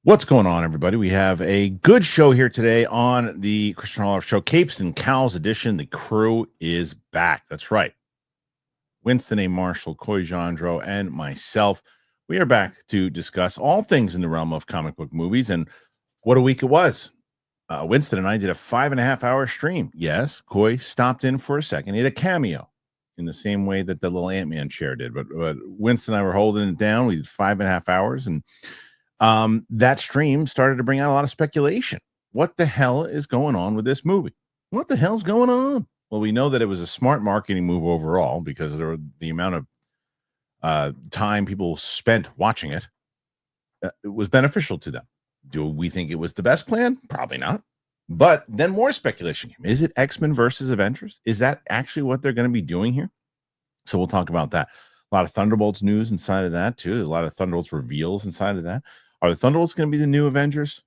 What's going on, everybody? We have a good show here today on the Kristian Harloff Show, Capes and Cowls edition. The crew is back. That's right. Winston Marshal, Coy Jandreau, and myself. We are back to discuss all things in the realm of comic book movies. And what a week it was. Winston and I did a 5.5-hour stream. Yes, Coy stopped in for a second. He had a cameo in the same way that the little Ant-Man chair did. But Winston and I were holding it down. We did 5.5 hours. And that stream started to bring out a lot of speculation. What the hell is going on with this movie? What the hell's going on? Well, we know that it was a smart marketing move overall because the amount of time people spent watching it, it was beneficial to them. Do we think it was the best plan? Probably not. But then more speculation came. Is it X-Men versus Avengers? Is that actually what they're going to be doing here? So we'll talk about that. A lot of Thunderbolts news inside of that, too. A lot of Thunderbolts reveals inside of that. Are the Thunderbolts going to be the new Avengers?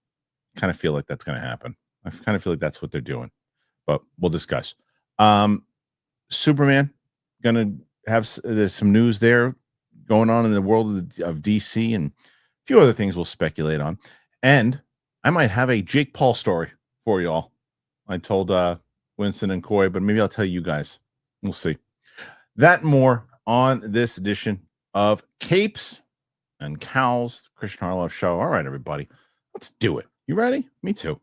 Kind of feel like that's going to happen. I kind of feel like that's what they're doing. But we'll discuss. Superman, going to have there's some news there going on in the world of DC and a few other things we'll speculate on. And I might have a Jake Paul story for y'all. I told Winston and Coy, but maybe I'll tell you guys. We'll see. That and more on this edition of Capes and Cowls, Kristian Harloff Show. All right, everybody, let's do it. You ready? Me too.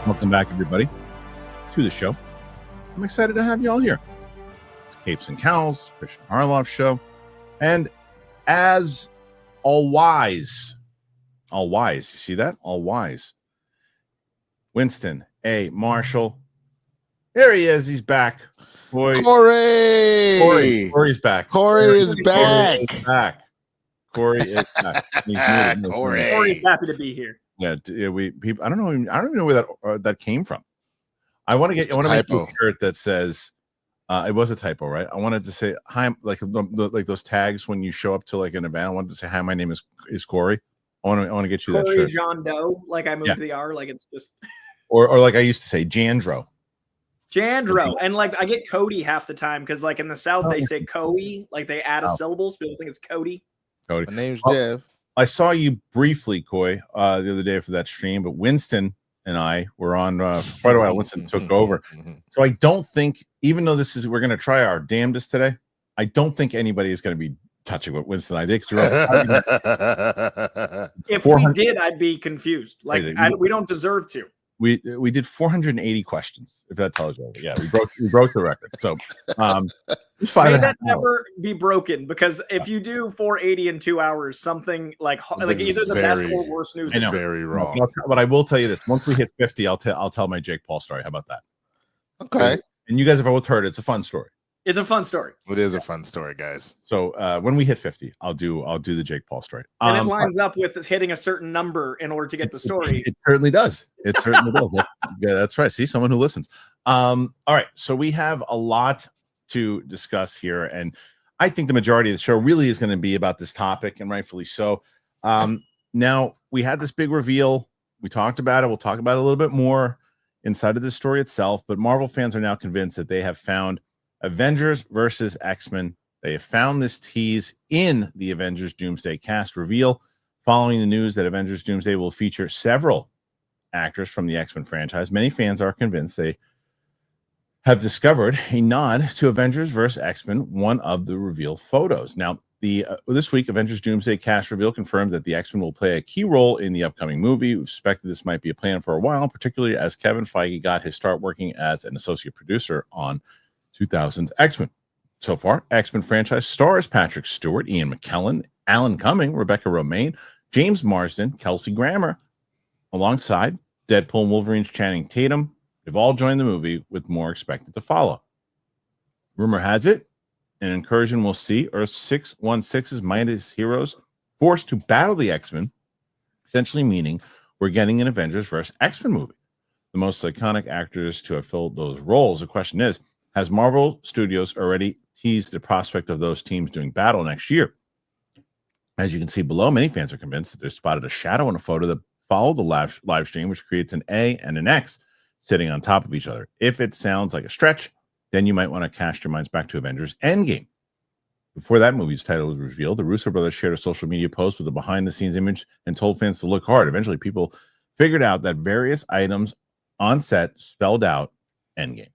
Welcome back, everybody, to the show. I'm excited to have you all here. It's Capes and Cowls, Kristian Harloff Show. And as all wise, you see that? All wise. Winston Marshal. There he is. He's back. Corey's back. Corey is back. Corey's happy to be here. Yeah, I don't even know where that came from. I want to make a shirt that says it was a typo, right? I wanted to say hi, like those tags when you show up to like an event. I wanted to say hi. My name is Corey. I want to get you that shirt. John Doe, like I moved the R, like it's just or like I used to say Jandreau, and like I get Cody half the time because like in the South they say Coy, like they add a syllable, so people think it's Cody. My name's Dev. I saw you briefly, Coy, the other day for that stream, but Winston and I were on for quite a while. Winston took over. So I don't think, even though we're going to try our damnedest today, I don't think anybody is going to be touching what Winston and I did. If we did, I'd be confused. Like, we don't deserve to. We did 480 questions, if that tells you. Yeah, we broke the record. So may that never be broken, because if you do 480 in 2 hours, something like either the best or worst news is very wrong. But I will tell you this: once we hit 50, I'll tell my Jake Paul story. How about that? Okay. And you guys have both heard it. It's a fun story. It's a fun story. It is a fun story, guys. So when we hit 50, I'll do the Jake Paul story. And it lines up with hitting a certain number in order to get the story. It certainly does. It certainly does. Yeah, that's right. See, someone who listens. All right. So we have a lot to discuss here, and I think the majority of the show really is going to be about this topic, and rightfully so. Now we had this big reveal. We talked about it. We'll talk about it a little bit more inside of the story itself. But Marvel fans are now convinced that they have found Avengers versus X-Men. They have found this tease in the Avengers Doomsday cast reveal, following the news that Avengers Doomsday will feature several actors from the X-Men franchise. Many fans are convinced they have discovered a nod to Avengers versus X-Men, one of the reveal photos. Now, this week, Avengers Doomsday cast reveal confirmed that the X-Men will play a key role in the upcoming movie. We suspected this might be a plan for a while, particularly as Kevin Feige got his start working as an associate producer on 2000's X-Men. So far, X-Men franchise stars Patrick Stewart, Ian McKellen, Alan Cumming, Rebecca Romaine, James Marsden, Kelsey Grammer, alongside Deadpool and Wolverine's Channing Tatum. They've all joined the movie, with more expected to follow. Rumor has it an incursion will see Earth 616's mightiest heroes forced to battle the X-Men, essentially meaning we're getting an Avengers versus X-Men movie. The most iconic actors to have filled those roles. The question is, has Marvel Studios already teased the prospect of those teams doing battle next year? As you can see below, many fans are convinced that they spotted a shadow in a photo that followed the live stream, which creates an A and an X sitting on top of each other. If it sounds like a stretch, then you might want to cast your minds back to Avengers Endgame. Before that movie's title was revealed, the Russo brothers shared a social media post with a behind-the-scenes image and told fans to look hard. Eventually, people figured out that various items on set spelled out Endgame.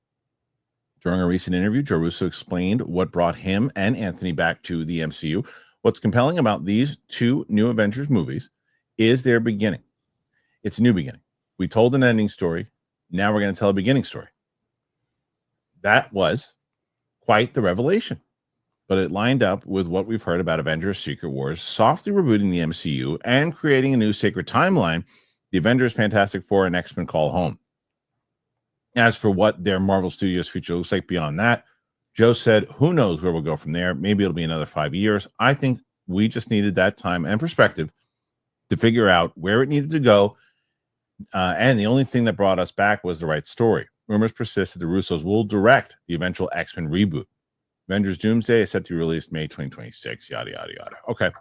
During a recent interview, Joe Russo explained what brought him and Anthony back to the MCU. What's compelling about these two new Avengers movies is their beginning. It's a new beginning. We told an ending story. Now we're going to tell a beginning story. That was quite the revelation, but it lined up with what we've heard about Avengers Secret Wars, softly rebooting the MCU and creating a new sacred timeline, the Avengers, Fantastic Four, and X-Men call home. As for what their Marvel Studios future looks like beyond that, Joe said, who knows where we'll go from there? Maybe it'll be another 5 years. I think we just needed that time and perspective to figure out where it needed to go. And the only thing that brought us back was the right story. Rumors persist that the Russos will direct the eventual X-Men reboot. Avengers Doomsday is set to be released May 2026, yada, yada, yada. Okay.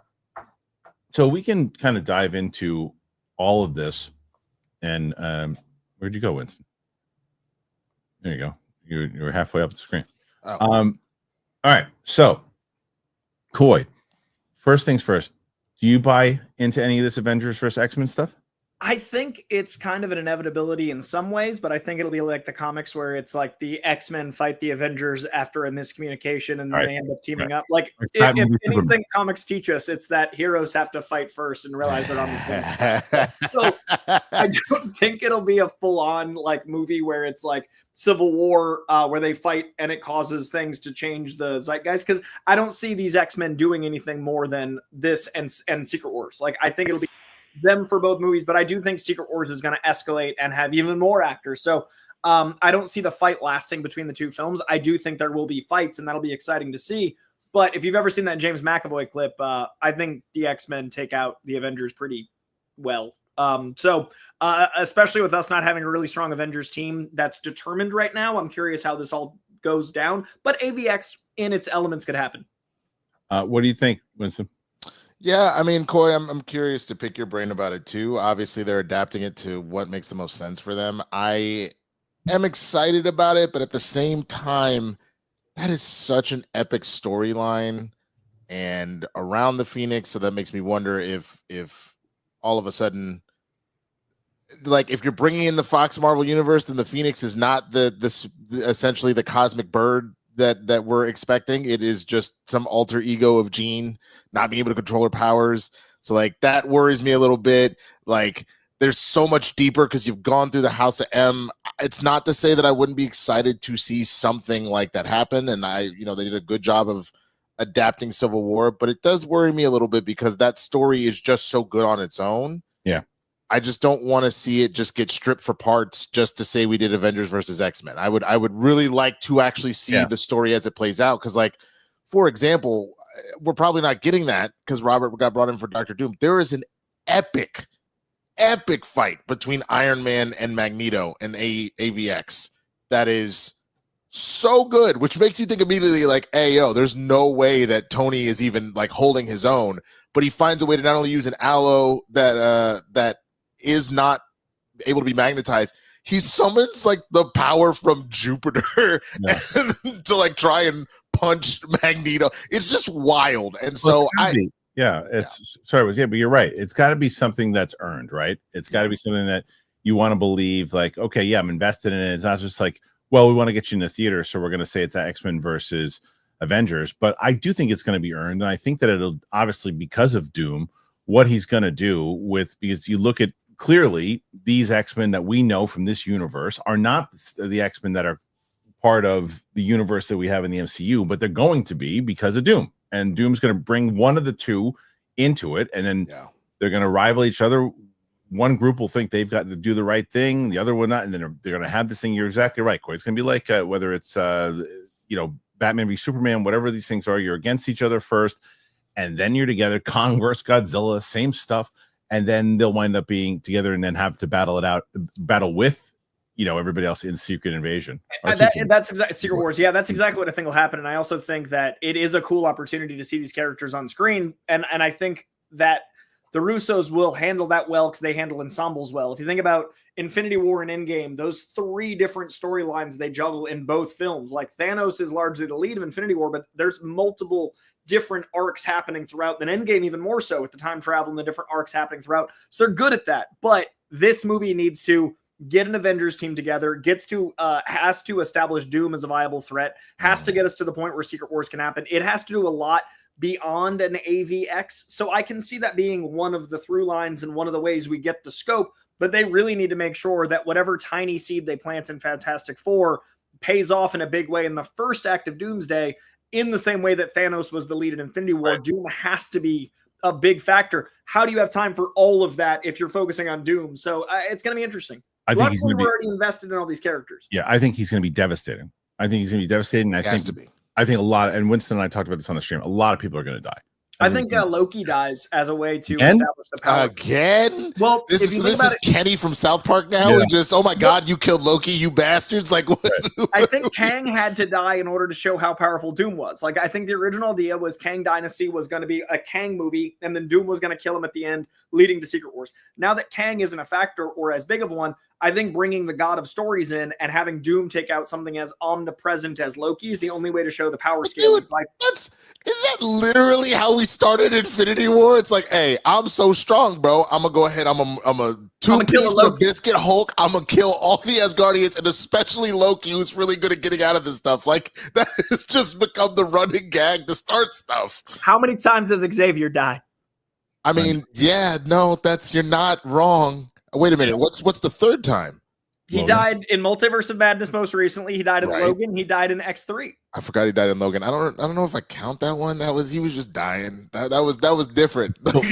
So we can kind of dive into all of this. And where'd you go, Winston? There you go. You're halfway up the screen. Oh. All right. So, Coy, first things first. Do you buy into any of this Avengers versus X-Men stuff? I think it's kind of an inevitability in some ways, but I think it'll be like the comics where it's like the X-Men fight the Avengers after a miscommunication and then they end up teaming up. Like if anything comics teach us, it's that heroes have to fight first and realize they're on the same side. So I don't think it'll be a full-on like movie where it's like Civil War where they fight and it causes things to change the zeitgeist, because I don't see these X-Men doing anything more than this and Secret Wars. Like I think it'll be them for both movies, but I do think Secret Wars is going to escalate and have even more actors. So I don't see the fight lasting between the two films. I do think there will be fights, and that'll be exciting to see. But if you've ever seen that James McAvoy clip, I think the X-Men take out the Avengers pretty well. Especially with us not having a really strong Avengers team that's determined right now, I'm curious how this all goes down. But AVX in its elements could happen. What do you think, Winston? Yeah, I mean, Coy, I'm curious to pick your brain about it too. Obviously, they're adapting it to what makes the most sense for them. I am excited about it, but at the same time, that is such an epic storyline and around the Phoenix. So that makes me wonder if all of a sudden, like if you're bringing in the Fox Marvel universe, then the Phoenix is not this essentially the cosmic bird that we're expecting. It is just some alter ego of Jean not being able to control her powers. So like that worries me a little bit. Like there's so much deeper because you've gone through the House of M. It's not to say that I wouldn't be excited to see something like that happen. And they did a good job of adapting Civil War, but it does worry me a little bit because that story is just so good on its own. Yeah. I just don't want to see it just get stripped for parts just to say we did Avengers versus X-Men. I would really like to actually see the story as it plays out. Because, like, for example, we're probably not getting that because Robert got brought in for Dr. Doom. There is an epic fight between Iron Man and Magneto and AVX that is so good, which makes you think immediately like, hey, yo, there's no way that Tony is even like holding his own. But he finds a way to not only use an aloe that is not able to be magnetized, he summons like the power from Jupiter to like try and punch Magneto. It's just wild. And so but you're right. It's got to be something that's earned, right? It's got to be something that you want to believe like, okay, yeah, I'm invested in it. It's not just like, well, we want to get you in the theater, so we're going to say it's X-Men versus Avengers. But I do think it's going to be earned. And I think that it'll obviously, because of Doom, what he's going to do because you look at clearly these X-Men that we know from this universe are not the X-Men that are part of the universe that we have in the MCU, but they're going to be because of Doom. And Doom's going to bring one of the two into it, and then they're going to rival each other. One group will think they've got to do the right thing, the other one not, and then they're going to have this thing. You're exactly right, Coy. It's going to be like whether it's Batman v Superman, whatever these things are. You're against each other first, and then you're together. Kong versus Godzilla, same stuff, and then they'll wind up being together, and then have to battle with everybody else in Secret Invasion. That's exactly Secret Wars. Yeah, that's exactly what I think will happen. And I also think that it is a cool opportunity to see these characters on screen. And I think that the Russos will handle that well because they handle ensembles well. If you think about Infinity War and Endgame, those 3 different storylines they juggle in both films. Like Thanos is largely the lead of Infinity War, but there's multiple different arcs happening throughout. Then Endgame even more so with the time travel and the different arcs happening throughout. So they're good at that. But this movie needs to get an Avengers team together, has to establish Doom as a viable threat, has to get us to the point where Secret Wars can happen. It has to do a lot beyond an AVX. So I can see that being one of the through lines and one of the ways we get the scope, but they really need to make sure that whatever tiny seed they plant in Fantastic Four pays off in a big way in the first act of Doomsday, in the same way that Thanos was the lead in Infinity War. Right. Doom has to be a big factor. How do you have time for all of that if you're focusing on Doom? So it's going to be interesting. I think we're already invested in all these characters. Yeah, I think he's going to be devastating. I think I think a lot, and Winston and I talked about this on the stream, a lot of people are going to die. I think Loki dies as a way to establish the power. Again? Well, this is Kenny from South Park now. Yeah. Just, oh my God, you killed Loki, you bastards! Like, what? I think Kang had to die in order to show how powerful Doom was. Like, I think the original idea was Kang Dynasty was going to be a Kang movie, and then Doom was going to kill him at the end, leading to Secret Wars. Now that Kang isn't a factor or as big of one, I think bringing the God of Stories in and having Doom take out something as omnipresent as Loki is the only way to show the power scale. Dude, is that literally how we started Infinity War? It's like, hey, I'm so strong, bro. I'm gonna go ahead. I'm a 2-piece of biscuit Hulk. I'm gonna kill all the Asgardians and especially Loki, who's really good at getting out of this stuff. Like, that has just become the running gag to start stuff. How many times has Xavier died? I mean, yeah, no, you're not wrong. Wait a minute. What's the third time? He died in Multiverse of Madness most recently. He died in Logan. He died in X3. I forgot he died in Logan. I don't know if I count that one. He was just dying. That was different. Hold on.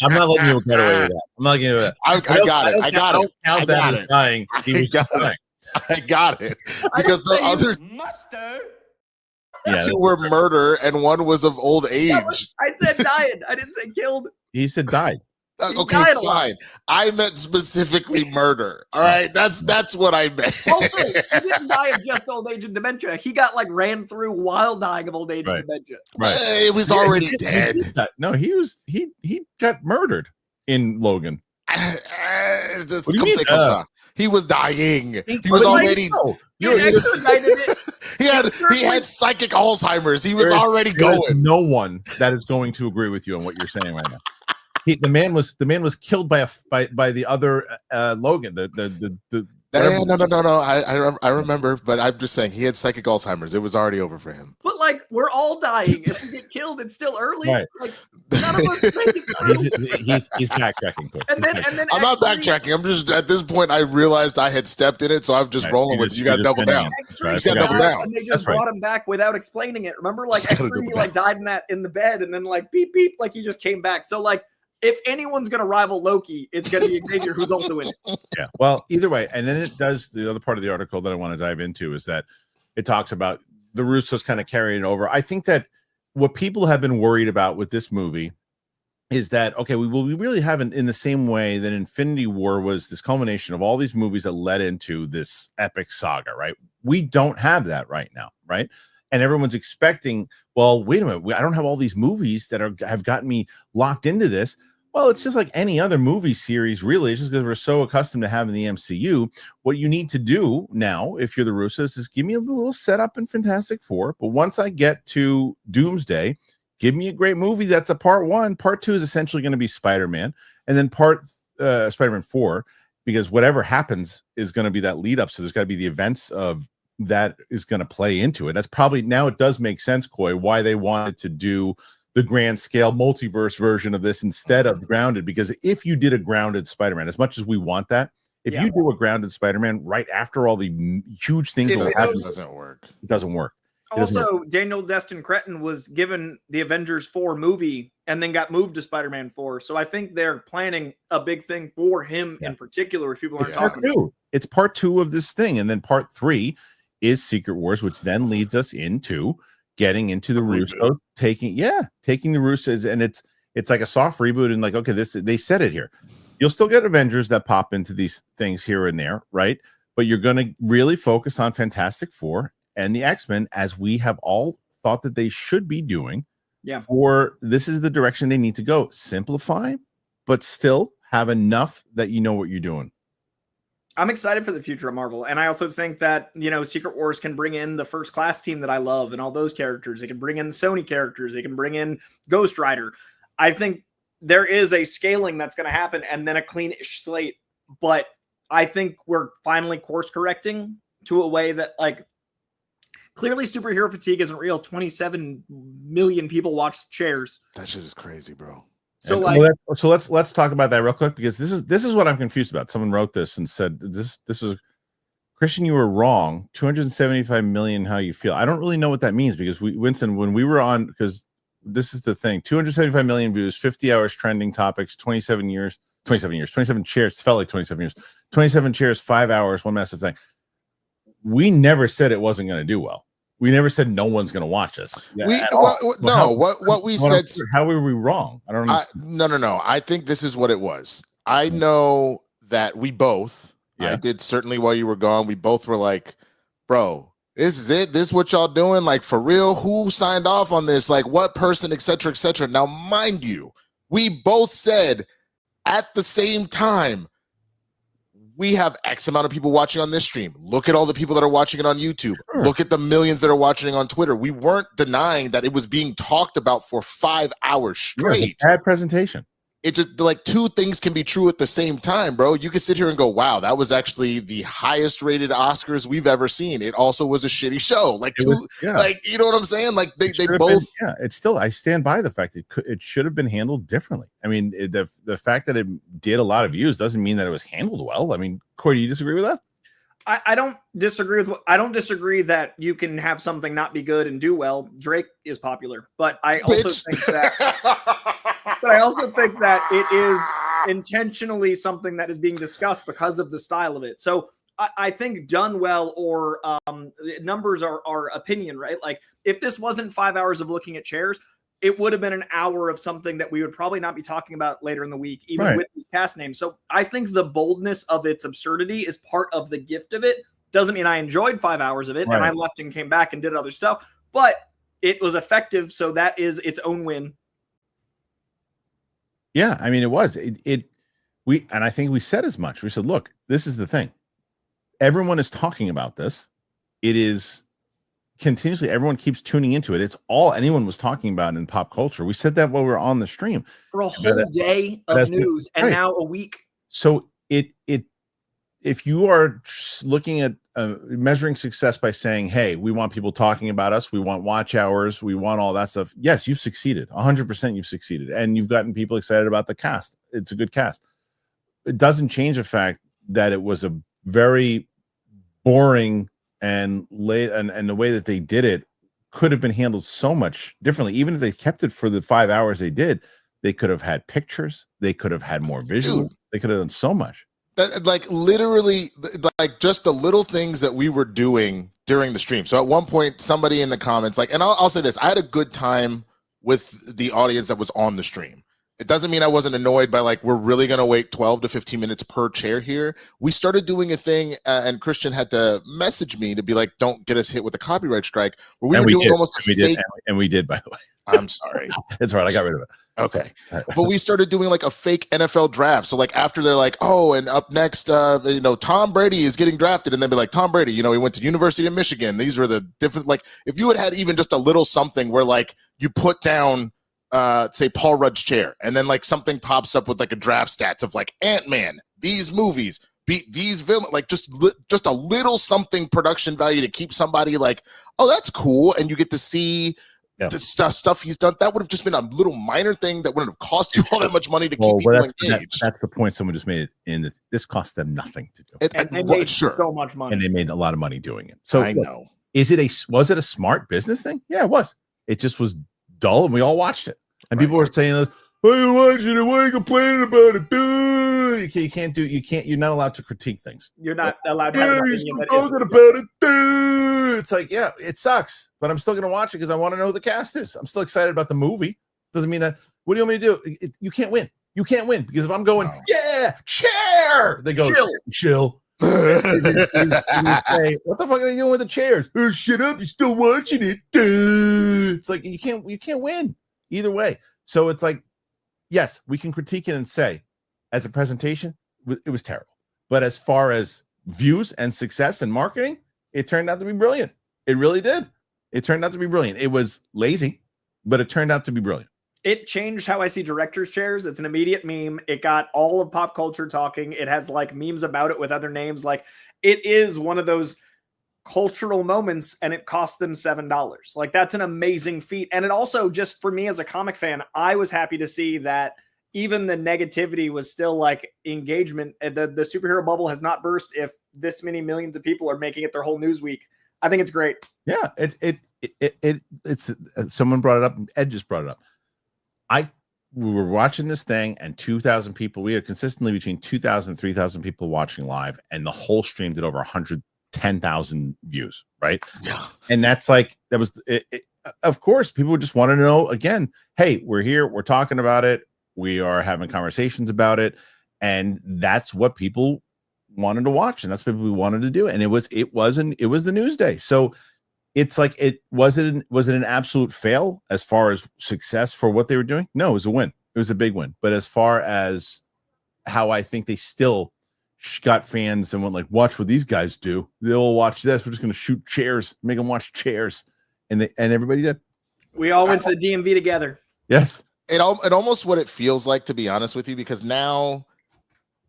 I'm not letting you get away with that. I'm not letting you do that. I got it. I got it. Count that as dying. He was just dying. I got it. Because the other two were murder and one was of old age. I said dying. I didn't say killed. He said died. Okay, fine. I meant specifically murder. All right, that's what I meant. Also, he didn't die of just old age and dementia. He got ran through while dying of old age and dementia. Right, it was already dead. No, he got murdered in Logan. He was dying. He was already. He had psychic Alzheimer's. He was already going. No one that is going to agree with you on what you're saying right now. The man was killed by the other Logan. No. I remember, but I'm just saying he had psychic Alzheimer's. It was already over for him. But we're all dying. If we get killed, it's still early. Right. None of us he's backtracking. And then I'm not backtracking. I'm just at this point I realized I had stepped in it, so I'm just rolling with you. Got to double down. You got to double down. And they just brought him back without explaining it. Remember, he died in the bed, and then beep beep, he just came back. So if anyone's going to rival Loki, it's going to be Xavier, who's also in it. Yeah. Well, either way. And then it does, the other part of the article that I want to dive into is that it talks about the Russos kind of carrying it over. I think that what people have been worried about with this movie is that, okay, we really haven't, in the same way that Infinity War was this culmination of all these movies that led into this epic saga, right? We don't have that right now, right? And everyone's expecting, well, wait a minute, I don't have all these movies that have gotten me locked into this. Well, it's just like any other movie series, really. It's just because we're so accustomed to having the MCU. What you need to do now, if you're the Russos, is give me a little setup in Fantastic Four. But once I get to Doomsday, give me a great movie. That's a part one. Part two is essentially going to be Spider-Man. And then Spider-Man 4, because whatever happens is going to be that lead up. So there's got to be the events of that is going to play into it. That's probably, now it does make sense, Coy, why they wanted to do the grand scale multiverse version of this instead of grounded, because if you did a grounded Spider-Man, as much as we want that, if you do a grounded Spider-Man right after all the huge things that happen, it doesn't work. It doesn't work. Also, Daniel Destin Cretton was given the Avengers 4 movie and then got moved to Spider-Man 4. So I think they're planning a big thing for him in particular, which people aren't talking about. It's part two of this thing. And then part three is Secret Wars, which then leads us into getting into the Russo, taking the Russos, and it's like a soft reboot, and okay, they said it here. You'll still get Avengers that pop into these things here and there, right? But you're going to really focus on Fantastic Four and the X-Men, as we have all thought that they should be doing Yeah. This is the direction they need to go. Simplify, but still have enough that you know what you're doing. I'm excited for the future of Marvel. And I also think that, Secret Wars can bring in the First Class team that I love and all those characters. It can bring in the Sony characters. It can bring in Ghost Rider. I think there is a scaling that's going to happen and then a clean-ish slate. But I think we're finally course correcting to a way that, like, clearly superhero fatigue isn't real. 27 million people watch Chairs. That shit is crazy, bro. So let's talk about that real quick, because this is what I'm confused about. Someone wrote this and said this was Kristian, you were wrong. 275 million. How you feel? I don't really know what that means, because Winston, when we were on, because this is the thing, 275 million views, 50 hours trending topics, 27 chairs. It felt like 27 years. 27 chairs, 5 hours, one massive thing. We never said it wasn't going to do well. We never said no one's going to watch us. What we said. How were we wrong? I don't understand. No. I think this is what it was. I know that we both, I did certainly while you were gone, we both were like, bro, this is it. This is what y'all doing? Like, for real? Who signed off on this? Like, what person, et cetera, et cetera. Now, mind you, we both said at the same time, we have X amount of people watching on this stream. Look at all the people that are watching it on YouTube. Sure. Look at the millions that are watching on Twitter. We weren't denying that it was being talked about for 5 hours straight. Bad presentation. It just, like, two things can be true at the same time, bro. You can sit here and go, wow, that was actually the highest rated Oscars we've ever seen. It also was a shitty show. Like, like, you know what I'm saying? Like, they both. It's still, I stand by the fact that it should have been handled differently. I mean, the fact that it did a lot of views doesn't mean that it was handled well. I mean, Coy, do you disagree with that? I don't disagree with. I don't disagree that you can have something not be good and do well. Drake is popular, but I also think that. But I also think that it is intentionally something that is being discussed because of the style of it. So I think done well, or numbers are opinion, right? Like, if this wasn't 5 hours of looking at chairs, it would have been an hour of something that we would probably not be talking about later in the week, even with these cast names. So I think the boldness of its absurdity is part of the gift of it. Doesn't mean I enjoyed 5 hours of it and I left and came back and did other stuff, but it was effective. So that is its own win. Yeah, I mean, it was. And I think we said as much. We said, look, this is the thing. Everyone is talking about this. It is continuously, everyone keeps tuning into it. It's all anyone was talking about in pop culture. We said that while we were on the stream. For a whole day of news, and now a week. So if you are looking at measuring success by saying, hey, we want people talking about us, we want watch hours, we want all that stuff, yes, you've succeeded. 100% you've succeeded. And you've gotten people excited about the cast. It's a good cast. It doesn't change the fact that it was a very boring and late, and the way that they did it could have been handled so much differently. Even if they kept it for the 5 hours they did, they could have had pictures, they could have had more visual, they could have done so much. That, like, literally, like, just the little things that we were doing during the stream. So at one point, somebody in the comments, like, and I'll say this, I had a good time with the audience that was on the stream. It doesn't mean I wasn't annoyed by, like, we're really going to wait 12 to 15 minutes per chair here. We started doing a thing, and Kristian had to message me to be like, don't get us hit with a copyright strike. Where we were doing almost a fake. And we did, by the way. I'm sorry. It's all right. I got rid of it. Okay. But we started doing like a fake NFL draft. So like after they're like, oh, and up next, Tom Brady is getting drafted. And then be like, Tom Brady, he went to University of Michigan. These were the different, like, if you had even just a little something where like you put down, say Paul Rudd's chair, and then like something pops up with like a draft stats of like Ant-Man, these movies, beat these villains, like just a little something production value to keep somebody like, oh, that's cool. And you get to see the stuff he's done. That would have just been a little minor thing that wouldn't have cost you all that much money to keep people engaged. That's the point someone just made. This cost them nothing to do. And they made so much money. And they made a lot of money doing it. So I know. Was it a smart business thing? Yeah, it was. It just was dull, and we all watched it. And people were saying, why are you watching it? Why are you complaining about it? Dude? You're not allowed to critique things. You're not allowed to have an opinion. Talking about it, dude. It's like, yeah, it sucks, but I'm still going to watch it because I want to know who the cast is. I'm still excited about the movie. Doesn't mean that. What do you want me to do? You can't win. You can't win because if I'm going, chair, they go, chill. You say, what the fuck are they doing with the chairs? Oh, shut up! You're still watching it. Dude. It's like you can't win. either way. So it's like, yes, we can critique it and say, as a presentation, it was terrible. But as far as views and success and marketing, it turned out to be brilliant. It really did. It turned out to be brilliant. It was lazy, but it turned out to be brilliant. It changed how I see director's chairs. It's an immediate meme. It got all of pop culture talking. It has like memes about it with other names. Like, it is one of those cultural moments, and it cost them $7. Like, that's an amazing feat. And it also, just for me as a comic fan, I was happy to see that even the negativity was still like engagement. The superhero bubble has not burst if this many millions of people are making it their whole news week. I think it's great. Yeah, it's someone brought it up. Ed just brought it up. We were watching this thing, and 2,000 people. We had consistently between 2,000 and 3,000 people watching live, and the whole stream did over 110,000 views. Right? Yeah. And that's like, that was of course, people just want to know again. Hey, we're here. We're talking about it. We are having conversations about it, and that's what people wanted to watch, and that's what we wanted to do. And it was the news day. So it's like, was it an absolute fail as far as success for what they were doing? No, it was a win. It was a big win. But as far as how I think they still got fans and went like, watch what these guys do. They'll watch this. We're just going to shoot chairs, make them watch chairs, and everybody did. We all went to the DMV together. Yes. It almost what it feels like, to be honest with you, because now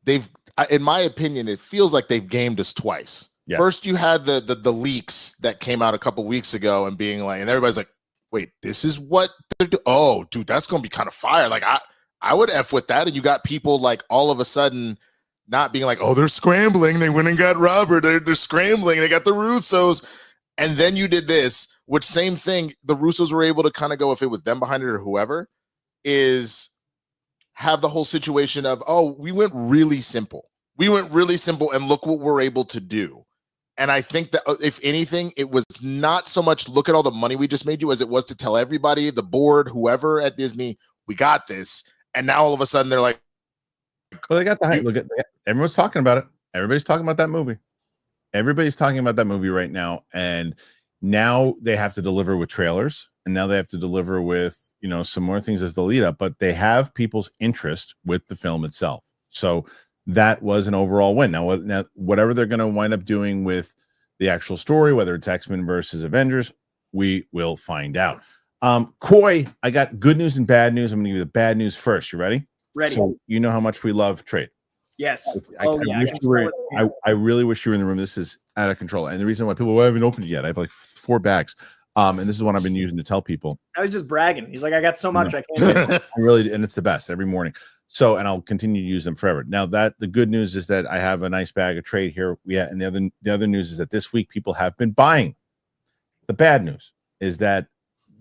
in my opinion, it feels like they've gamed us twice. Yeah. First, you had the leaks that came out a couple weeks ago, and being like, and everybody's like, wait, this is what they're doing? Oh, dude, that's gonna be kind of fire. Like, I would F with that. And you got people like all of a sudden not being like, oh, they're scrambling. They went and got Robert. They're scrambling. They got the Russos. And then you did this, which same thing, the Russos were able to kind of go, if it was them behind it or whoever, is have the whole situation of, oh, we went really simple. We went really simple, and look what we're able to do. And I think that if anything, it was not so much look at all the money we just made you as it was to tell everybody, the board, whoever at Disney, we got this. And now all of a sudden they're like, well, they got the hype. Look at everyone's talking about it. Everybody's talking about that movie. Everybody's talking about that movie right now. And now they have to deliver with trailers, and now they have to deliver with, some more things as the lead up, but they have people's interest with the film itself. So that was an overall win. Now whatever they're going to wind up doing with the actual story, whether it's X-Men versus Avengers, we will find out. Coy, I got good news and bad news. I'm going to give you the bad news first. You ready? Ready. So you know how much we love trade. Yes. I really wish you were in the room. This is out of control. And the reason why people haven't opened it yet, I have like 4 bags. And this is what I've been using to tell people. I was just bragging. He's like, I got so much I can't. I really, and it's the best every morning. So, and I'll continue to use them forever. Now, that the good news is that I have a nice bag of trade here. And the other news is that this week people have been buying. The bad news is that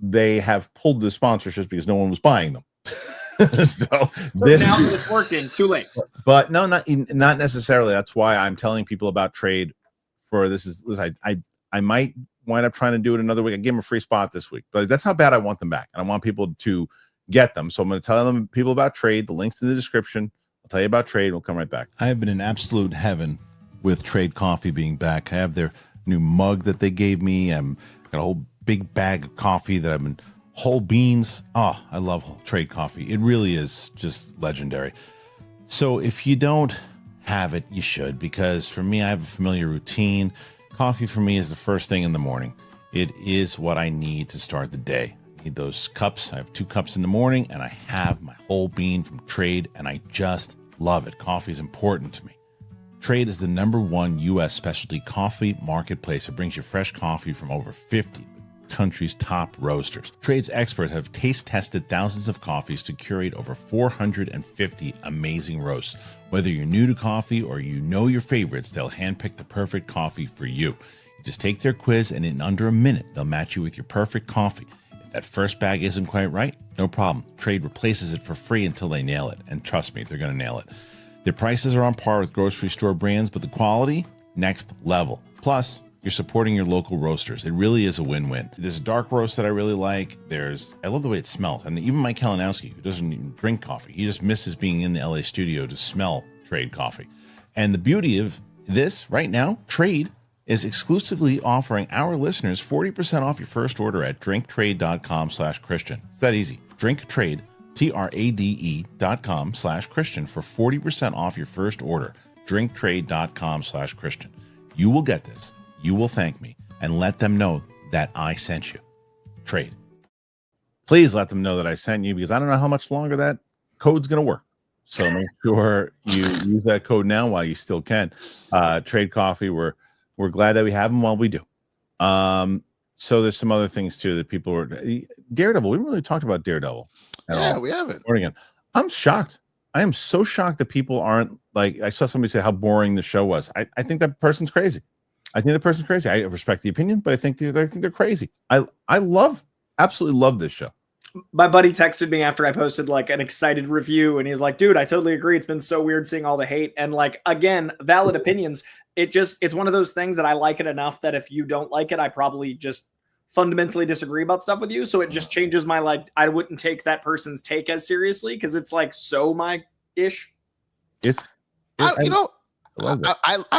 they have pulled the sponsorships because no one was buying them. so this now it's working. Too late. But no, not necessarily. That's why I'm telling people about trade. For this is I might wind up trying to do it another week. I gave them a free spot this week, but that's how bad I want them back, and I want people to get them. So I'm going to tell people about trade. The link's in the description. I'll tell you about trade. We'll come right back. I have been in absolute heaven with Trade Coffee being back. I have their new mug that they gave me. I'm got a whole big bag of coffee that I've been whole beans. Oh, I love Trade Coffee. It really is just legendary. So if you don't have it, you should, because for me, I have a familiar routine. Coffee for me is the first thing in the morning. It is what I need to start the day. I need those cups. I have 2 cups in the morning, and I have my whole bean from Trade, and I just love it. Coffee is important to me. Trade is the #1 U.S. specialty coffee marketplace. It brings you fresh coffee from over 50 country's top roasters. Trade's experts have taste tested thousands of coffees to curate over 450 amazing roasts. Whether you're new to coffee or you know your favorites, they'll handpick the perfect coffee for you. You just take their quiz, and in under a minute, they'll match you with your perfect coffee. If that first bag isn't quite right, no problem. Trade replaces it for free until they nail it. And trust me, they're going to nail it. Their prices are on par with grocery store brands, but the quality, next level. Plus, you're supporting your local roasters. It really is a win-win. There's a dark roast that I really like. I love the way it smells. And even Mike Kalinowski, who doesn't even drink coffee, he just misses being in the LA studio to smell Trade coffee. And the beauty of this right now, Trade is exclusively offering our listeners 40% off your first order at drinktrade.com/Kristian. It's that easy. Drinktrade, TRADE.com/Kristian for 40% off your first order. Drinktrade.com/Kristian. You will get this. You will thank me and let them know that I sent you. Trade. Please let them know that I sent you, because I don't know how much longer that code's going to work. So make sure you use that code now while you still can. Trade Coffee, we're glad that we have them while we do. So there's some other things too that people were. Daredevil, we haven't really talked about Daredevil at all. We haven't. Again, I'm shocked. I am so shocked that people aren't like. I saw somebody say how boring the show was. I think that person's crazy. I think the person's crazy. I respect the opinion, but I think they're crazy. I absolutely love this show. My buddy texted me after I posted like an excited review, and he's like, dude, I totally agree. It's been so weird seeing all the hate. And like, again, valid opinions. It's one of those things that I like it enough that if you don't like it, I probably just fundamentally disagree about stuff with you. So it just changes my, like, I wouldn't take that person's take as seriously because it's like so my ish. I'm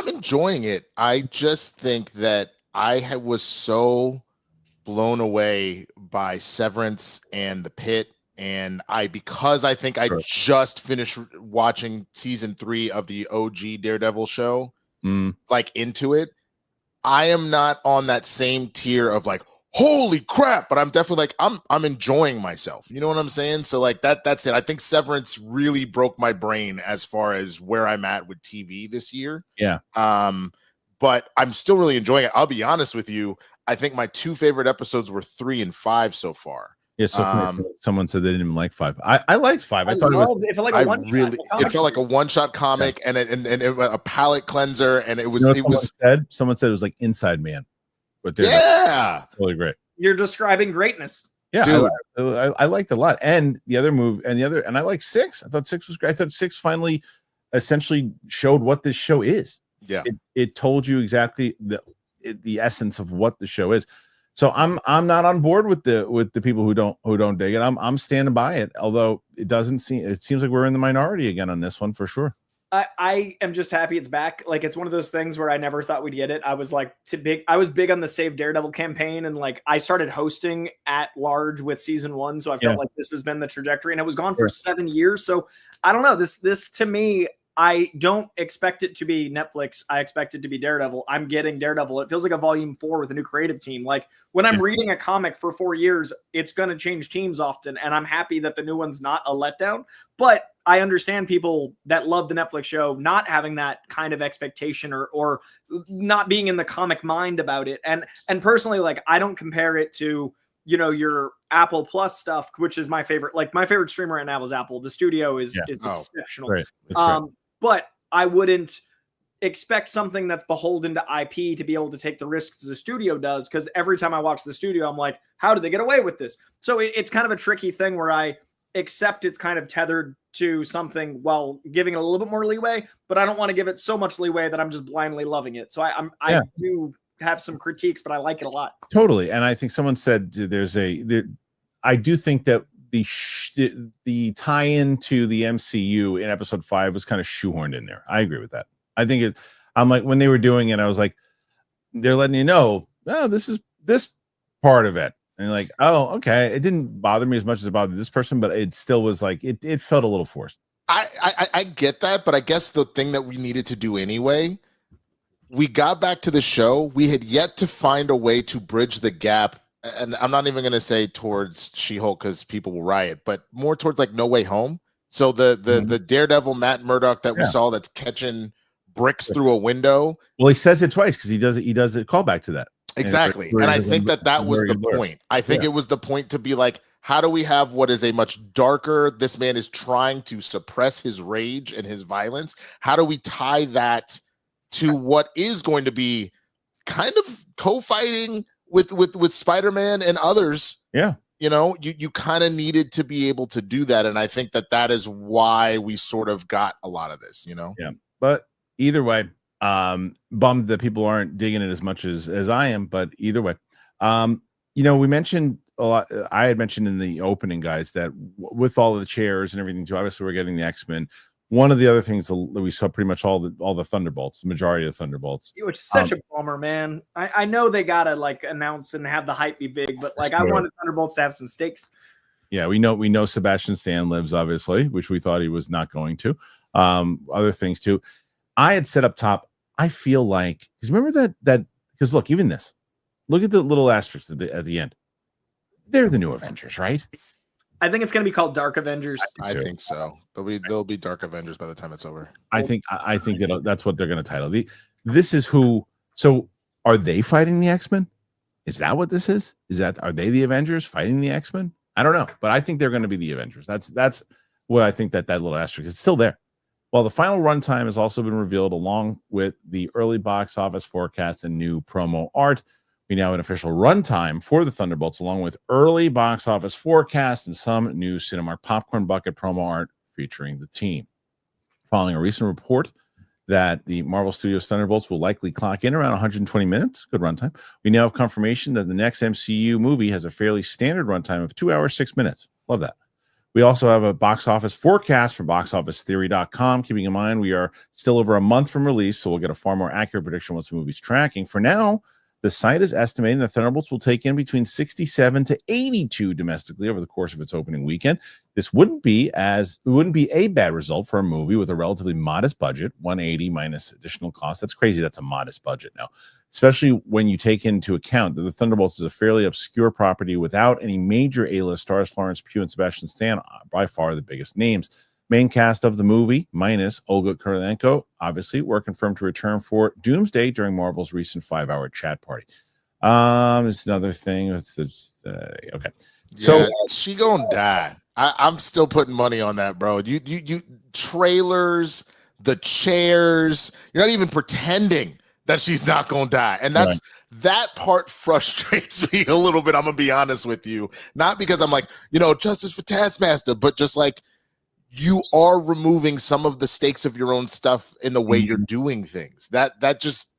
enjoying it. I just think that I was so blown away by Severance and The Pit, and because I think I just finished watching season 3 of the OG Daredevil show, like into it. I am not on that same tier of like, holy crap, but I'm definitely like I'm enjoying myself. You know what I'm saying? So like that's it. I think Severance really broke my brain as far as where I'm at with TV this year. Yeah. But I'm still really enjoying it. I'll be honest with you. I think my 2 favorite episodes were 3 and 5 so far. Yeah, so someone said they didn't even like 5. I liked 5. I thought it felt like a one-shot. It felt like a one-shot comic, and a palate cleanser, and it was. You know someone said it was like Inside Man, but really great. You're describing greatness. Yeah, dude. I liked it a lot, and I like 6. I thought 6 was great. I thought 6 finally, essentially showed what this show is. Yeah, it told you exactly the essence of what the show is. So I'm not on board with the people who don't dig it. I'm standing by it. Although it seems like we're in the minority again on this one for sure. I am just happy it's back. Like, it's one of those things where I never thought we'd get it. I was big on the Save Daredevil campaign, and like I started hosting at large with season 1, so I felt like this has been the trajectory, and it was gone for 7 years. So I don't know. This to me, I don't expect it to be Netflix. I expect it to be Daredevil. I'm getting Daredevil. It feels like a volume 4 with a new creative team. Like, when I'm reading a comic for 4 years, it's going to change teams often. And I'm happy that the new one's not a letdown. But I understand people that love the Netflix show not having that kind of expectation or not being in the comic mind about it. And personally, like, I don't compare it to, you know, your Apple Plus stuff, which is my favorite. Like, my favorite streamer right now is Apple. The studio is exceptional. Great. But I wouldn't expect something that's beholden to IP to be able to take the risks the studio does, because every time I watch the studio, I'm like, how did they get away with this? So it's kind of a tricky thing where I accept it's kind of tethered to something while giving it a little bit more leeway, but I don't want to give it so much leeway that I'm just blindly loving it. So I do have some critiques, but I like it a lot. Totally. And I think someone said I do think that the tie-in to the MCU in episode 5 was kind of shoehorned in there. I agree with that. I think I'm like, when they were doing it, I was like, they're letting you know, oh, this is this part of it. And you're like, oh, okay. It didn't bother me as much as it bothered this person, but it still was like, it felt a little forced. I get that, but I guess the thing that we needed to do anyway, we got back to the show. We had yet to find a way to bridge the gap. And I'm not even going to say towards She-Hulk because people will riot, but more towards like No Way Home. So the Daredevil Matt Murdock that we saw that's catching bricks through a window. Well, he says it twice because he does a callback to that. Exactly. And I think that was the point. I think it was the point to be like, how do we have what is a much darker, this man is trying to suppress his rage and his violence. How do we tie that to what is going to be kind of co-fighting with Spider-Man and others? Yeah. You know, you kind of needed to be able to do that. And I think that is why we sort of got a lot of this, you know? Yeah. But either way, bummed that people aren't digging it as much as I am, but either way, you know, we mentioned a lot. I had mentioned in the opening, guys, that with all of the chairs and everything too, obviously we're getting the X-Men. one of the other things that we saw pretty much all the Thunderbolts, the majority of the Thunderbolts. Which is such a bummer, man. I know they gotta like announce and have the hype be big, but like I wanted Thunderbolts to have some stakes. Yeah, we know Sebastian Stan lives, obviously, which we thought he was not going to. Other things too. I had set up top. I feel like, because remember that because look, even this, look at the little asterisk at the end. They're the new Avengers, right? I think it's going to be called Dark Avengers. I think so. There'll be Dark Avengers by the time it's over. I think that's what they're going to title. This is who. So are they fighting the X-Men? Is that what this is? Are they the Avengers fighting the X-Men? I don't know, but I think they're going to be the Avengers. That's what I think that little asterisk. It's still there. Well, the final runtime has also been revealed along with the early box office forecast and new promo art. We now have an official runtime for the Thunderbolts, along with early box office forecast and some new Cinemark popcorn bucket promo art featuring the team. Following a recent report that the Marvel Studios Thunderbolts will likely clock in around 120 minutes, good runtime, we now have confirmation that the next MCU movie has a fairly standard runtime of 2 hours, 6 minutes. Love that. We also have a box office forecast from boxofficetheory.com. Keeping in mind, we are still over a month from release, so we'll get a far more accurate prediction once the movie's tracking. For now, the site is estimating that Thunderbolts will take in between 67 to 82 domestically over the course of its opening weekend. This wouldn't be a bad result for a movie with a relatively modest budget, 180 minus additional costs. That's crazy. That's a modest budget now, especially when you take into account that the Thunderbolts is a fairly obscure property without any major A-list stars. Florence Pugh and Sebastian Stan, by far the biggest names. Main cast of the movie, minus Olga Kurylenko, obviously, were confirmed to return for Doomsday during Marvel's recent 5-hour chat party. It's another thing. Okay. So she gonna die. I'm still putting money on that, bro. You trailers, the chairs. You're not even pretending that she's not gonna die, and that's that part frustrates me a little bit. I'm gonna be honest with you, not because I'm like justice for Taskmaster, but just like you are removing some of the stakes of your own stuff in the way you're doing things. That just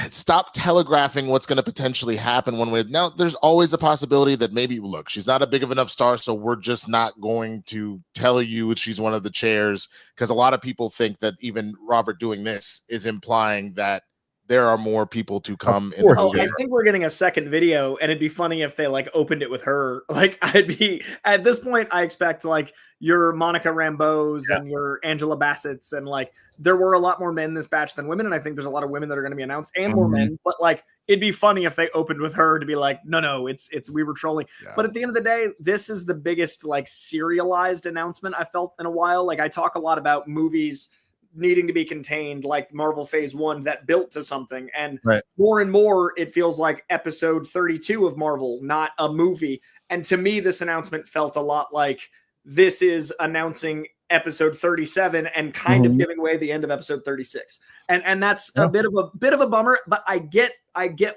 stop telegraphing what's going to potentially happen one way. Now, there's always a possibility that maybe, look, she's not a big enough star, so we're just not going to tell you she's one of the chairs, because a lot of people think that even Robert doing this is implying that there are more people to come in the movie. I think we're getting a second video, and it'd be funny if they like opened it with her. Like, I'd be at this point, I expect like your Monica Rambeaus and your Angela Bassett's, and like there were a lot more men in this batch than women, and I think there's a lot of women that are going to be announced and more men. But like, it'd be funny if they opened with her to be like, no, it's we were trolling. Yeah. But at the end of the day, this is the biggest like serialized announcement I felt in a while. Like, I talk a lot about movies needing to be contained, like Marvel Phase 1 that built to something, and more and more it feels like episode 32 of Marvel, not a movie. And to me, this announcement felt a lot like this is announcing episode 37 and kind of giving away the end of episode 36, and that's a bit of a bummer, but I get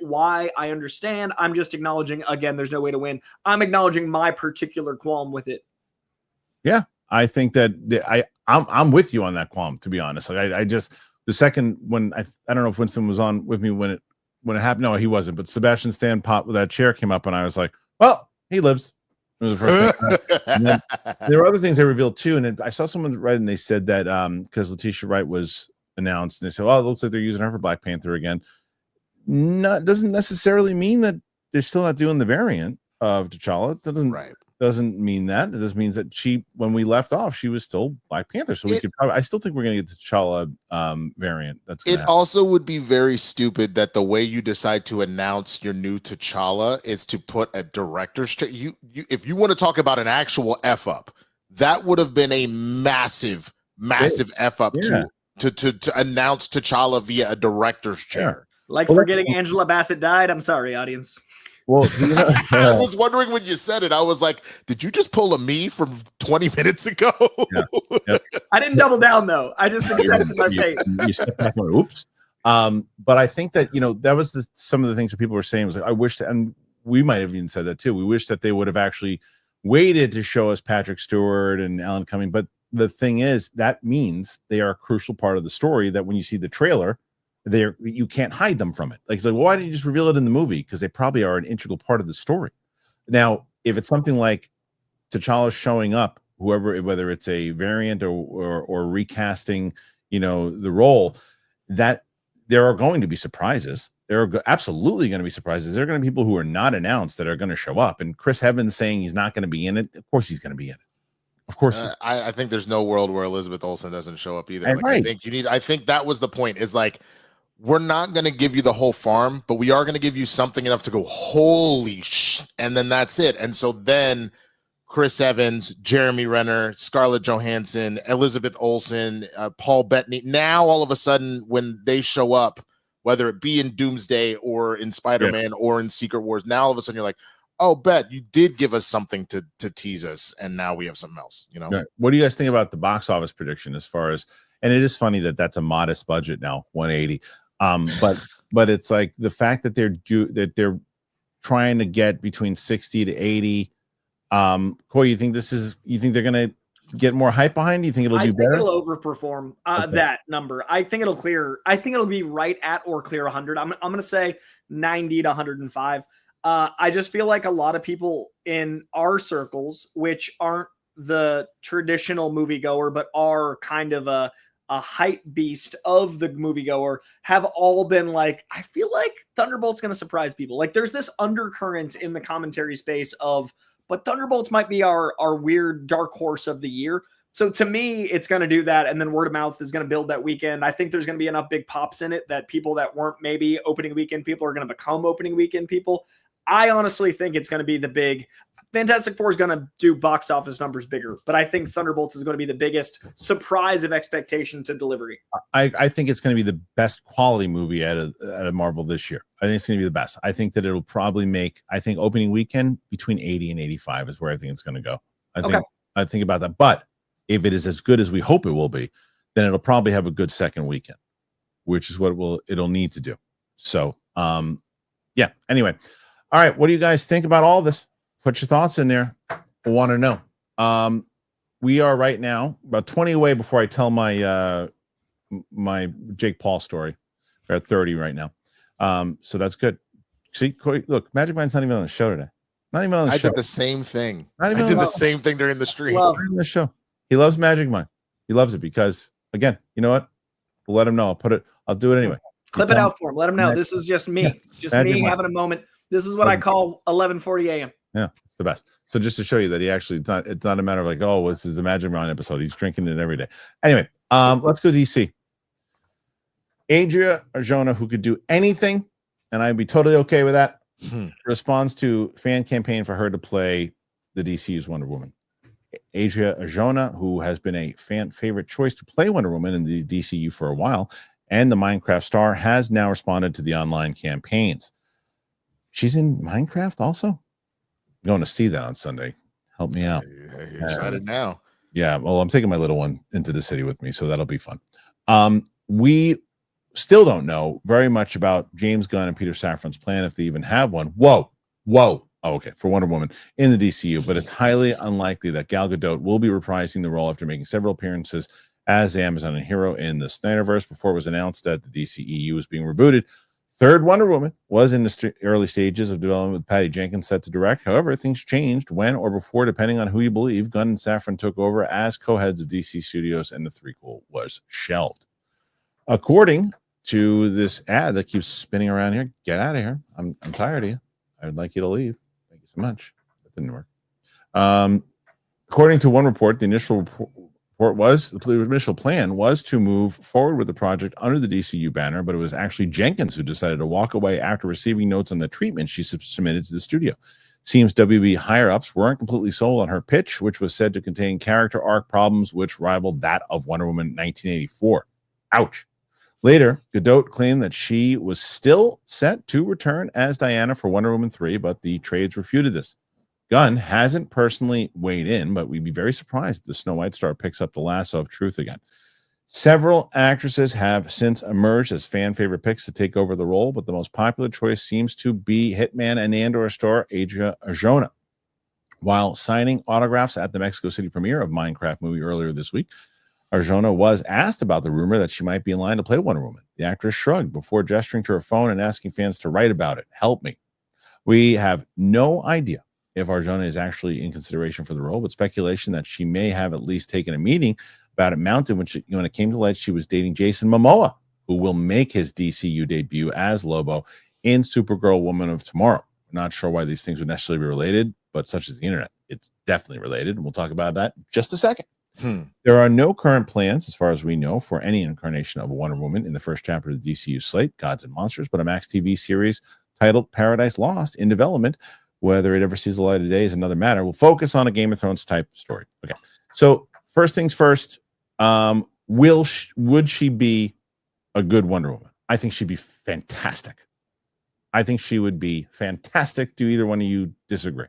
why. I understand. I'm just acknowledging, again, there's no way to win. I'm acknowledging my particular qualm with it. Yeah, I think that I'm with you on that qualm, to be honest. Like, I just, the second when I don't know if Winston was on with me when it happened. No, he wasn't. But Sebastian Stan popped with that chair came up, and I was like, well, he lives. It was the first thing. There were other things they revealed too, and then I saw someone write, and they said that because Letitia Wright was announced, and they said, "Oh, it looks like they're using her for Black Panther again." Doesn't necessarily mean that they're still not doing the variant of T'Challa. It doesn't mean that. It just means that when we left off, she was still Black Panther. So I still think we're going to get the T'Challa variant. Also would be very stupid that the way you decide to announce your new T'Challa is to put a director's if you want to talk about an actual F up, that would have been a massive F up to announce T'Challa via a director's chair. Like forgetting Angela Bassett died. I'm sorry, audience. Well, I was wondering when you said it. I was like, "Did you just pull a me from 20 minutes ago?" Yeah. I didn't double down though. I just accepted my fate. You stepped back and went, oops. But I think that that was some of the things that people were saying was like, I wish, and we might have even said that too. We wish that they would have actually waited to show us Patrick Stewart and Alan Cumming. But the thing is, that means they are a crucial part of the story. That when you see the trailer, you can't hide them from it. Like, it's like, well, why didn't you just reveal it in the movie? Because they probably are an integral part of the story. Now, if it's something like T'Challa showing up whoever, whether it's a variant or recasting, the role, that there are going to be surprises. There are absolutely going to be surprises. There are going to be people who are not announced that are going to show up. And Chris Evans saying he's not going to be in it. Of course he's going to be in it. Of course. I think there's no world where Elizabeth Olsen doesn't show up either. Like, right. I think that was the point, is like, we're not going to give you the whole farm, but we are going to give you something enough to go, holy and then that's it. And so then Chris Evans, Jeremy Renner, Scarlett Johansson, Elizabeth Olsen, Paul Bettany. Now, all of a sudden, when they show up, whether it be in Doomsday or in Spider-Man or in Secret Wars, now all of a sudden you're like, oh, Bet, you did give us something to tease us, and now we have something else. Right. What do you guys think about the box office prediction as far as? And it is funny that that's a modest budget now, 180. But it's like the fact that they're trying to get between 60 to 80. Coy, you think they're gonna get more hype behind? Do you think it'll do better? It'll overperform that number. I think it'll be right at or clear 100. I'm gonna say 90 to 105. I just feel like a lot of people in our circles, which aren't the traditional moviegoer, but are kind of a hype beast of the moviegoer, have all been like, I feel like Thunderbolt's going to surprise people. Like, there's this undercurrent in the commentary space of, but Thunderbolts might be our weird dark horse of the year. So to me, it's going to do that. And then word of mouth is going to build that weekend. I think there's going to be enough big pops in it that people that weren't maybe opening weekend people are going to become opening weekend people. I honestly think it's going to be the big. Fantastic Four is going to do box office numbers bigger, but I think Thunderbolts is going to be the biggest surprise of expectation to delivery. I think it's going to be the best quality movie out of Marvel this year. I think it's going to be the best. I think that it'll probably make, opening weekend between 80 and 85 is where I think it's going to go. I think about that. But if it is as good as we hope it will be, then it'll probably have a good second weekend, which is what it'll need to do. So, yeah. Anyway, all right. What do you guys think about all this? Put your thoughts in there. I want to know. We are right now about 20 away before I tell my my Jake Paul story. We're at 30 right now. So that's good. See, Coy, look, Magic Mind's not even on the show today. Not even on the show. I did the same thing. I did the same thing during the stream. Not even the show. He loves Magic Mind. He loves it because, again, you know what? We'll let him know. I'll do it anyway. Clip it out for him. Let him know. This is just me. Just Magic me having a moment. This is what I call 11:40 a.m. Yeah, it's the best. So just to show you that it's not a matter of like, oh, this is a Magic Mind episode. He's drinking it every day. Anyway, let's go DC. Adria Arjona, who could do anything, and I'd be totally okay with that, responds to fan campaign for her to play the DC's Wonder Woman. Adria Arjona, who has been a fan favorite choice to play Wonder Woman in the DCU for a while, and the Minecraft star, has now responded to the online campaigns. She's in Minecraft also? I'm going to see that on Sunday. Help me out. You're excited now. Yeah, well, I'm taking my little one into the city with me, so that'll be fun. We still don't know very much about James Gunn and Peter Safran's plan, if they even have one. Whoa. Oh, okay, for Wonder Woman in the DCU, but it's highly unlikely that Gal Gadot will be reprising the role after making several appearances as the Amazon hero in the Snyderverse before it was announced that the DCEU was being rebooted. Third Wonder Woman was in the early stages of development with Patty Jenkins set to direct. However, things changed when or before, depending on who you believe. Gunn and Safran took over as co-heads of DC Studios, and the threequel was shelved. According to this ad that keeps spinning around here, get out of here. I'm tired of you. I would like you to leave. Thank you so much. That didn't work. According to one report, the initial plan was to move forward with the project under the DCU banner, but it was actually Jenkins who decided to walk away after receiving notes on the treatment she submitted to the studio. Seems WB higher-ups weren't completely sold on her pitch, which was said to contain character arc problems which rivaled that of Wonder Woman 1984. Ouch. Later, Gadot claimed that she was still set to return as Diana for Wonder Woman 3, but the trades refuted this. Gunn hasn't personally weighed in, but we'd be very surprised if the Snow White star picks up the lasso of truth again. Several actresses have since emerged as fan favorite picks to take over the role, but the most popular choice seems to be Hitman and Andor star Adria Arjona. While signing autographs at the Mexico City premiere of Minecraft movie earlier this week, Arjona was asked about the rumor that she might be in line to play Wonder Woman. The actress shrugged before gesturing to her phone and asking fans to write about it. Help me. We have no idea if Arjona is actually in consideration for the role, but speculation that she may have at least taken a meeting about it mounted when it came to light she was dating Jason Momoa, who will make his DCU debut as Lobo in Supergirl Woman of Tomorrow. We're not sure why these things would necessarily be related, but such is the internet. It's definitely related, and we'll talk about that in just a second. There are no current plans, as far as we know, for any incarnation of Wonder Woman in the first chapter of the DCU slate, Gods and Monsters, but a Max TV series titled Paradise Lost in development. Whether it ever sees the light of day is another matter. We'll focus on a Game of Thrones type story. Okay, so first things first, would she be a good Wonder Woman? I think she'd be fantastic. I think she would be fantastic. Do either one of you disagree?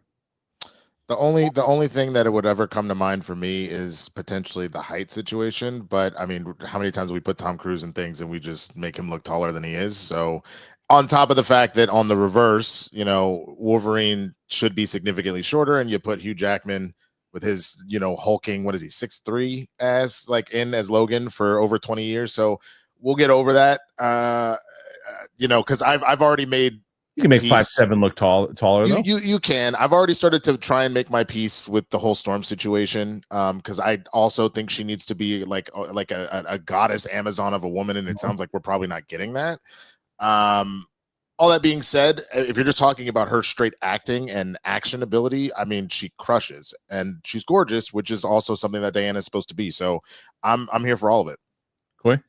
The only thing that it would ever come to mind for me is potentially the height situation. But I mean, how many times have we put Tom Cruise in things and we just make him look taller than he is? So on top of the fact that on the reverse, you know, Wolverine should be significantly shorter, and you put Hugh Jackman with his, you know, hulking, what is he, 6'3", as Logan for over 20 years. So we'll get over that. You know, because I've already made. You can make 5'7" look taller. You can. I've already started to try and make my peace with the whole Storm situation, because I also think she needs to be like a goddess Amazon of a woman, and it sounds like we're probably not getting that. All that being said, if you're just talking about her straight acting and action ability, I mean, she crushes, and she's gorgeous, which is also something that Diana is supposed to be. So I'm here for all of it. Coy?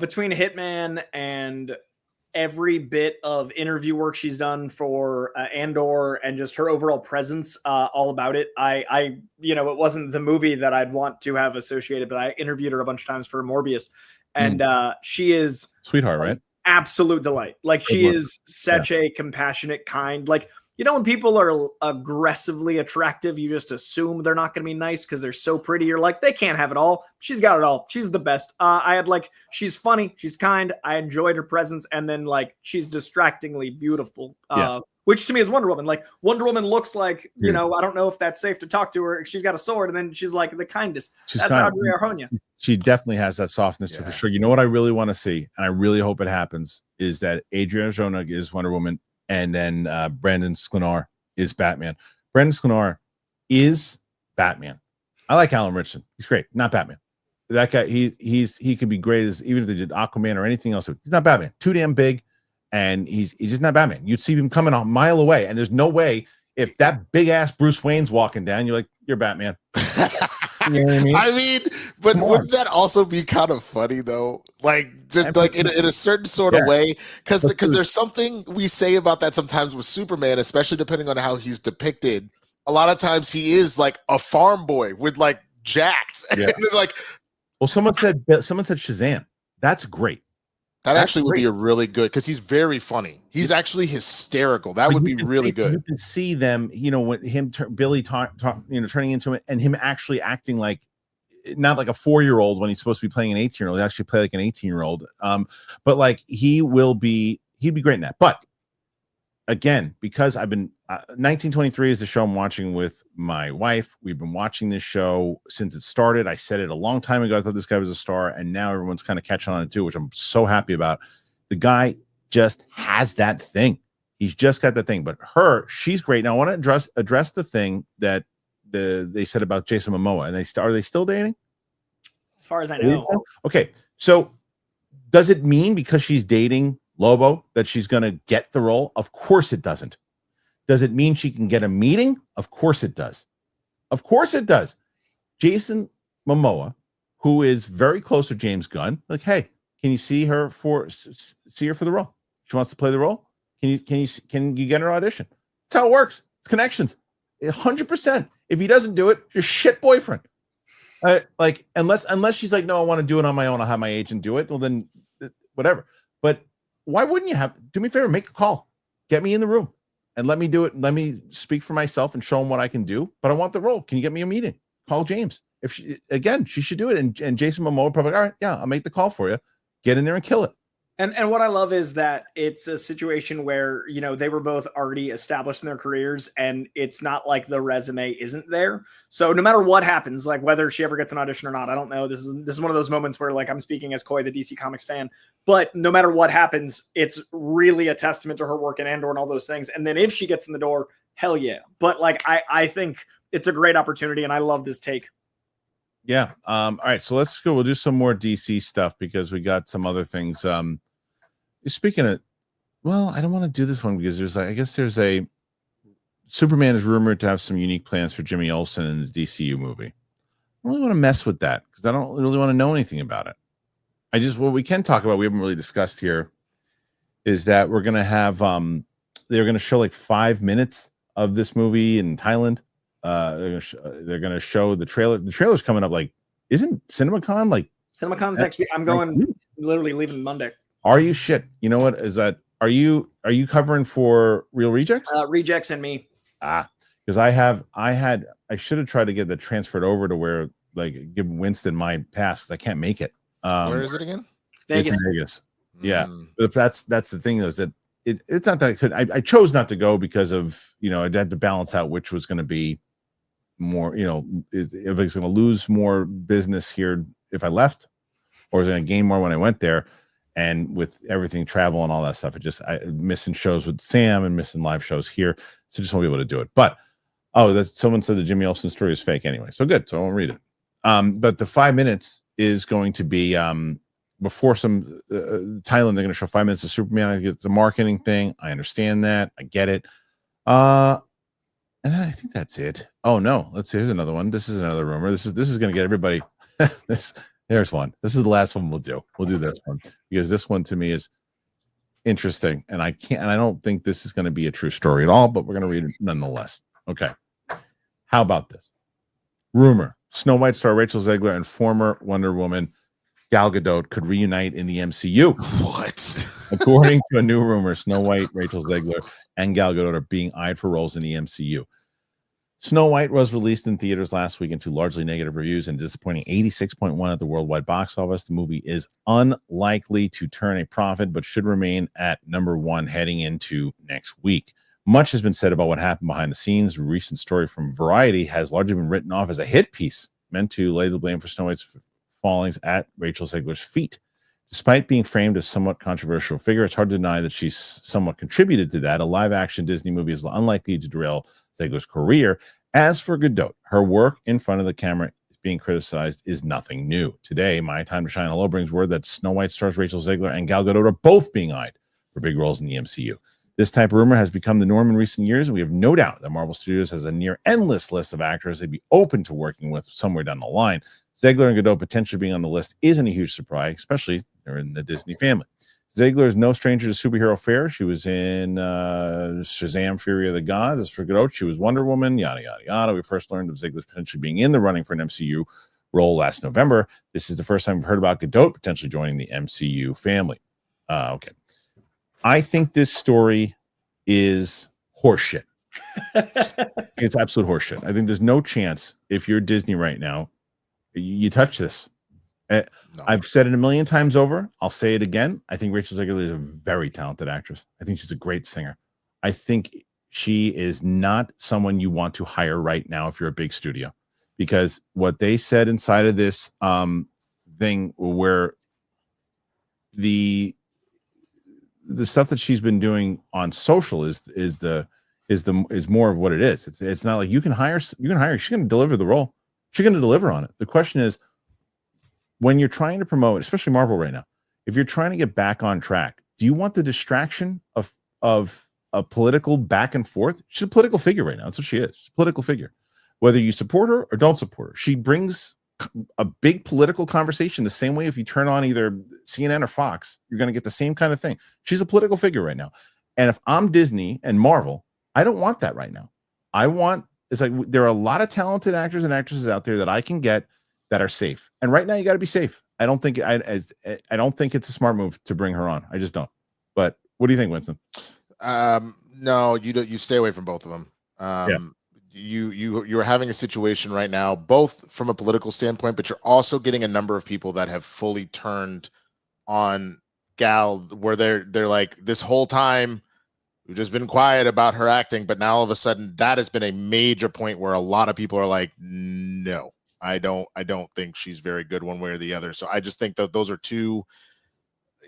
Between Hitman and every bit of interview work she's done for Andor and just her overall presence, all about it. I you know, it wasn't the movie that I'd want to have associated, but I interviewed her a bunch of times for Morbius, and she is sweetheart, right? Absolute delight. Like, she is such a compassionate, kind, like, you know, when people are aggressively attractive, you just assume they're not going to be nice because they're so pretty. You're like, they can't have it all. She's got it all. She's the best. She's funny. She's kind. I enjoyed her presence. And then, like, she's distractingly beautiful, which to me is Wonder Woman. Like, Wonder Woman looks like, you know, I don't know if that's safe to talk to her. She's got a sword, and then she's like the kindest. She's that's Adria Arjona. She definitely has that softness for sure. You know what I really want to see, and I really hope it happens, is that Adria Arjona is Wonder Woman, and then Brandon Sklenar is Batman. Brandon Sklenar is Batman. I like Alan Richardson. He's great. Not Batman. That guy, he could be great as, even if they did Aquaman or anything else. He's not Batman. Too damn big, and he's just not Batman. You'd see him coming a mile away, and there's no way, if that big ass Bruce Wayne's walking down, you're like, you're Batman. You know what I mean? But wouldn't that also be kind of funny though? Like, just like in a certain sort of way, because there's something we say about that sometimes with Superman, especially depending on how he's depicted. A lot of times he is like a farm boy with like jacked, and like. Well, someone said Shazam. That's great. That actually would be a really good, because he's very funny. He's actually hysterical. That would be really good. You can see them, you know, when him Billy turning into it, and him actually acting like, not like a 4-year-old when he's supposed to be playing an 18-year-old. He actually play like an 18-year-old. But like he'd be great in that. But again, because I've been 1923 is the show I'm watching with my wife. We've been watching this show since it started. I said it a long time ago. I thought this guy was a star, and now everyone's kind of catching on it too, which I'm so happy about. The guy just has that thing. He's just got that thing. But she's great. Now I want to address the thing that they said about Jason Momoa. And are they still dating? As far as I know. Okay. So does it mean because she's dating Lobo that she's going to get the role? Of course it doesn't. Does it mean she can get a meeting? Of course it does. Of course it does. Jason Momoa, who is very close to James Gunn, like, hey, can you see her for the role? She wants to play the role. Can you get her audition? That's how it works. It's connections. 100%. If he doesn't do it, your shit boyfriend. Like, unless she's like, no, I want to do it on my own. I'll have my agent do it. Well, then whatever. But why wouldn't you do me a favor? Make a call. Get me in the room and let me do it. Let me speak for myself and show him what I can do. But I want the role. Can you get me a meeting? Call James. She should do it. And Jason Momoa probably, all right, yeah, I'll make the call for you. Get in there and kill it. And what I love is that it's a situation where, you know, they were both already established in their careers, and it's not like the resume isn't there. So no matter what happens, like whether she ever gets an audition or not, I don't know. This is one of those moments where, like, I'm speaking as Coy, the DC Comics fan, but no matter what happens, it's really a testament to her work in Andor and all those things. And then if she gets in the door, hell yeah. But like, I think it's a great opportunity, and I love this take. Yeah. All right. So let's go. We'll do some more DC stuff because we got some other things. Speaking of, well, I don't want to do this one because I guess there's a Superman is rumored to have some unique plans for Jimmy Olsen in the DCU movie. I don't really want to mess with that because I don't really want to know anything about it. What we can talk about, we haven't really discussed here, is that we're going to have, they're going to show like 5 minutes of this movie in Thailand. They're going to show the trailer. The trailer's coming up. Like, isn't CinemaCon like CinemaCon's next week? I'm going literally leaving Monday. Are you shit? You know what is that? Are you covering for Real Rejects? Rejects and me. Because I should have tried to get that transferred over to where like give Winston my pass because I can't make it. Where is it again? It's Vegas. It's in Vegas. Yeah, but that's the thing though, is that it's not that I could. I chose not to go because of I had to balance out which was going to be more. If I was going to lose more business here if I left, or was going to gain more when I went there. And with everything travel and all that stuff, I missing shows with Sam and missing live shows here, so just won't be able to do it. But someone said the Jimmy Olsen story is fake anyway, so good. So I won't read it. But the 5 minutes is going to be before some Thailand. They're going to show 5 minutes of Superman. I think it's a marketing thing. I understand that. I get it. And I think that's it. Oh no, let's see. Here's another one. This is another rumor. This is going to get everybody. There's one. This is the last one we'll do. We'll do this one because this one to me is interesting, and I don't think this is going to be a true story at all, but we're going to read it nonetheless. Okay. How about this? Rumor: Snow White star Rachel Zegler and former Wonder Woman Gal Gadot could reunite in the MCU. What? According to a new rumor, Snow White, Rachel Zegler, and Gal Gadot are being eyed for roles in the MCU. Snow White was released in theaters last week to largely negative reviews and disappointing 86.1 at the worldwide box office. The movie is unlikely to turn a profit, but should remain at number 1 heading into next week. Much has been said about what happened behind the scenes. A recent story from Variety has largely been written off as a hit piece, meant to lay the blame for Snow White's fallings at Rachel Zegler's feet. Despite being framed as a somewhat controversial figure, it's hard to deny that she's somewhat contributed to that. A live-action Disney movie is unlikely to derail Zegler's career. As for Gadot, her work in front of the camera being criticized is nothing new. Today, My Time to Shine Hello brings word that Snow White stars Rachel Zegler and Gal Gadot are both being eyed for big roles in the MCU. This type of rumor has become the norm in recent years, and we have no doubt that Marvel Studios has a near endless list of actors they'd be open to working with somewhere down the line. Zegler and Gadot potentially being on the list isn't a huge surprise, especially they're in the Disney family. Zegler is no stranger to superhero fare. She was in Shazam! Fury of the Gods. As for Gadot, she was Wonder Woman, yada, yada, yada. We first learned of Zegler potentially being in the running for an MCU role last November. This is the first time we've heard about Gadot potentially joining the MCU family. Okay. I think this story is horseshit. It's absolute horseshit. I think there's no chance if you're Disney right now, you touch this. No. I've said it a million times over. I'll say it again. I think Rachel Zegler is a very talented actress. I think she's a great singer. I think she is not someone you want to hire right now if you're a big studio, because what they said inside of this thing where the stuff that she's been doing on social is more of what it is. It's not like you can hire. She's going to deliver the role. She's going to deliver on it. The question is, when you're trying to promote, especially Marvel right now, if you're trying to get back on track, do you want the distraction of a political back and forth? She's a political figure right now. That's what she is. She's a political figure. Whether you support her or don't support her, she brings a big political conversation the same way if you turn on either CNN or Fox, you're going to get the same kind of thing. She's a political figure right now. And if I'm Disney and Marvel, I don't want that right now. It's like there are a lot of talented actors and actresses out there that I can get that are safe. And right now you got to be safe. I don't think it's a smart move to bring her on. I just don't. But what do you think, Winston? No, you don't. You stay away from both of them. You're having a situation right now, both from a political standpoint, but you're also getting a number of people that have fully turned on Gal, where they're like, this whole time we've just been quiet about her acting, but now all of a sudden that has been a major point where a lot of people are like, no, I don't think she's very good one way or the other. So I just think that those are two.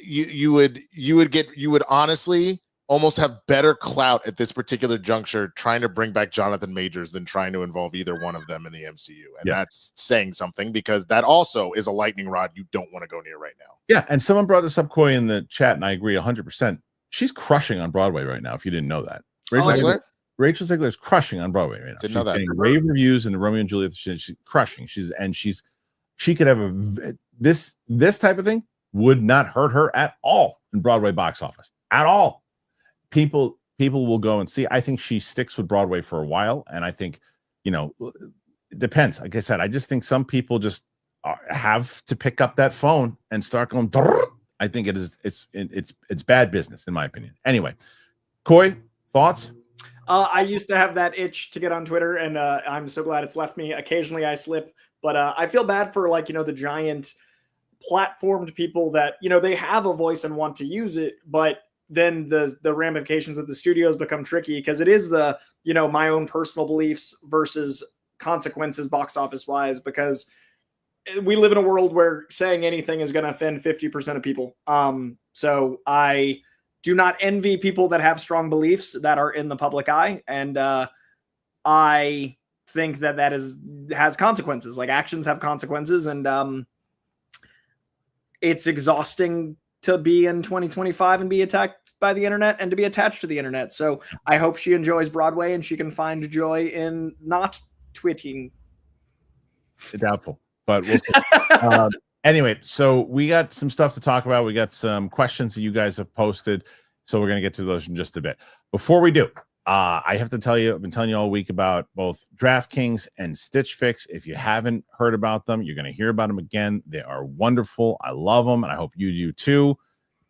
You would honestly almost have better clout at this particular juncture trying to bring back Jonathan Majors than trying to involve either one of them in the MCU. And that's saying something, because that also is a lightning rod you don't want to go near right now. Yeah, and someone brought this up, Coy, in the chat, and I agree 100%. She's crushing on Broadway right now, if you didn't know that. Rachel Zegler is crushing on Broadway right now. Didn't know that. Getting rave reviews in the Romeo and Juliet. She's crushing. She could have this type of thing would not hurt her at all in Broadway box office at all. People will go and see. I think she sticks with Broadway for a while, and I think, it depends. Like I said, I just think some people just have to pick up that phone and start going. I think it's bad business, in my opinion. Anyway, Coy, thoughts? I used to have that itch to get on Twitter, and I'm so glad it's left me. Occasionally I slip, but I feel bad for the giant platformed people that, they have a voice and want to use it, but then the ramifications with the studios become tricky, because it is my own personal beliefs versus consequences box office wise, because we live in a world where saying anything is going to offend 50% of people. So I do not envy people that have strong beliefs that are in the public eye. And I think that has consequences. Like, actions have consequences, and it's exhausting to be in 2025 and be attacked by the internet and to be attached to the internet. So I hope she enjoys Broadway and she can find joy in not tweeting. Doubtful, but we'll see. Anyway, so we got some stuff to talk about. We got some questions that you guys have posted, so we're going to get to those in just a bit. Before we do, I have to tell you, I've been telling you all week about both DraftKings and Stitch Fix. If you haven't heard about them, you're going to hear about them again. They are wonderful. I love them, and I hope you do too.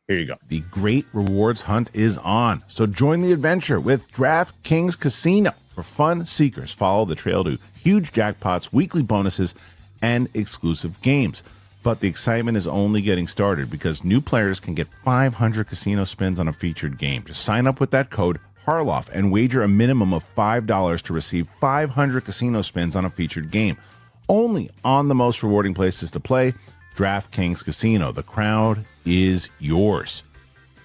Here you go. The great rewards hunt is on, so join the adventure with DraftKings Casino. For fun seekers, follow the trail to huge jackpots, weekly bonuses, and exclusive games. But the excitement is only getting started, because new players can get 500 casino spins on a featured game. Just sign up with that code Harloff and wager a minimum of $5 to receive 500 casino spins on a featured game. Only on the most rewarding places to play, DraftKings Casino. The crowd is yours.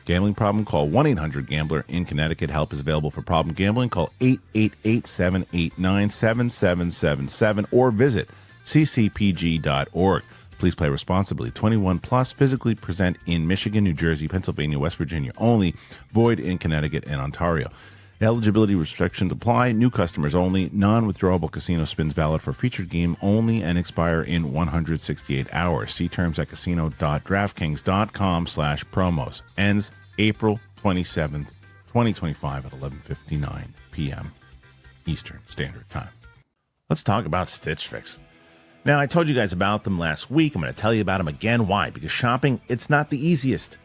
Gambling problem? Call 1-800-GAMBLER. In Connecticut, help is available for problem gambling. Call 888-789-7777 or visit ccpg.org. Please play responsibly. 21 plus, physically present in Michigan, New Jersey, Pennsylvania, West Virginia only. Void in Connecticut and Ontario. Eligibility restrictions apply. New customers only. Non-withdrawable casino spins valid for featured game only and expire in 168 hours. See terms at casino.draftkings.com/promos. Ends April 27th, 2025 at 11:59 p.m. Eastern Standard Time. Let's talk about Stitch Fix. Now, I told you guys about them last week. I'm going to tell you about them again. Why? Because shopping, it's not the easiest.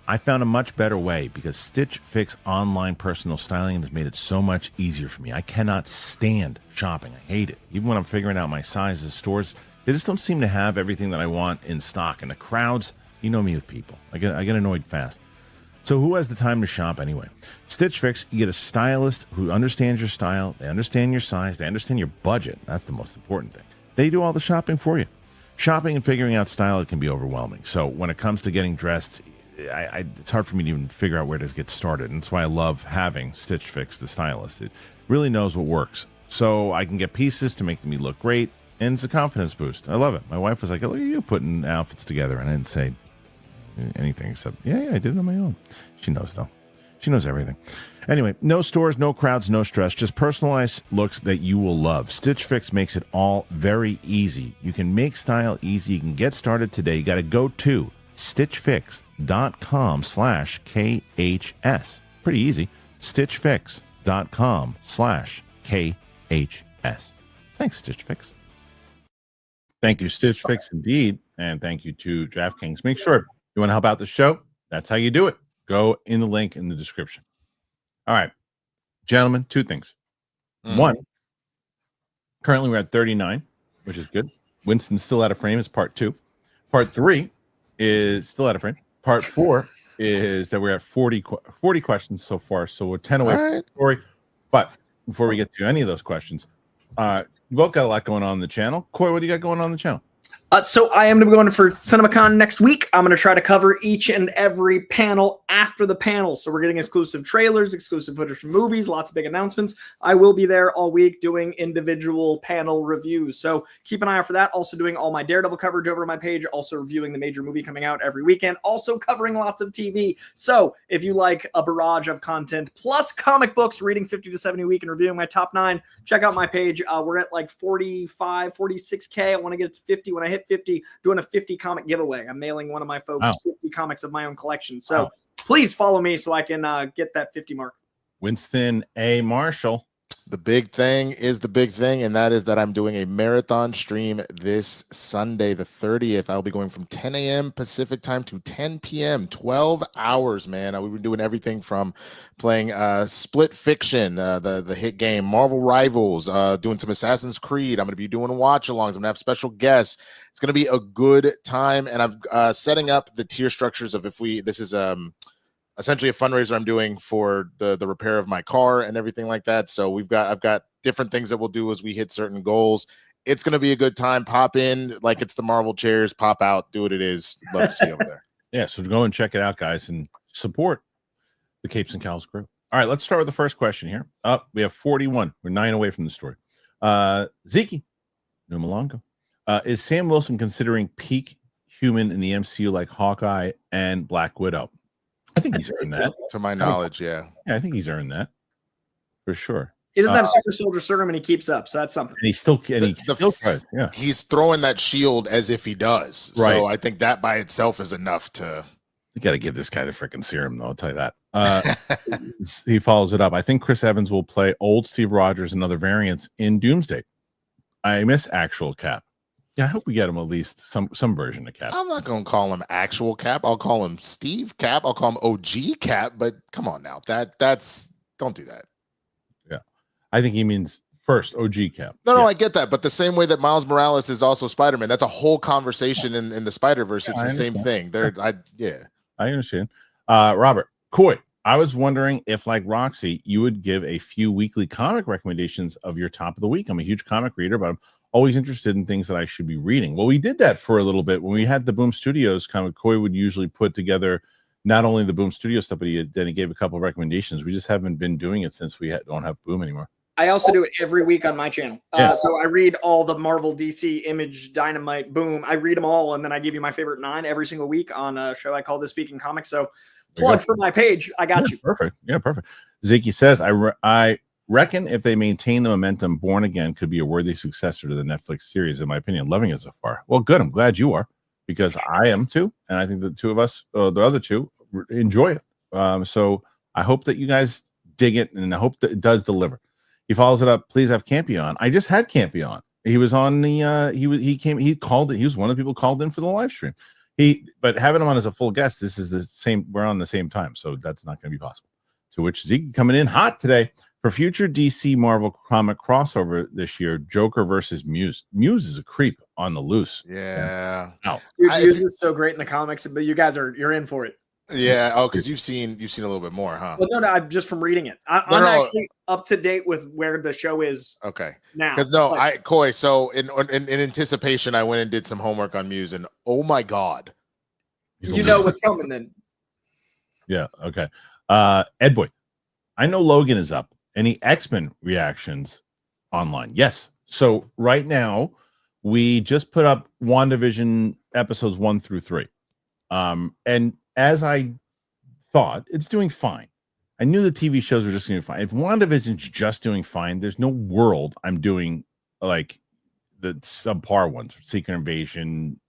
I found a much better way, because Stitch Fix online personal styling has made it so much easier for me. I cannot stand shopping. I hate it. Even when I'm figuring out my sizes, stores, they just don't seem to have everything that I want in stock. And the crowds, you know me with people. I get annoyed fast. So who has the time to shop anyway? Stitch Fix, you get a stylist who understands your style. They understand your size. They understand your budget. That's the most important thing. They do all the shopping for you. Shopping and figuring out style, it can be overwhelming. So when it comes to getting dressed, it's hard for me to even figure out where to get started. And that's why I love having Stitch Fix, the stylist. It really knows what works. So I can get pieces to make me look great, and it's a confidence boost. I love it. My wife was like, look at you putting outfits together. And I didn't say anything except, yeah, I did it on my own. She knows, though. She knows everything. Anyway, no stores, no crowds, no stress, just personalized looks that you will love. Stitch Fix makes it all very easy. You can make style easy. You can get started today. You got to go to stitchfix.com/KHS. Pretty easy. stitchfix.com/KHS. Thanks, Stitch Fix. Thank you, Stitch Fix, indeed. And thank you to DraftKings. Make sure you want to help out the show. That's how you do it. Go in the link in the description. All right, gentlemen, two things. One, currently we're at 39, which is good. Winston's still out of frame is part 2. Part 3 is still out of frame. Part 4 is that we're at 40 questions so far. So we're 10 away from the story. But before we get to any of those questions, you both got a lot going on in the channel. Coy, what do you got going on in the channel? So I am going to be going for Cinemacon next week. I'm going to try to cover each and every panel after the panel. So we're getting exclusive trailers, exclusive footage from movies, lots of big announcements. I will be there all week doing individual panel reviews. So keep an eye out for that. Also doing all my Daredevil coverage over my page. Also reviewing the major movie coming out every weekend. Also covering lots of TV. So if you like a barrage of content plus comic books, reading 50 to 70 a week and reviewing my top 9, check out my page. We're at like 45, 46K. I want to get it to 50. When I hit 50, doing a 50 comic giveaway. I'm mailing one of my folks 50 comics of my own collection. So please follow me so I can get that 50 mark. Winston A. Marshall. The big thing is the big thing, and that is that I'm doing a marathon stream this Sunday, the 30th. I'll be going from 10 a.m. Pacific time to 10 p.m., 12 hours, man. We've been doing everything from playing Split Fiction, the hit game, Marvel Rivals, doing some Assassin's Creed. I'm going to be doing watch-alongs. I'm going to have special guests. It's going to be a good time, and I'm setting up the tier structures of this is essentially a fundraiser I'm doing for the repair of my car and everything like that. So I've got different things that we'll do as we hit certain goals. It's going to be a good time. Pop in like it's the Marvel chairs, pop out, do what it is. Love to see you over there. Yeah, so go and check it out, guys, and support the Capes and Cowls crew. All right, let's start with the first question here. We have 41. We're 9 away from the story. Zeke Numalongo. Is Sam Wilson considering peak human in the MCU like Hawkeye and Black Widow? I think he's earned that. To my knowledge, yeah. Yeah, I think he's earned that for sure. He doesn't have super soldier serum and he keeps up, so that's something. And he's still yeah. He's throwing that shield as if he does. Right. So I think that by itself is enough to. You got to give this guy the freaking serum, though. I'll tell you that. He follows it up. I think Chris Evans will play old Steve Rogers and other variants in Doomsday. I miss actual Cap. Yeah, I hope we get him at least some version of Cap. I'm not going to call him actual Cap. I'll call him Steve Cap. I'll call him OG Cap. But come on now, that's don't do that. Yeah, I think he means first OG Cap. No, I get that. But the same way that Miles Morales is also Spider-Man, that's a whole conversation in the Spider-Verse. It's the same thing. I understand. Robert Coy, I was wondering if, like Roxy, you would give a few weekly comic recommendations of your top of the week. I'm a huge comic reader, but I'm always interested in things that I should be reading. Well, we did that for a little bit when we had the Boom Studios comic. Coy would usually put together not only the Boom Studio stuff, but he gave a couple of recommendations. We just haven't been doing it since we don't have Boom anymore. I also do it every week on my channel. So I read all the Marvel, DC, Image, Dynamite, Boom. I read them all, and then I give you my favorite 9 every single week on a show I call This Week in Comics. So plug for my page. I got you. Perfect. Yeah, perfect. Zeke says, I reckon if they maintain the momentum, Born Again could be a worthy successor to the Netflix series, in my opinion. Loving it so far. Well, good. I'm glad you are, because I am too. And I think the two of us, the other two, enjoy it. So I hope that you guys dig it, and I hope that it does deliver. He follows it up. Please have Campy on. I just had Campy on. He was on the, he called it. He was one of the people called in for the live stream. But having him on as a full guest, this is the same. We're on the same time. So that's not going to be possible. To which Zeke coming in hot today. For future DC Marvel comic crossover this year, Joker versus Muse. Muse is a creep on the loose. Yeah. Dude, Muse is so great in the comics, but you guys you're in for it. Yeah. Oh, because you've seen a little bit more, huh? Well, no, I'm just from reading it. I'm actually up to date with where the show is. Okay. Now, because Coy. So in anticipation, I went and did some homework on Muse, and oh my god, you know what's coming then. Yeah. Okay. Ed Boy, I know Logan is up. Any X-Men reactions online? Yes. So right now, we just put up WandaVision episodes 1 through 3. And as I thought, it's doing fine. I knew the TV shows were just doing fine. If WandaVision's just doing fine, there's no world I'm doing like the subpar ones, Secret Invasion,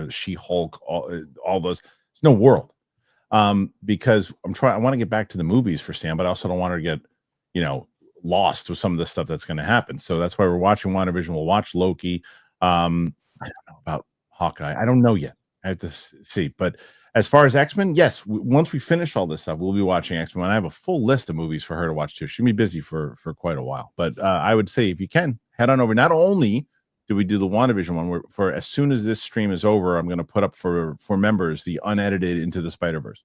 She-Hulk, all those. There's no world. Because I want to get back to the movies for Sam, but I also don't want her to get, lost with some of the stuff that's going to happen. So that's why we're watching WandaVision. We'll watch Loki. I don't know about Hawkeye. I don't know yet. I have to see. But as far as X-Men, yes, once we finish all this stuff, we'll be watching X-Men. I have a full list of movies for her to watch too. She'll be busy for quite a while. But I would say if you can, head on over. Not only do we do the WandaVision one, for as soon as this stream is over, I'm going to put up for members the unedited Into the Spider-Verse.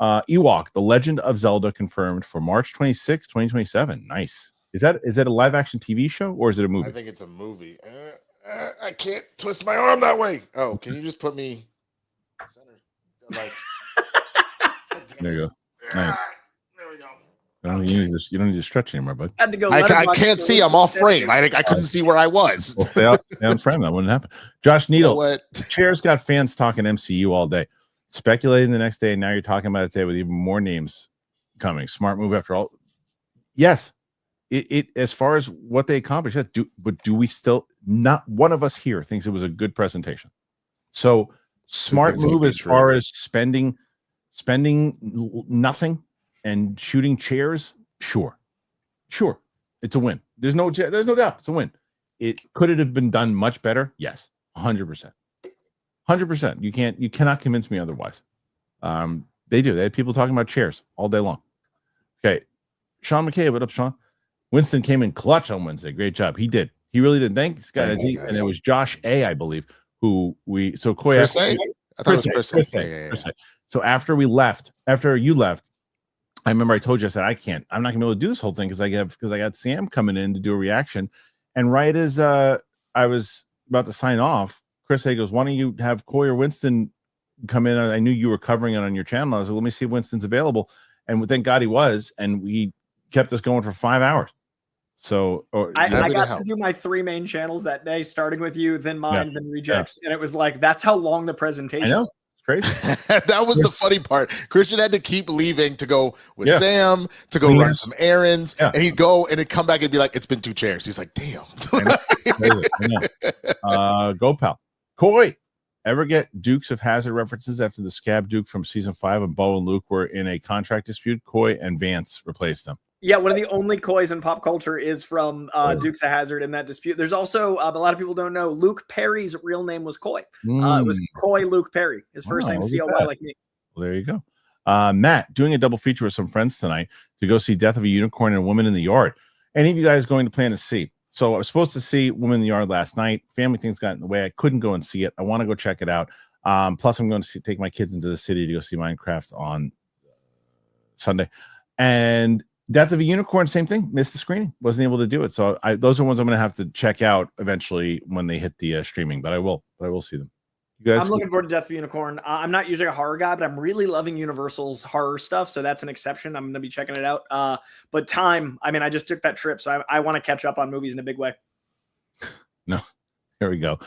Ewok, The Legend of Zelda, confirmed for March 26, 2027. Nice. Is that a live action TV show or is it a movie? I think it's a movie. I can't twist my arm that way. Oh, can you just put me center? Like, There you go. Nice. There we go. You don't need to stretch anymore, bud. Had to go. I can't see. I'm off frame. I couldn't see where I was. Well, stay on frame. That wouldn't happen. Josh Needle, what? Chair's got fans talking MCU all day, speculating the next day, and now you're talking about it today with even more names coming. Smart move after all. Yes, it as far as what they accomplished, but do we still? Not one of us here thinks it was a good presentation. So smart move as far as spending nothing and shooting chairs. Sure, it's a win. There's no doubt it's a win. Could it have been done much better? Yes, 100%. You cannot convince me otherwise. They had people talking about chairs all day long. Okay, Sean McKay, what up, Sean? Winston came in clutch on Wednesday. Great job. He did. He really did. Thanks, guys. And it was Josh A, I believe, who we. So Coy, Chris A? I thought it was Chris A. So after you left, I remember I told you, I said, I'm not gonna be able to do this whole thing because I got Sam coming in to do a reaction. And right as I was about to sign off, Chris A goes, why don't you have Coy or Winston come in? I knew you were covering it on your channel. I was like, let me see if Winston's available. And thank God he was, and we kept us going for 5 hours. So I got to do my 3 main channels that day, starting with you, then mine, then Rejects. And it was like, that's how long the presentation. I know. It's crazy. That was the funny part. Kristian had to keep leaving to go with Sam to go run some errands. And he'd go and he'd come back and be like, it's been 2 chairs. He's like, damn. Go pal. Coy, ever get Dukes of Hazzard references after the Scab Duke from season 5 and Bo and Luke were in a contract dispute? Coy and Vance replaced them. Yeah, one of the only Coys in pop culture is from Dukes of Hazzard in that dispute. There's also, a lot of people don't know, Luke Perry's real name was Coy. It was Coy Luke Perry. His first name C-O-Y like me. Well, there you go. Matt, doing a double feature with some friends tonight to go see Death of a Unicorn and Woman in the Yard. Any of you guys going to plan to see? So I was supposed to see Woman in the Yard last night. Family things got in the way. I couldn't go and see it. I want to go check it out. Plus, I'm going to take my kids into the city to go see Minecraft on Sunday. And Death of a Unicorn, same thing. Missed the screening. Wasn't able to do it. So those are ones I'm going to have to check out eventually when they hit the streaming. But I will see them. You guys, I'm looking forward to Death of a Unicorn. I'm not usually a horror guy, but I'm really loving Universal's horror stuff. So that's an exception. I'm going to be checking it out. But time, I mean, I just took that trip, so I want to catch up on movies in a big way. No, here we go.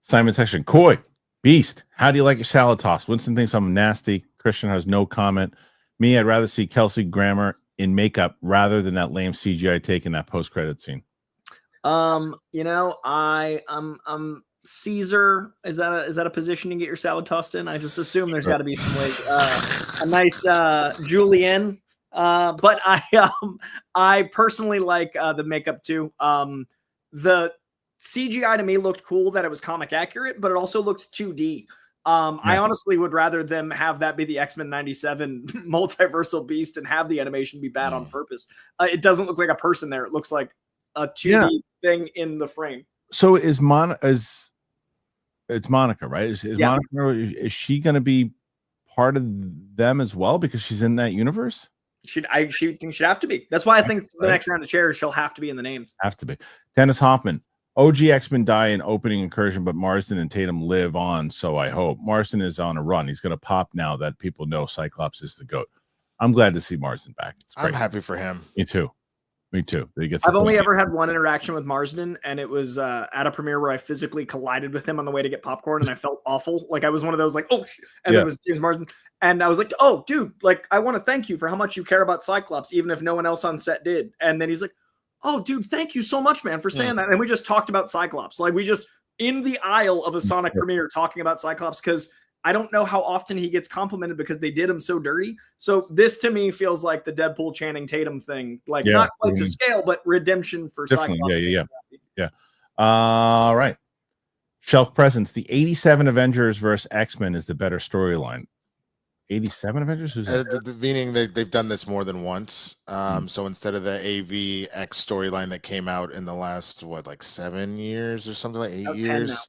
Simon section. Coy, Beast, how do you like your salad toss? Winston thinks I'm nasty. Kristian has no comment. Me, I'd rather see Kelsey Grammer in makeup rather than that lame CGI take in that post-credit scene. I'm Caesar. Is that a position you get your salad tossed in? I just assume there's got to be some way. A nice julienne. But I personally like the makeup too. The CGI to me looked cool that it was comic accurate, but it also looked 2D. I honestly would rather them have that be the X-Men 97 multiversal beast and have the animation be bad on purpose. It doesn't look like a person there. It looks like a 2D thing in the frame. So it's Monica, right? Is Monica, is she going to be part of them as well because she's in that universe? She thinks she'd have to be. That's why I think the next round of chairs she'll have to be in the names. Have to be. Dennis Hoffman. OG X-Men die in opening incursion, but Marsden and Tatum live on, so I hope. Marsden is on a run. He's going to pop now that people know Cyclops is the GOAT. I'm glad to see Marsden back. I'm happy for him. Me too. I've only ever had one interaction with Marsden, and it was at a premiere where I physically collided with him on the way to get popcorn, and I felt awful. Like I was one of those like, oh, and it was James Marsden. And I was like, oh, dude, like I want to thank you for how much you care about Cyclops, even if no one else on set did. And then he's like, oh, dude, thank you so much, man, for saying that. And we just talked about Cyclops. Like we just in the aisle of a Sonic premiere talking about Cyclops because I don't know how often he gets complimented because they did him so dirty. So this to me feels like the Deadpool Channing Tatum thing, like not quite to scale, but redemption for Cyclops. Yeah. All right. Shelf presence. The 87 Avengers versus X-Men is the better storyline. 87 Avengers? Who's meaning they've done this more than once. So instead of the AVX storyline that came out in the last 7 years or something, like 8 years.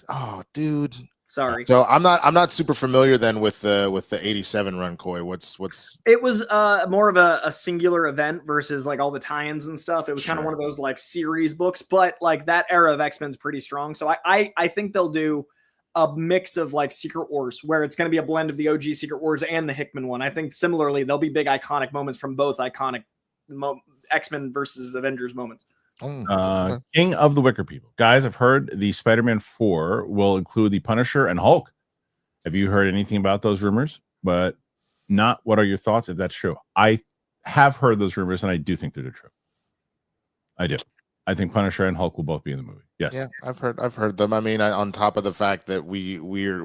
Oh, dude. Sorry. So I'm not super familiar then with the 87 run, Coy. What's It was more of a singular event versus like all the tie-ins and stuff. It was kind of one of those like series books, but like that era of X-Men's pretty strong. So I think they'll do a mix of like Secret Wars where it's going to be a blend of the OG Secret Wars and the Hickman one. I think similarly there'll be big iconic moments from both iconic X-Men versus Avengers moments. King of the Wicker People. Guys, I've heard the Spider-Man 4 will include the Punisher and Hulk. Have you heard anything about those rumors? But not what are your thoughts if that's true? I have heard those rumors and I do think they're true. I do. I think Punisher and Hulk will both be in the movie. Yes. Yeah, I've heard them. I mean, on top of the fact that we're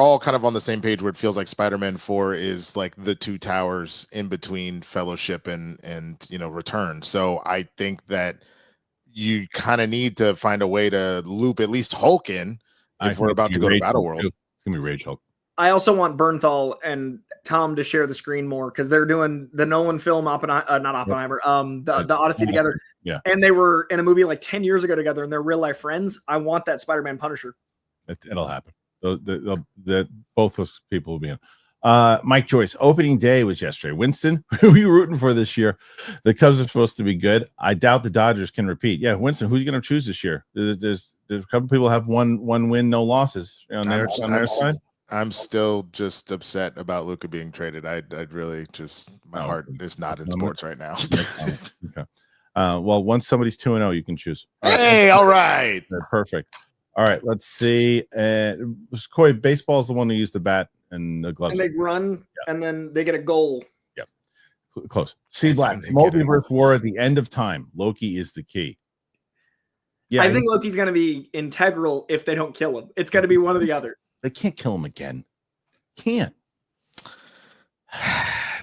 all kind of on the same page where it feels like Spider-Man 4 is like the two towers in between Fellowship and Return. So I think that you kind of need to find a way to loop at least Hulk in if we're about to go to Battle World. It's gonna be Rage Hulk. I also want Bernthal and Tom to share the screen more because they're doing the Nolan film not Oppenheimer, the Odyssey together. Yeah, and they were in a movie like 10 years ago together, and they're real life friends. I want that Spider-Man Punisher. It'll happen. Both those people will be in. Mike Joyce, opening day was yesterday. Winston, who are you rooting for this year? The Cubs are supposed to be good. I doubt the Dodgers can repeat. Yeah, Winston, who's going to choose this year? There's a couple people have one win, no losses on their side. I'm still just upset about Luka being traded. I'd really just my heart is not in sports right now. Okay. Well, once somebody's 2-0, you can choose. Hey, all right. Perfect. All right, let's see. Coy, baseball is the one who used the bat and the gloves. And they run, and then they get a goal. Yep. Close. C Black. Multiverse war at the end of time. Loki is the key. Yeah, I think Loki's going to be integral if they don't kill him. It's going to be one or the other. They can't kill him again. Can't.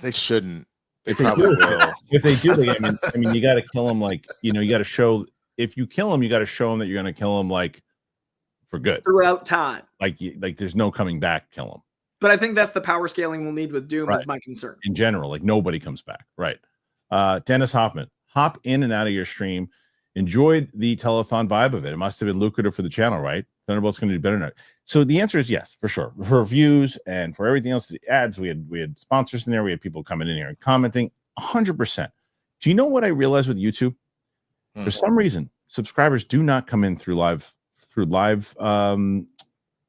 They shouldn't. They probably will. If they do, I mean, you got to kill him like, you got to show. If you kill him, you got to show him that you're going to kill him like for good throughout time. Like there's no coming back. Kill him. But I think that's the power scaling we'll need with Doom. Is my concern in general. Like nobody comes back. Right. Dennis Hoffman, hop in and out of your stream. Enjoyed the telethon vibe of it. It must have been lucrative for the channel, right? Thunderbolts going to do better now. So the answer is yes, for sure. For views and for everything else, the ads, we had sponsors in there. We had people coming in here and commenting 100%. Do you know what I realized with YouTube? For some reason, subscribers do not come in through live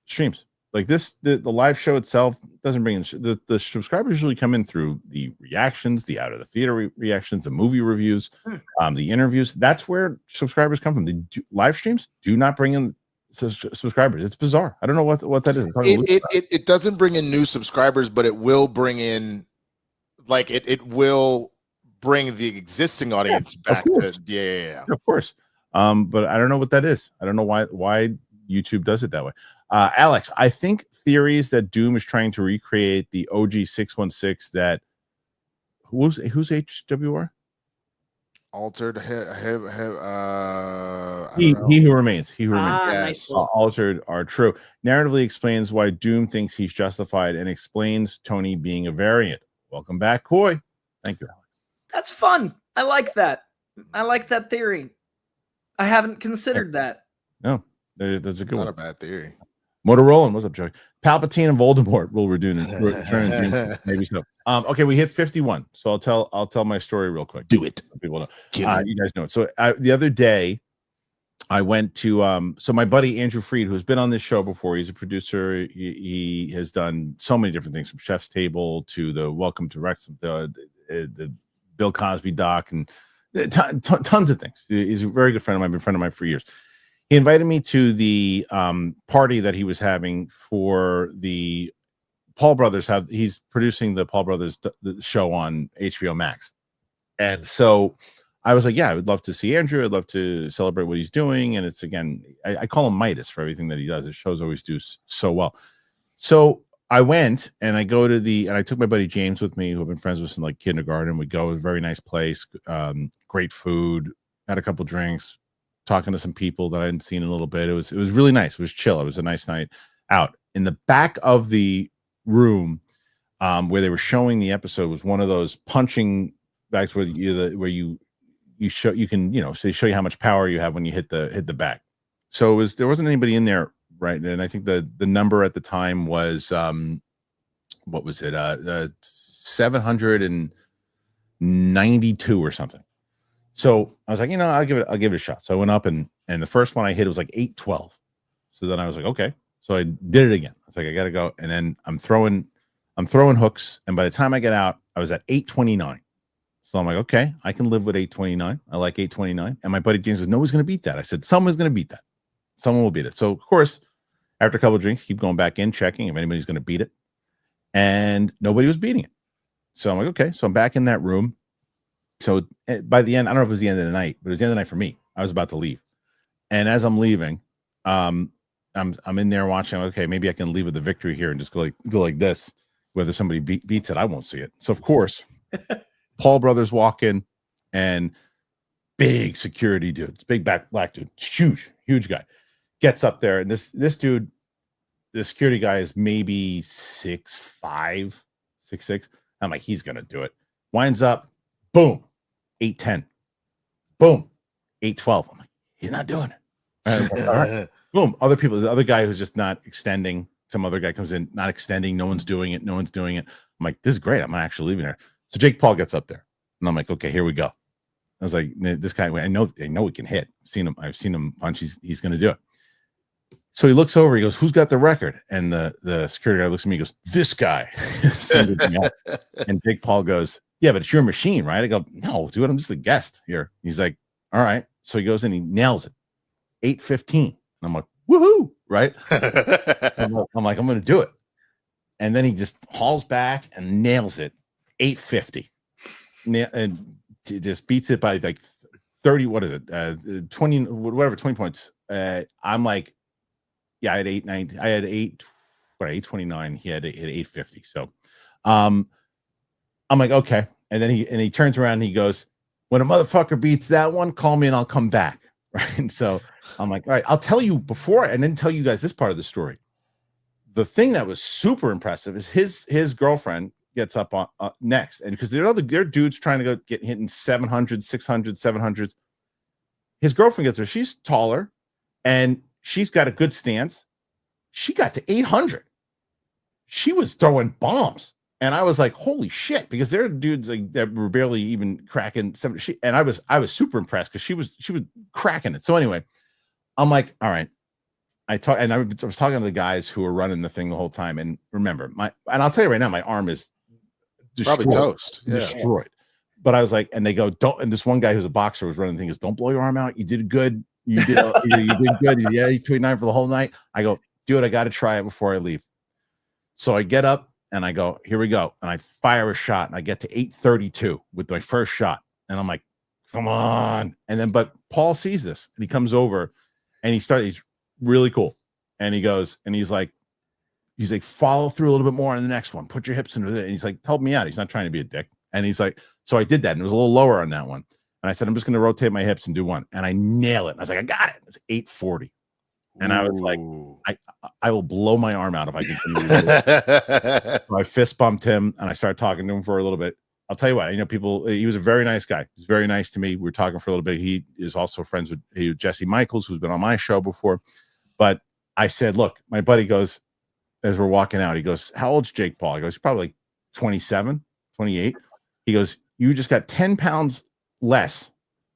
streams. Like this, the live show itself doesn't bring in the subscribers usually come in through the reactions, the out of the theater reactions, the movie reviews, the interviews. That's where subscribers come from. The live streams do not bring in subscribers. It's bizarre. I don't know what that is. It doesn't bring in new subscribers, but it will bring in, like it will bring the existing audience back to of course. But I don't know what that is. I don't know why YouTube does it that way. Alex, I think theories that Doom is trying to recreate the OG 616 that who's HWR? Altered he who remains. He who remains. Yes. Altered are true. Narratively explains why Doom thinks he's justified and explains Tony being a variant. Welcome back, Coy. Thank you, Alex. That's fun. I like that. I like that theory. I haven't considered that. No, that's a good one. Not a bad theory. Motorola, what's up, Joey? Palpatine and Voldemort will return. Maybe so. Okay, we hit 51, so I'll tell my story real quick. Do it. People know. You guys know it. So the other day, I went to so my buddy Andrew Freed, who's been on this show before. He's a producer. He has done so many different things, from Chef's Table to the Welcome to Wrexham, the Bill Cosby doc, and tons of things. He's a very good friend of mine. Been a friend of mine for years. He invited me to the party that he was having for the Paul Brothers. He's producing the Paul Brothers show on HBO Max. And so I was like, yeah, I would love to see Andrew. I'd love to celebrate what he's doing. And it's, again, I call him Midas for everything that he does. His shows always do so well. So I went and I took my buddy James with me, who I've been friends with since like kindergarten. We go, it was a very nice place, great food, had a couple drinks, talking to some people that I hadn't seen in a little bit. It was really nice. It was chill. It was a nice night out. In the back of the room where they were showing the episode was one of those punching bags where you show you can, so they show you how much power you have when you hit the back. So there wasn't anybody in there right? And I think the number at the time was what was it? 792 or something. So I was like, I'll give it a shot. So I went up and the first one I hit was like 812. So then I was like, okay. So I did it again. I was like, I gotta go. And then I'm throwing hooks. And by the time I get out, I was at 829. So I'm like, okay, I can live with 829. I like 829. And my buddy James says, nobody's gonna beat that. I said, someone's gonna beat that. Someone will beat it. So of course, after a couple of drinks, keep going back in, checking if anybody's gonna beat it. And nobody was beating it. So I'm like, okay. So I'm back in that room. So by the end, I don't know if it was the end of the night, but it was the end of the night for me. I was about to leave. And as I'm leaving, I'm in there watching, okay, maybe I can leave with the victory here and just go like this. Whether somebody beats it, I won't see it. So of course, Paul brothers walk in, and big security dude, it's big black dude, huge guy, gets up there, and this dude, the security guy is maybe 6'5", 6'6". I'm like, he's gonna do it. Winds up, boom, 810, boom, 812. I'm like, he's not doing it. Like, all right. Boom, the other guy who's just not extending. Some other guy comes in, not extending. No one's doing it. I'm like, this is great. I'm not actually leaving there. So Jake Paul gets up there, and I'm like, okay, here we go. I was like, this guy, I know he can hit. I've seen him punch. He's going to do it. So he looks over. He goes, who's got the record? And the security guy looks at me. He goes, this guy. And Jake Paul goes, yeah, but it's your machine, right? I go, no, dude, I'm just a guest here. He's like, all right. So he goes in, he nails it. 8:15. And I'm like, woohoo, right? I'm like, I'm going to do it. And then he just hauls back and nails it. 8:50. And just beats it by like 30, what is it? 20, whatever, 20 points. I'm like, yeah, I had 890. I had 829. He had 850. So I'm like, okay. And then he turns around and he goes, when a motherfucker beats that one, call me and I'll come back. Right. And so I'm like, all right, I'll tell you before and then tell you guys this part of the story. The thing that was super impressive is his girlfriend gets up on next. And because there are dudes trying to go get hitting 700, 600, 700s. His girlfriend gets there. She's taller and she's got a good stance. She got to 800. She was throwing bombs. And I was like, holy shit, because there are dudes like that were barely even cracking 70. And I was super impressed because she was cracking it. So anyway, I'm like, all right. I was talking to the guys who were running the thing the whole time. And remember, and I'll tell you right now, my arm is destroyed, probably toast. Yeah. Destroyed. But I was like, and they go, don't, and this one guy who's a boxer was running the thing is, don't blow your arm out. You did good. You did good. Yeah, you 289 for the whole night. I go, dude, I got to try it before I leave. So I get up and I go, here we go. And I fire a shot and I get to 832 with my first shot. And I'm like, come on. And then, but Paul sees this and he comes over and he's really cool. And he goes, and he's like, follow through a little bit more on the next one. Put your hips into it. And he's like, help me out. He's not trying to be a dick. And he's like, so I did that. And it was a little lower on that one. And I said, I'm just going to rotate my hips and do one. And I nail it. And I was like, I got it. It was 840. And I was like, I will blow my arm out if I continue to do it. So I fist bumped him and I started talking to him for a little bit. I'll tell you what, he was a very nice guy. He was very nice to me. We were talking for a little bit. He is also friends with Jesse Michaels, who's been on my show before. But I said, look, my buddy goes, as we're walking out, he goes, how old's Jake Paul? He goes, probably like 27, 28. He goes, you just got 10 pounds less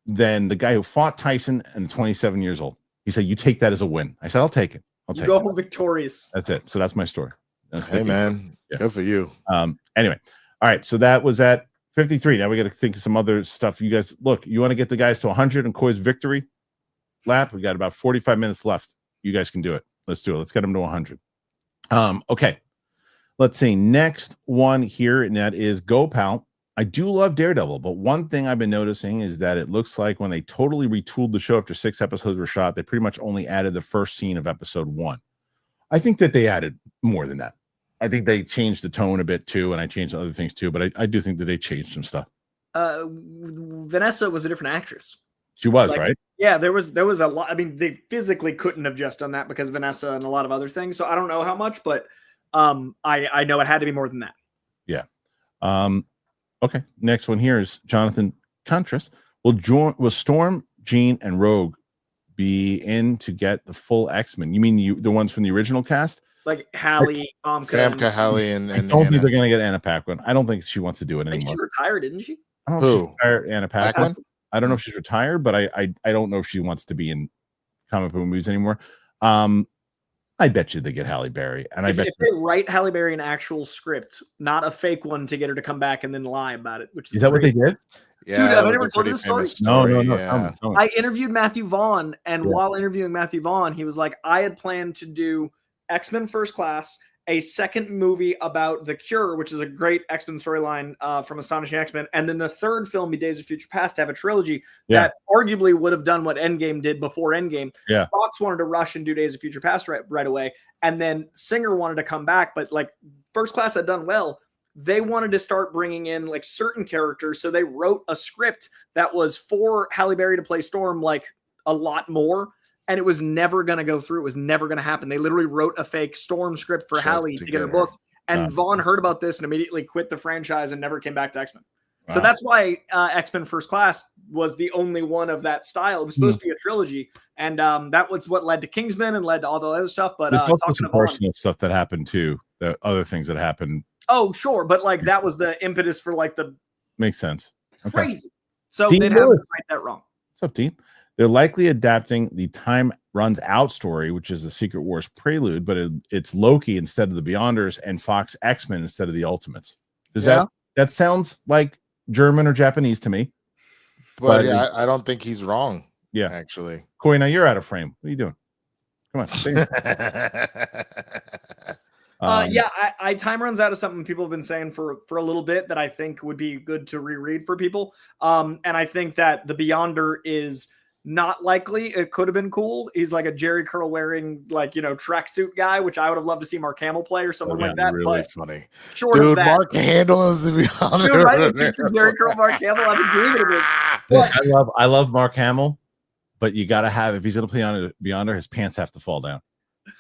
than the guy who fought Tyson and 27 years old. He said, you take that as a win. I said, I'll take it. You go home victorious. That's it. So that's my story. Hey, man. Yeah. Good for you. Anyway. All right. So that was at 53. Now we got to think of some other stuff. You guys, look, you want to get the guys to 100 and Coy's victory lap? We got about 45 minutes left. You guys can do it. Let's do it. Let's get them to 100. Okay. Let's see. Next one here, and that is Go Pal. I do love Daredevil, but one thing I've been noticing is that it looks like when they totally retooled the show after 6 episodes were shot, they pretty much only added the first scene of episode 1. I think that they added more than that. I think they changed the tone a bit too, and I changed other things too, but I do think that they changed some stuff. Vanessa was a different actress. She was, right? Yeah, there was a lot. I mean, they physically couldn't have just done that because of Vanessa and a lot of other things. So I don't know how much, but I know it had to be more than that. Yeah. Okay. Next one here is Jonathan Contras. Will Storm, Jean, and Rogue be in to get the full X-Men? You mean the ones from the original cast? Like Hallie, Famke, Hallie, and I don't think they're going to get Anna Paquin. I don't think she wants to do it I think anymore. she retired, didn't she? I don't know if she's retired, Anna Paquin. I don't know Hmm. if she's retired, but I don't know if she wants to be in comic book movies anymore. I bet you they get Halle Berry, and I bet if they write Halle Berry an actual script, not a fake one to get her to come back and then lie about it. Which is that what they did? Yeah, dude, have I that never was a told you pretty the story? famous story. No. Yeah. Tell me. I interviewed Matthew Vaughn, and Yeah. while interviewing Matthew Vaughn, he was like, I had planned to do X-Men First Class, a second movie about The Cure, which is a great X-Men storyline from Astonishing X-Men, and then the third film, be Days of Future Past, to have a trilogy that arguably would have done what Endgame did before Endgame. Yeah. Fox wanted to rush and do Days of Future Past right away, and then Singer wanted to come back, but like First Class had done well. They wanted to start bringing in like certain characters, so they wrote a script that was for Halle Berry to play Storm like a lot more. And it was never going to go through. It was never going to happen. They literally wrote a fake Storm script for Halle to get her booked. And Vaughn heard about this and immediately quit the franchise and never came back to X-Men. Wow. So that's why X-Men First Class was the only one of that style. It was supposed to be a trilogy. And that was what led to Kingsman and led to all the other stuff. But there's also some personal stuff that happened too. The other things that happened. Oh, sure. But like that was the impetus for like the... Makes sense. Okay. Crazy. So they'd have to write that wrong. What's up, Dean? They're likely adapting the Time Runs Out story, which is the Secret Wars prelude, but it's Loki instead of the Beyonders and Fox X-Men instead of the Ultimates. Does that sounds like German or Japanese to me? But yeah, I don't think he's wrong. Yeah, actually. Coy, now you're out of frame. What are you doing? Come on. I Time Runs Out is something people have been saying for a little bit that I think would be good to reread for people. And I think that the Beyonder is not likely. It could have been cool. He's like a Jerry curl wearing, like, tracksuit guy, which I would have loved to see Mark Hamill play or someone like that. Really funny. Dude, Mark Hamill is the Beyonder. Dude, right? Picture Jerry curl Mark Hamill. I've been dreaming of it. I love Mark Hamill, but you got to have, if he's going to play on Beyonder, his pants have to fall down.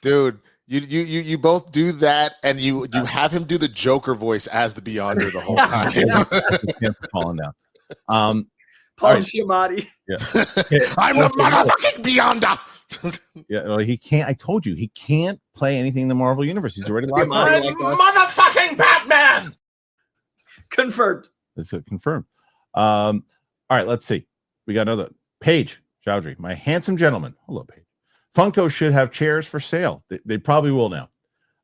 Dude, you both do that, and you have him do the Joker voice as the Beyonder the whole time. His pants are falling down. Paul Giamatti. Yeah. I'm the motherfucking Beyonder. Yeah, well, he can't. I told you he can't play anything in the Marvel universe. He's already locked up. Motherfucking Batman. Confirmed. It's confirmed. All right, let's see. We got another Paige Chowdhury, my handsome gentleman. Hello, Paige. Funko should have chairs for sale. They probably will now.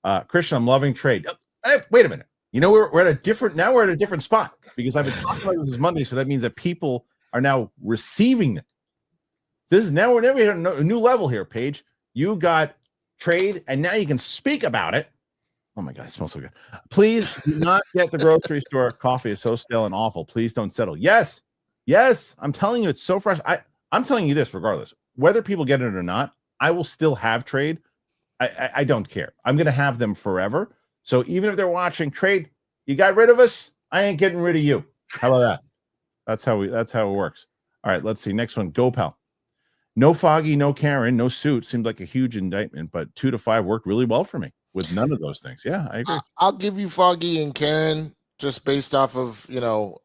Kristian, I'm loving trade. Hey, wait a minute. We're at a different spot because I've been talking about this Monday, so that means that people are now receiving them. This is now we're at a new level here, Paige. You got trade, and now you can speak about it. Oh my God, it smells so good. Please do not get the grocery store coffee. Is so stale and awful. Please don't settle. Yes, I'm telling you, it's so fresh. I'm telling you this, regardless, whether people get it or not, I will still have trade. I don't care. I'm gonna have them forever. So even if they're watching trade, you got rid of us, I ain't getting rid of you. How about that? That's how it works. All right, let's see. Next one, Go Pal. No Foggy, no Karen, no Suit seemed like a huge indictment, but 2 to 5 worked really well for me with none of those things. Yeah, I agree. I'll give you Foggy and Karen just based off of,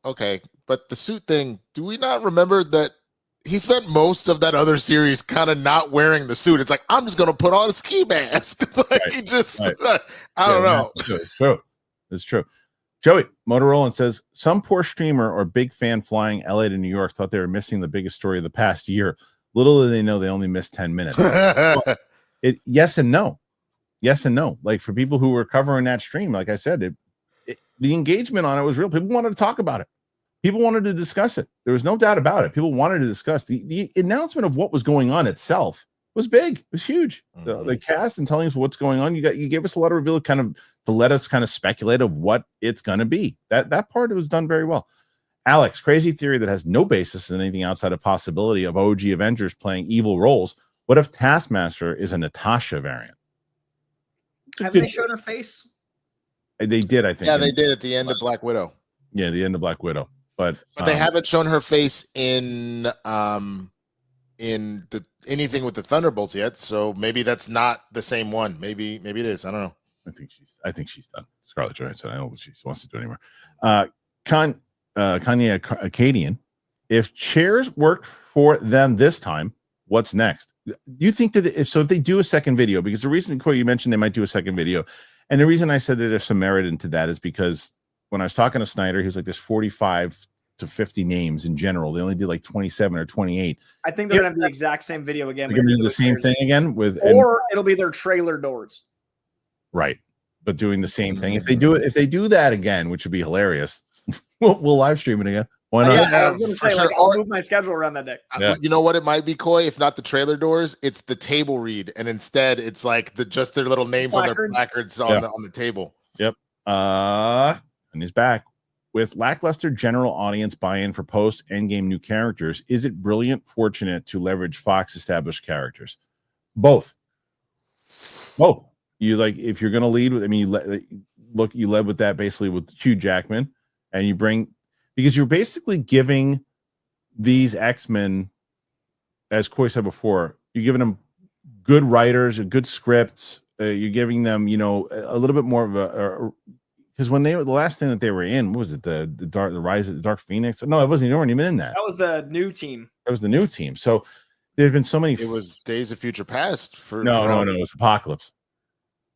okay. But the Suit thing, do we not remember that he spent most of that other series kind of not wearing the suit? It's like, I'm just going to put on a ski mask. Like, right. He just, I don't know. It's true. Joey Motorola says, some poor streamer or big fan flying LA to New York thought they were missing the biggest story of the past year. Little did they know they only missed 10 minutes. Yes and no. Yes and no. Like, for people who were covering that stream, like I said, the engagement on it was real. People wanted to talk about it. People wanted to discuss it. There was no doubt about it. People wanted to discuss the announcement of what was going on itself. Was big. It was huge. The cast and telling us what's going on. You gave us a lot of reveal, kind of to let us kind of speculate of what it's going to be. That part was done very well. Alex, crazy theory that has no basis in anything outside of possibility of OG Avengers playing evil roles. What if Taskmaster is a Natasha variant? Haven't they shown her face? They did, I think. Yeah, they did at the end of Black Widow. Yeah, the end of Black Widow. But they haven't shown her face in anything with the Thunderbolts yet, so maybe that's not the same one. Maybe it is. I don't know. I think she's done. Scarlett Johansson. I don't know what she wants to do anymore. Kanye Acadian. If chairs worked for them this time, what's next? You think that if they do a second video, because the reason, Coy, you mentioned they might do a second video, and the reason I said that there's some merit into that is because when I was talking to Snyder, he was like, there's 45 to 50 names in general. They only did like 27 or 28. I think they're gonna have the exact same video again. They're gonna do the same thing again or it'll be their trailer doors. Right, but doing the same thing. If they do that again, which would be hilarious, we'll live stream it again. Why not? Yeah, I was gonna say, like, I'll move my schedule around that day. Yeah. You know what it might be, Coy? If not the trailer doors, it's the table read, and instead it's like just their little names on their placards on the table. Yep. And he's back. With lackluster general audience buy-in for post-Endgame new characters, is it brilliant, fortunate to leverage Fox established characters? Both. You like, if you're going to lead with, I mean, you led with that basically with Hugh Jackman, and you bring, because you're basically giving these X-Men, as Coy said before, you're giving them good writers and good scripts. You're giving them, a little bit more of a because when the last thing that they were in, what was it, the Rise of the Dark Phoenix? No, it wasn't. You weren't even in that. That was the new team. That was the new team. So there've been so many. It was Days of Future Past. No, it was Apocalypse.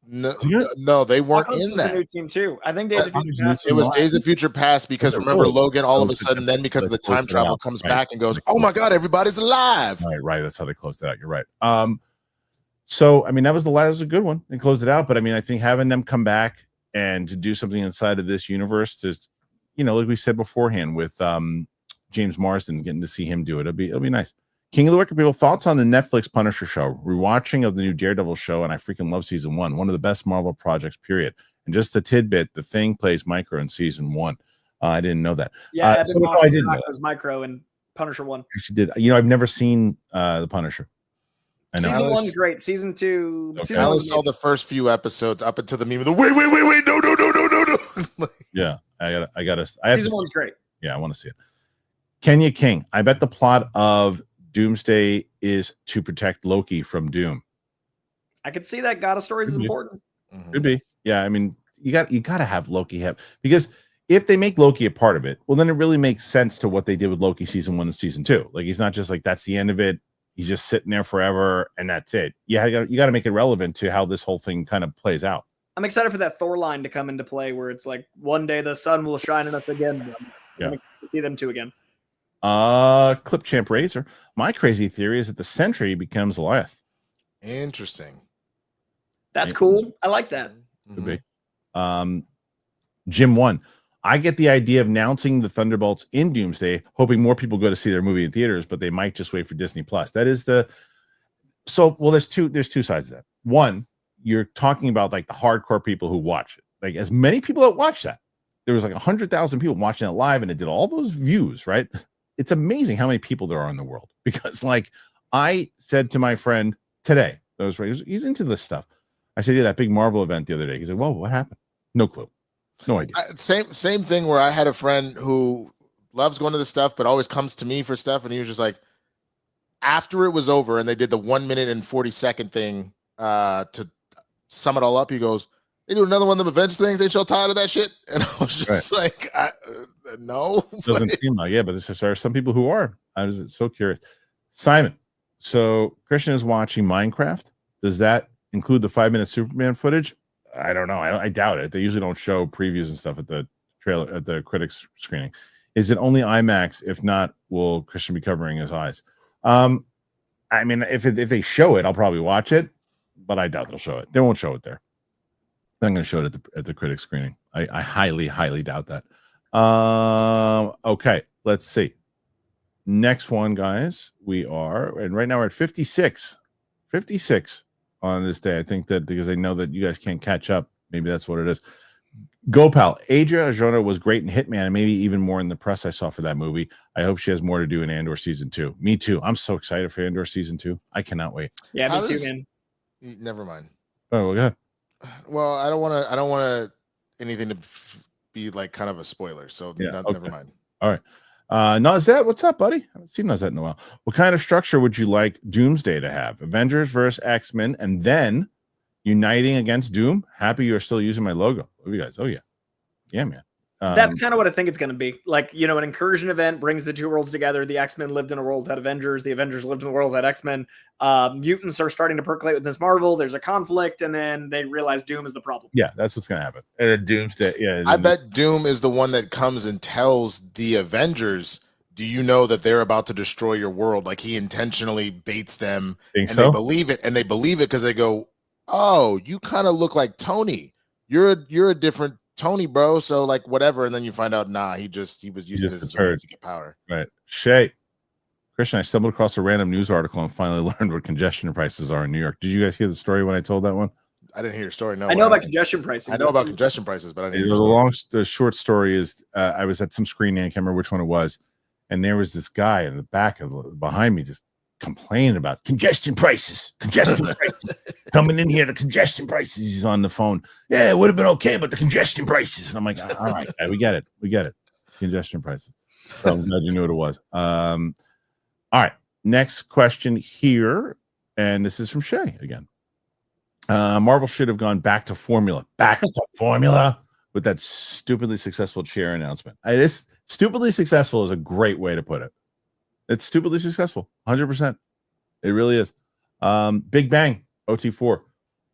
No, they weren't Apocalypse in that. New team too. I think Days of Future Past. It was Days of Future Past because remember Logan all of a sudden then because of the time travel comes back and goes, oh my God, everybody's alive. Right. That's how they closed it out. You're right. So I mean that was a good one. They closed it out, but I mean I think having them come back and to do something inside of this universe, to, like we said beforehand with James Marsden, getting to see him do it, it'll be nice. King of the Wicker People, thoughts on the Netflix Punisher show? Rewatching of the new Daredevil show, and I freaking love season 1. One of the best Marvel projects, period. And just a tidbit: the Thing plays Micro in season 1. I didn't know that. Yeah, I didn't know that. Micro in Punisher 1. She did. I've never seen the Punisher. I know. Season 1's great. Season 2. Okay. I only saw the first few episodes up until the meme of the wait, no. Yeah, I have Season 1's great. Yeah, I want to see it. Kenya King, I bet the plot of Doomsday is to protect Loki from Doom. I could see that. God of Stories is important. Could be. Yeah, I mean, you got to have Loki because if they make Loki a part of it, well, then it really makes sense to what they did with Loki season 1 and season 2. Like, he's not just like that's the end of it. He's just sitting there forever, and that's it. Yeah, you got to make it relevant to how this whole thing kind of plays out. I'm excited for that Thor line to come into play, where it's like one day the sun will shine on us again. Yeah, see them two again. Clip Champ Razor. My crazy theory is that the Sentry becomes Goliath. Interesting. That's cool. I like that. Could be. Jim 1. I get the idea of announcing the Thunderbolts in Doomsday, hoping more people go to see their movie in theaters, but they might just wait for Disney Plus. That is there's two sides of that. One, you're talking about like the hardcore people who watch it. Like as many people that watch that. There was like 100,000 people watching it live and it did all those views, right? It's amazing how many people there are in the world. Because like I said to my friend today, he's into this stuff. I said, yeah, that big Marvel event the other day. He's like, whoa, what happened? No clue. No idea. Same thing where I had a friend who loves going to the stuff, but always comes to me for stuff. And he was just like, after it was over and they did the 1 minute and 40-second thing to sum it all up, he goes, they do another one of the Avengers things. They so tired of that shit. And I was just like, no. Doesn't seem like, but there are some people who are. I was so curious. Simon, so Kristian is watching Minecraft. Does that include the 5-minute Superman footage? I don't know. I doubt it. They usually don't show previews and stuff at the trailer at the critics screening. Is it only IMAX? If not, will Kristian be covering his eyes? I mean, if they show it, I'll probably watch it, but I doubt they'll show it. They won't show it there. I'm going to show it at the critics screening. I highly, highly doubt that. Okay, let's see. Next one, guys. And right now we're at 56. 56. On this day, I think that because I know that you guys can't catch up, maybe that's what it is. Gopal, Adria Arjona was great in Hitman and maybe even more in the press I saw for that movie. I hope she has more to do in Andor season 2. Me too. I'm so excited for Andor season 2. I cannot wait. Yeah, me too, man. Never mind. Oh, well, go ahead. Well, I don't want anything to be like kind of a spoiler, so never mind. All right. Nazet, what's up, buddy? I haven't seen Nazet in a while. What kind of structure would you like Doomsday to have? Avengers versus X-Men, and then uniting against Doom? Happy you're still using my logo. What do you guys? Oh, yeah. Yeah, man. That's kind of what I think it's going to be. Like, you know, an incursion event brings the two worlds together. The X-Men lived in a world that Avengers. The Avengers lived in a world that X-Men. Mutants are starting to percolate with Ms. Marvel. There's a conflict, and then they realize Doom is the problem. Yeah, that's what's going to happen. And Doomsday. Yeah, I bet Doom is the one that comes and tells the Avengers, do you know that they're about to destroy your world? Like, he intentionally baits them, and they believe it. And they believe it because they go, oh, you kind of look like Tony. You're a different Tony, bro. So like whatever, and then you find out, nah, he was using his to get power. Right. Shay, Kristian, I stumbled across a random news article and finally learned what congestion prices are in New York. Did you guys hear the story when I told that one? I didn't hear your story. No, I know about congestion pricing. I know about congestion prices, but I didn't. The short story is I was at some screening. I can't remember which one it was, and there was this guy in the back behind me just complaining about congestion prices coming in here. The congestion prices. He's on the phone. Yeah, it would have been okay, but the congestion prices. And I'm like, all right, we get it. Congestion prices. So I'm glad you knew what it was. All right, next question here, and this is from Shay again. Marvel should have gone back to formula with that stupidly successful chair announcement. This stupidly successful is a great way to put it. It's stupidly successful, 100%. It really is. Big Bang, OT4.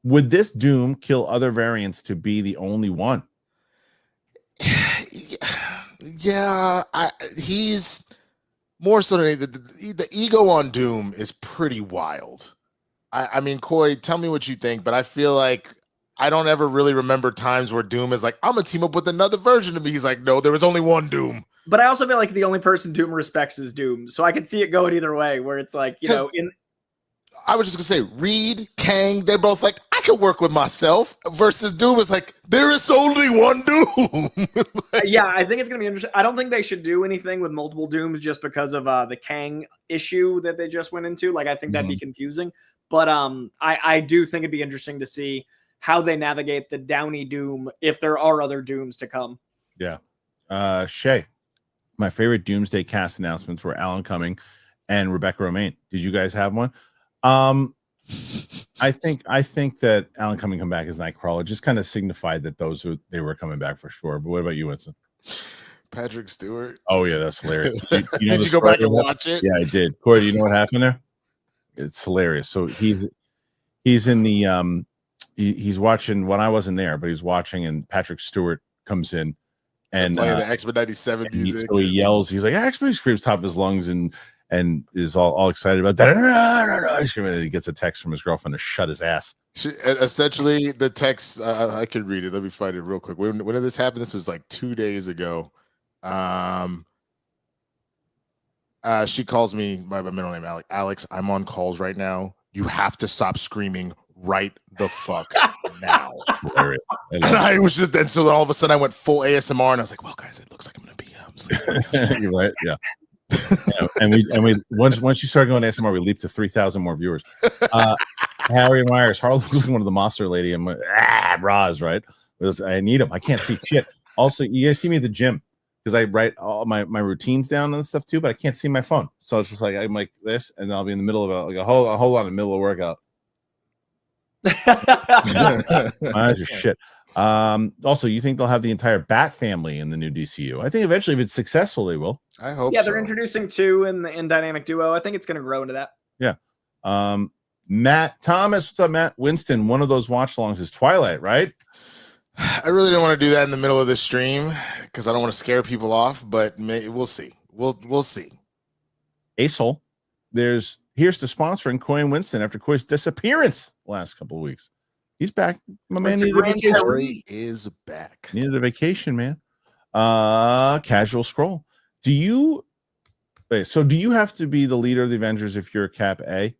Would this Doom kill other variants to be the only one? Yeah, he's more so than the ego on Doom is pretty wild. I mean, Coy, tell me what you think, but I feel like I don't ever really remember times where Doom is like, I'm gonna team up with another version of me. He's like, no, there was only one Doom. But I also feel like the only person Doom respects is Doom. So I could see it going either way, where it's like, you know, I was just gonna say, Reed, Kang, they're both like, I could work with myself. Versus Doom is like, there is only one Doom. Yeah, I think it's gonna be interesting. I don't think they should do anything with multiple Dooms just because of the Kang issue that they just went into. Like, I think that'd be confusing. But I do think it'd be interesting to see how they navigate the Downey Doom if there are other Dooms to come. Yeah. Shay, my favorite Doomsday cast announcements were Alan Cumming and Rebecca Romijn. Did you guys have one? I think that Alan Cumming come back as Nightcrawler just kind of signified that they were coming back for sure. But what about you, Winston? Patrick Stewart. Oh yeah, that's hilarious. Did you go back and watch it? Yeah, I did. Corey, do you know what happened there? It's hilarious. So he's in the he's watching when I wasn't there, but he's watching, and Patrick Stewart comes in and playing the X-Men 97 music. So he yells, he's like, X-Men, screams top of his lungs and is all excited about that. He's screaming, and he gets a text from his girlfriend to shut his ass. Essentially, the text, I could read it. Let me find it real quick. When did this happen? This was like 2 days ago. She calls me by my middle name, Alex. I'm on calls right now. You have to stop screaming right the fuck now. It's hilarious. And I was just then, so all of a sudden I went full ASMR, and I was like, well, guys, it looks like I'm gonna be sleeping. You're right. Yeah. And we once you start going ASMR, we leap to 3,000 more viewers. Harry Myers, Harloff was one of the monster lady, and Roz, right? I need him. I can't see shit. Also, you guys see me at the gym because I write all my routines down and stuff too, but I can't see my phone. So it's just like I'm like this, and then I'll be in the middle of a hold on in the middle of a workout. My eyes are shit. Also, you think they'll have the entire Bat family in the new DCU? I think eventually, if it's successful, they will. I hope. Yeah, they're introducing two in Dynamic Duo. I think it's going to grow into that. Yeah. Matt Thomas, what's up, Matt? Winston, one of those watch-alongs is Twilight, right? I really don't want to do that in the middle of this stream because I don't want to scare people off, but we'll see. We'll see. Asol, here's to sponsoring Coy and Winston after Coy's disappearance last couple of weeks. He's back. My man needed a vacation. Harry is back. Needed a vacation, man. Casual scroll. Do you have to be the leader of the Avengers if you're Cap A?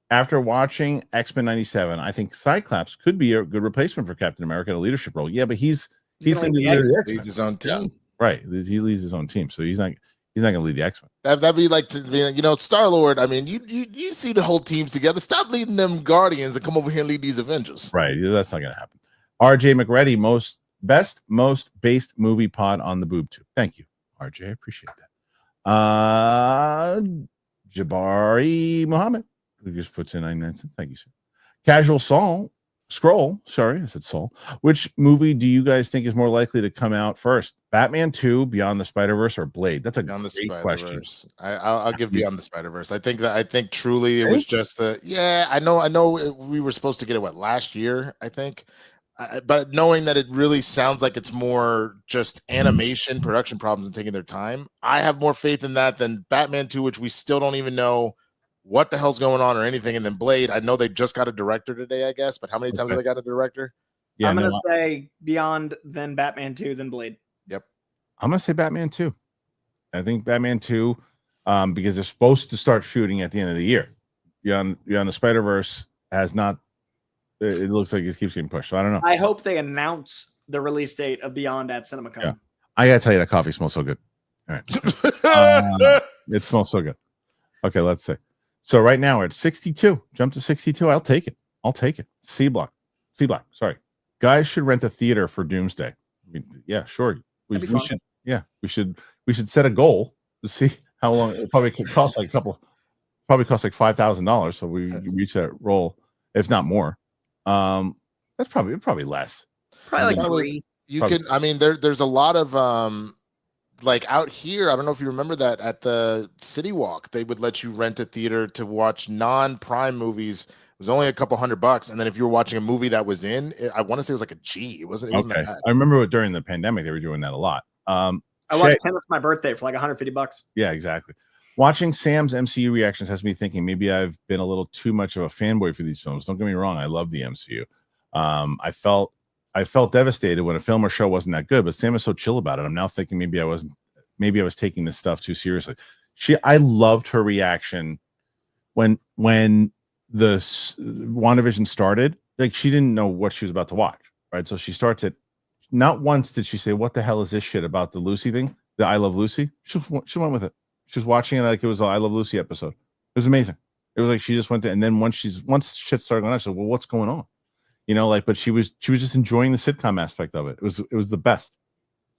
After watching X-Men 97, I think Cyclops could be a good replacement for Captain America in a leadership role. Yeah, but he's going to lead his own team. Yeah, right. He leads his own team, so he's not going to lead the X-Men. That'd be like Star-Lord. I mean, you see the whole teams together. Stop leading them Guardians and come over here and lead these Avengers. Right. That's not going to happen. RJ McReady, most based movie pod on the boob tube. Thank you, RJ. I appreciate that. Jabari Muhammad, who just puts in 99 cents. Thank you, sir. Casual Saul Sorry, I said Soul. Which movie do you guys think is more likely to come out first? Batman 2, Beyond the Spider-Verse, or Blade? That's a great question. I'll give Beyond the Spider-Verse. I think truly it was just I know we were supposed to get it last year, I think. But knowing that it really sounds like it's more just animation production problems and taking their time, I have more faith in that than Batman 2, which we still don't even know what the hell's going on or anything. And then Blade, I know they just got a director today, I guess, but how many times have they got a director? Yeah, I'm going to say Beyond, then Batman 2, then Blade. Yep. I'm going to say Batman 2. I think Batman 2, because they're supposed to start shooting at the end of the year. Beyond the Spider-Verse has not. It looks like it keeps getting pushed. So I don't know. I hope they announce the release date of Beyond at Cinemacon. Yeah. I gotta tell you, that coffee smells so good. All right, it smells so good. Okay, let's see. So right now we're at 62. Jump to 62. I'll take it. C block. Sorry, guys should rent a theater for Doomsday. I mean, yeah, sure. We should. Yeah, we should set a goal to see how long it probably could cost. Probably cost like $5,000. So we reach that goal, if not more. That's probably less. Probably like 3. You can. I mean, there's a lot of like out here. I don't know if you remember that at the City Walk, they would let you rent a theater to watch non-Prime movies. It was only a couple $100, and then if you were watching a movie that was I want to say it was like a G. It wasn't that bad. I remember during the pandemic they were doing that a lot. I watched Tennis for my birthday for like $150. Yeah, exactly. Watching Sam's MCU reactions has me thinking maybe I've been a little too much of a fanboy for these films. Don't get me wrong, I love the MCU. I felt devastated when a film or show wasn't that good, but Sam is so chill about it. I'm now thinking maybe I was taking this stuff too seriously. I loved her reaction when the WandaVision started. Like, she didn't know what she was about to watch, right? So she starts it. Not once did she say, "What the hell is this shit about the Lucy thing? The I Love Lucy." She went with it. She was watching it like it was an I Love Lucy episode. It was amazing. It was like she just went to, and then once shit started going on, she said, "Well, what's going on?" But she was just enjoying the sitcom aspect of it. It was the best.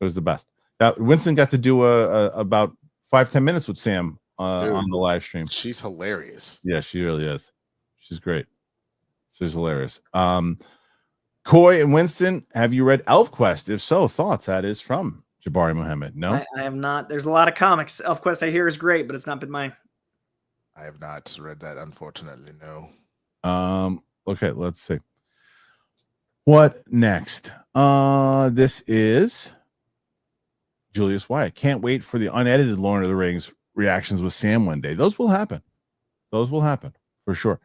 It was the best. Now, Winston got to do about 5-10 minutes with Sam on the live stream. She's hilarious. Yeah, she really is. She's great. She's hilarious. Coy and Winston, have you read ElfQuest? If so, thoughts. That is from Jabari Muhammad. No, I have not. There's a lot of comics. ElfQuest I hear is great, but it's not been mine. I have not read that, unfortunately. No. Okay, let's see. What next? This is Julius Wyatt. Can't wait for the unedited Lord of the Rings reactions with Sam one day. Those will happen. Those will happen for sure.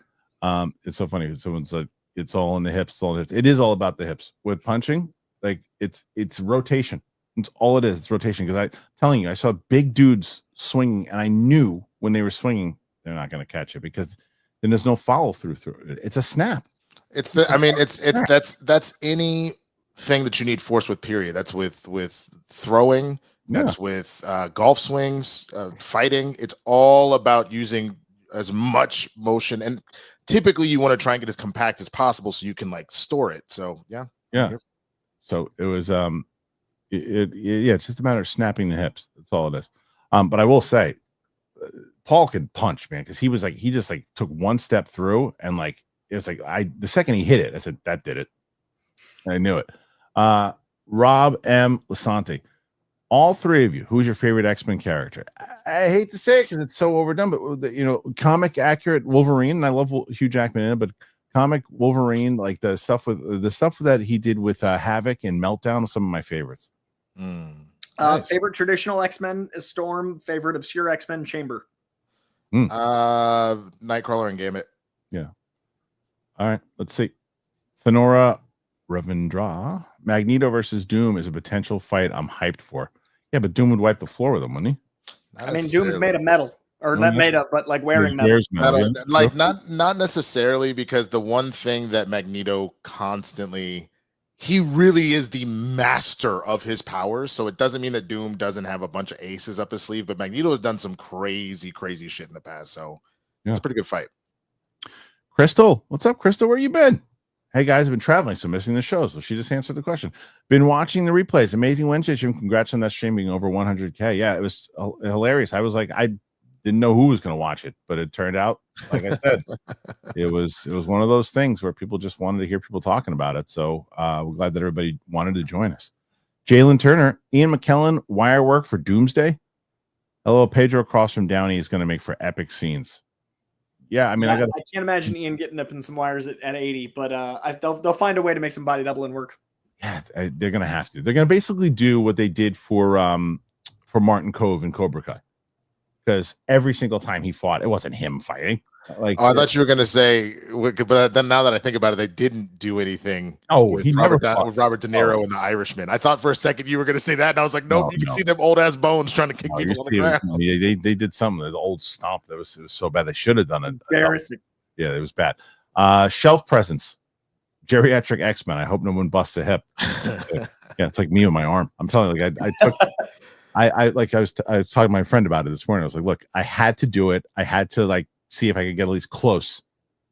It's so funny. Someone's like, it's all in the hips. It's all in the hips. It is all about the hips. With punching, like it's rotation. It's all it is. It's rotation. Because I'm telling you, I saw big dudes swinging, and I knew when they were swinging, they're not going to catch it, because then there's no follow through it. It's a snap. That's anything that you need force with, period. That's with throwing. That's with golf swings, fighting. It's all about using as much motion, and typically you want to try and get as compact as possible so you can like store it. So yeah. So it was it's just a matter of snapping the hips. That's all it is. But I will say, Paul can punch, man, because he just took one step through, and like it's like the second he hit it, I said, that did it. I knew it. Rob M. Lasante. All three of you, who's your favorite X-Men character? I hate to say it because it's so overdone, but comic accurate Wolverine, and I love Hugh Jackman in it, but comic Wolverine, like the stuff that he did with Havoc and Meltdown, are some of my favorites. Nice. Favorite traditional X-Men is Storm. Favorite obscure X-Men, Chamber. Nightcrawler and Gambit. Yeah. All right, let's see. Thenora Ravindra. Magneto versus Doom is a potential fight I'm hyped for. Yeah, but Doom would wipe the floor with him, wouldn't he? Doom's made of metal, or not made of, but like wearing metal. Yeah. Like not necessarily, because the one thing that Magneto constantly, he really is the master of his powers. So it doesn't mean that Doom doesn't have a bunch of aces up his sleeve, but Magneto has done some crazy shit in the past. So it's a pretty good fight. Crystal, what's up, Crystal? Where you been? Hey guys, I've been traveling, so missing the show. So she just answered the question. Been watching the replays. Amazing Wednesday stream. Congrats on that stream being over 100K. Yeah, it was hilarious. I was like, I didn't know who was going to watch it, but it turned out, like I said, it was one of those things where people just wanted to hear people talking about it. So we're glad that everybody wanted to join us. Jalen Turner, Ian McKellen, wire work for Doomsday. Hello, Pedro across from Downey is going to make for epic scenes. Yeah, I mean, I can't imagine Ian getting up in some wires at 80, but they'll find a way to make some body doubling work. Yeah, they're going to have to. They're going to basically do what they did for Martin Cove and Cobra Kai, because every single time he fought, it wasn't him fighting. Like, I thought you were going to say, but then now that I think about it, they didn't do anything. He never fought with Robert De Niro and the Irishman. I thought for a second you were going to say that, and I was like, nope. You can see them old ass bones trying to kick people on the ground. They did something. The old stomp it was so bad. They should have done it. Embarrassing. Yeah, it was bad. Shelf presence, geriatric X-Men. I hope no one busts a hip. Yeah, it's like me with my arm. I'm telling you, like I took. I was talking to my friend about it this morning. I was like, look, I had to do it. I had to like see if I could get at least close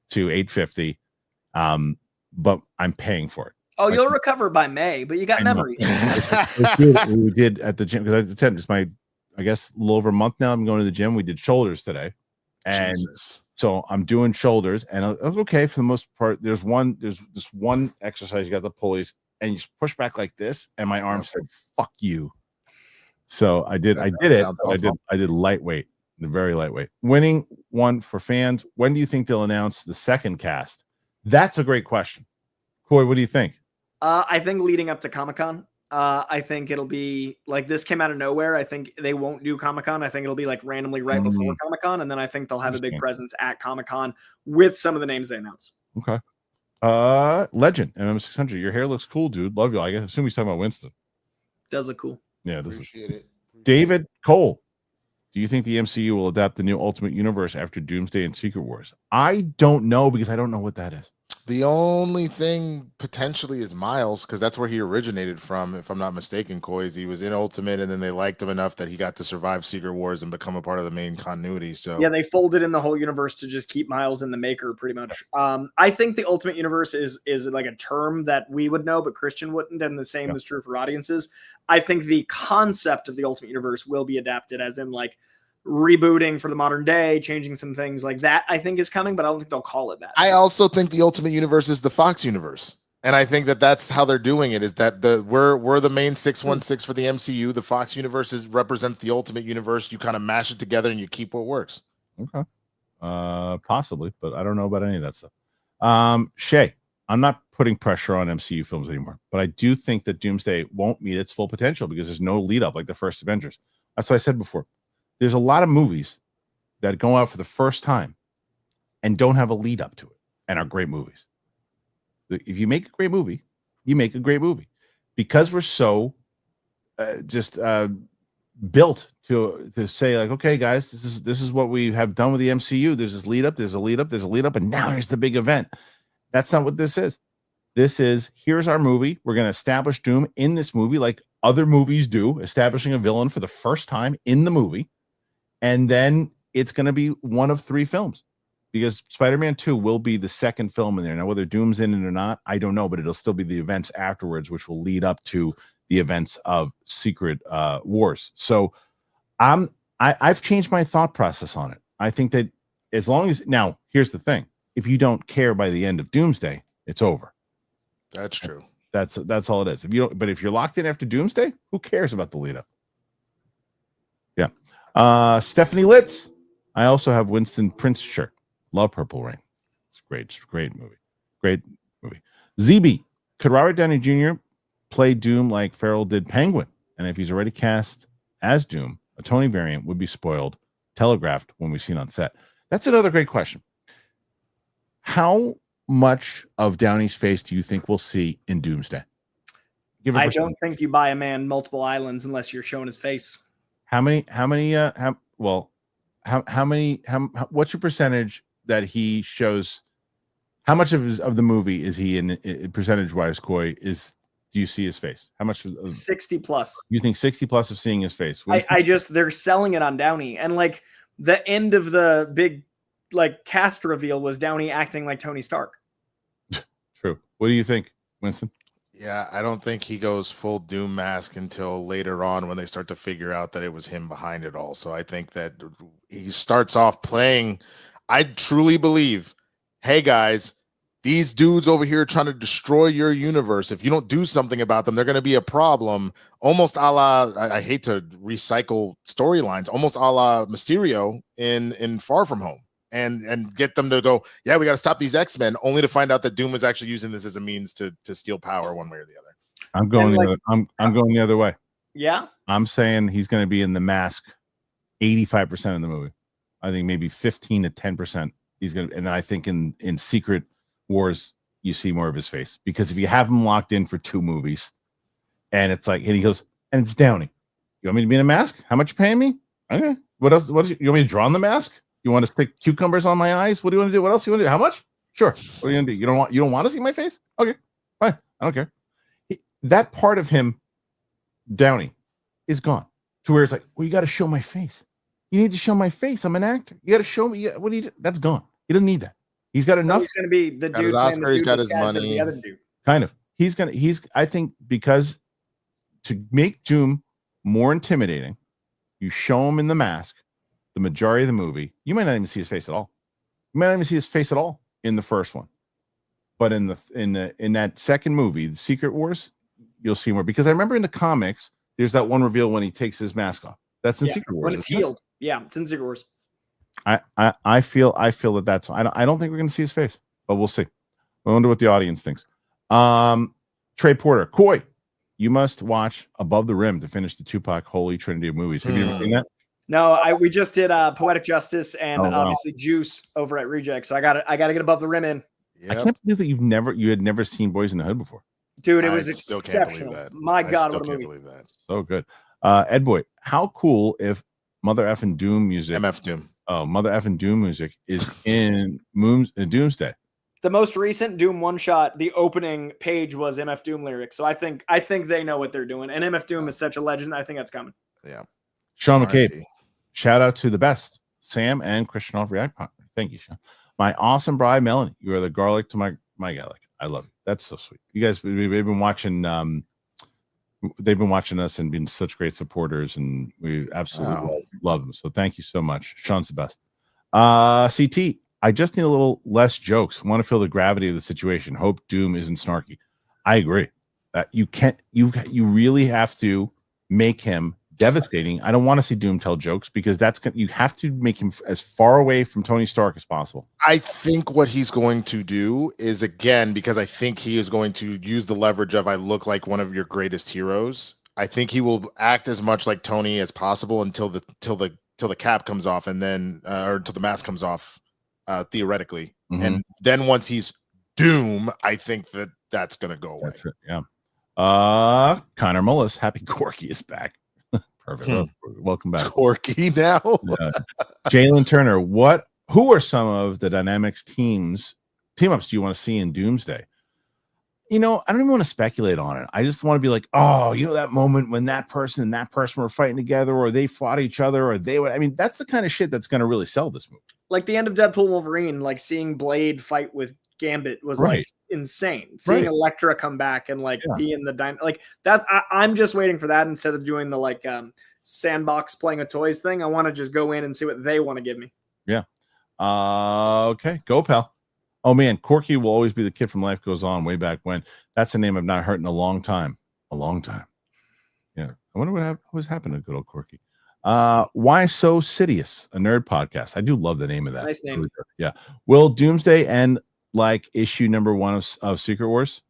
to 850. But I'm paying for it. Oh, you'll recover by May, but you got memories. We did at the gym because it's my, I guess, a little over a month now. I'm going to the gym. We did shoulders today, and so I'm doing shoulders, and I was okay for the most part. There's this one exercise. You got the pulleys, and you just push back like this, and my arm said, "Fuck you." So I did it. I did lightweight, very lightweight. Winning one for fans. When do you think they'll announce the second cast? That's a great question. Coy, what do you think? I think leading up to Comic-Con. I think it'll be like this came out of nowhere. I think they won't do Comic-Con. I think it'll be like randomly right before Comic-Con, and then I think they'll have a big presence at Comic-Con with some of the names they announce. Okay. Legend MM600. Your hair looks cool, dude. Love you. I assume he's talking about Winston. Does look cool. Yeah, appreciate it. David Cole. Do you think the MCU will adapt the new Ultimate Universe after Doomsday and Secret Wars? I don't know, because I don't know what that is. The only thing potentially is Miles, because that's where he originated from, if I'm not mistaken, Coy. He was in Ultimate, and then they liked him enough that he got to survive Secret Wars and become a part of the main continuity. So yeah, they folded in the whole universe to just keep Miles in the maker, pretty much. I think the Ultimate Universe is like a term that we would know, but Kristian wouldn't, and the same is true for audiences. I think the concept of the Ultimate Universe will be adapted, as in like rebooting for the modern day, changing some things like that, I think is coming, but I don't think they'll call it that. I also think the Ultimate Universe is the Fox universe. And I think that that's how they're doing it, is that we're the main 616 for the MCU. The Fox universe represents the Ultimate Universe. You kind of mash it together and you keep what works. Okay. Possibly, but I don't know about any of that stuff. Shay, I'm not putting pressure on MCU films anymore, but I do think that Doomsday won't meet its full potential because there's no lead up like the first Avengers. That's what I said before. There's a lot of movies that go out for the first time and don't have a lead up to it and are great movies. If you make a great movie, you make a great movie, because we're so built to say like, okay, guys, this is what we have done with the MCU. There's this lead up, there's a lead up, there's a lead up, and now here's the big event. That's not what this is. This is, here's our movie. We're going to establish Doom in this movie like other movies do, establishing a villain for the first time in the movie. And then it's going to be one of 3 films, because Spider-Man 2 will be the second film in there. Now, whether Doom's in it or not, I don't know, but it'll still be the events afterwards, which will lead up to the events of Secret Wars. So I've changed my thought process on it. I think that as long as, now, here's the thing. If you don't care by the end of Doomsday, it's over. That's true. That's all it is. But if you're locked in after Doomsday, who cares about the lead up? Yeah. Stephanie Litz. I also have Winston Prince shirt. Love Purple Rain. It's great. It's a great movie. Great movie. ZB. Could Robert Downey Jr. play Doom like Farrell did Penguin? And if he's already cast as Doom, a Tony variant would be spoiled, telegraphed when we've seen on set. That's another great question. How much of Downey's face do you think we'll see in Doomsday? I don't think you buy a man multiple islands unless you're showing his face. What's your percentage that he shows? How much of the movie is he in percentage wise, Coy? Do you see his face? How much? 60 plus. You think 60 plus of seeing his face? They're selling it on Downey, and like the end of the big like cast reveal was Downey acting like Tony Stark. True. What do you think, Winston? Yeah, I don't think he goes full Doom mask until later on when they start to figure out that it was him behind it all. So I think that he starts off playing. I truly believe, hey guys, these dudes over here trying to destroy your universe. If you don't do something about them, they're going to be a problem. Almost a la, I hate to recycle storylines, almost a la Mysterio in Far From Home, and get them to go, yeah, we got to stop these X-Men, only to find out that Doom is actually using this as a means to steal power one way or the other. I'm going I'm going the other way. Yeah. I'm saying he's going to be in the mask 85% of the movie. I think maybe 15 to 10% he's going to, and then I think in Secret Wars you see more of his face, because if you have him locked in for 2 movies and it's like, and he goes, and it's Downey, you want me to be in a mask? How much you paying me? Okay. What else? You want me to draw on the mask? You want to stick cucumbers on my eyes? What do you want to do? What else do you want to do? How much? Sure. What are you gonna do? You don't want to see my face? Okay, fine. I don't care. That part of him, Downey, is gone. To where it's like, well, you got to show my face. You need to show my face. I'm an actor. You got to show me. What do you do? That's gone. He doesn't need that. He's got enough. He's going to be the dude. His Oscar, he's got his money. The other dude. Kind of. I think because to make Doom more intimidating, you show him in the mask the majority of the movie. You might not even see his face at all. You might not even see his face at all in the first one. But in that second movie, the Secret Wars, you'll see more. Because I remember in the comics, there's that one reveal when he takes his mask off. That's in Secret Wars. When it's healed. Yeah, it's in Secret Wars. I feel that's I don't think we're going to see his face, but we'll see. I wonder what the audience thinks. Trey Porter, Coy, you must watch Above the Rim to finish the Tupac Holy Trinity of movies. Have you ever seen that? No, we just did Poetic Justice and obviously Juice over at Reject. So I got to get Above the Rim in. Yep. I can't believe that you had never seen Boys in the Hood before. Dude, it was still exceptional. Can't believe that. My God, what a movie. Believe that. So good. Ed Boy, how cool if Mother Effin' Doom music, MF Doom. Oh, Mother Effin' Doom music is in Doomsday. The most recent Doom one shot, the opening page was MF Doom lyrics. So I think they know what they're doing. And MF Doom is such a legend. I think that's coming. Yeah. Sean McCabe, shout out to the best, Sam and Kristian off React Partner. Thank you, Sean. My awesome bride, Melanie. You are the garlic to my garlic. I love you. That's so sweet. You guys, we've been watching. They've been watching us and been such great supporters, and we absolutely love them. So thank you so much. Sean's the best. CT, I just need a little less jokes. Want to feel the gravity of the situation. Hope Doom isn't snarky. I agree. You can't. You really have to make him devastating. I don't want to see Doom tell jokes, because you have to make him as far away from Tony Stark as possible. I think what he's going to do is, again, because I think he is going to use the leverage of, I look like one of your greatest heroes. I think he will act as much like Tony as possible until the cap comes off, and then or until the mask comes off, theoretically. Mm-hmm. And then once he's Doom, I think that's going to go away. That's it. Yeah. Connor Mullis, happy Corky is back. Perfect. Welcome back. Corky now. Yeah. Jalen Turner, who are some of the Dynamics team ups do you want to see in Doomsday? I don't even want to speculate on it. I just want to be like, that moment when that person and that person were fighting together, or they fought each other, or they would. I mean, that's the kind of shit that's going to really sell this movie. Like the end of Deadpool Wolverine, like seeing Blade fight with Gambit was like insane. Seeing Elektra come back and be in the like that. I'm just waiting for that instead of doing the sandbox playing with toys thing. I want to just go in and see what they want to give me. Yeah. Okay. Go, pal. Oh man, Corky will always be the kid from Life Goes On way back when. That's a name I've not heard in a long time. Yeah. I wonder what was happening to good old Corky. Why So Sidious, a nerd podcast. I do love the name of that. Nice name. Yeah. Will Doomsday end like issue number 1 of Secret Wars?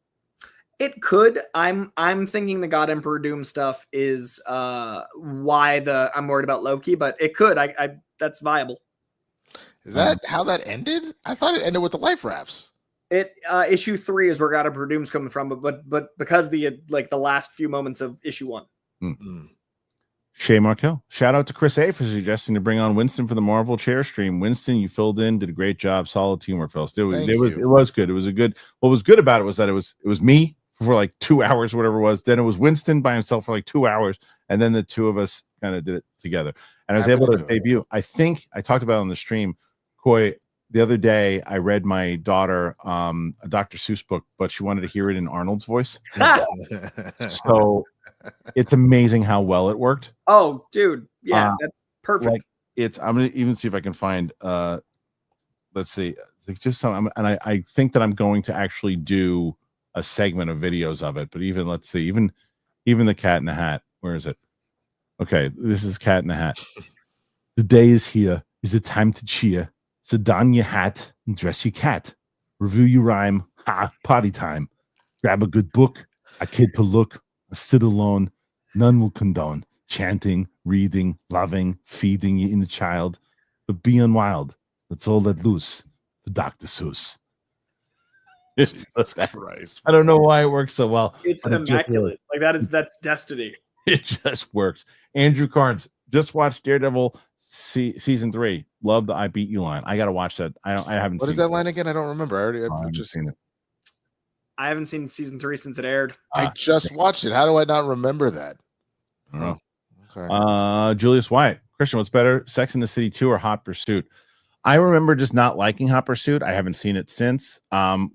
It could. I'm thinking the God Emperor Doom stuff is why I'm worried about Loki, but it could. That's viable. Is that how that ended? I thought it ended with the life rafts. Issue 3 is where God Emperor Doom's coming from, but because the last few moments of issue 1. Shay Markel, shout out to Chris A for suggesting to bring on Winston for the Marvel chair stream. Winston, you filled in, did a great job, solid teamwork, fellas. It was good. It was a good. What was good about it was that it was me for like 2 hours, whatever it was. Then it was Winston by himself for like 2 hours, and then the two of us kind of did it together. And I was able to debut. I think I talked about it on the stream, Coy. The other day, I read my daughter a Dr. Seuss book, but she wanted to hear it in Arnold's voice. So it's amazing how well it worked. Oh, dude. Yeah, that's perfect. I'm gonna even see if I can find let's see, it's just some, and I think that I'm going to actually do a segment of videos of it. But even let's see, even the Cat in the Hat. Where is it? Okay, this is Cat in the Hat. The day is here. Is the time to cheer. So don your hat and dress your cat. Review your rhyme. Ha! Party time. Grab a good book. A kid to look. A sit alone. None will condone chanting, reading, loving, feeding your inner child. But being wild. Let's all let loose for Dr. Seuss. Christ. I don't know why it works so well. It's immaculate. Like that's destiny. It just works. Andrew Carnes just watched Daredevil season 3. Love the "I beat you" line. I gotta watch that. I haven't. What seen is that it. line again? I don't remember. I've just seen it. I haven't seen season 3 since it aired. I just watched it. How do I not remember that? Oh, okay. Julius White. Kristian, what's better, Sex in the City 2 or Hot Pursuit? I remember just not liking Hot Pursuit. I haven't seen it since.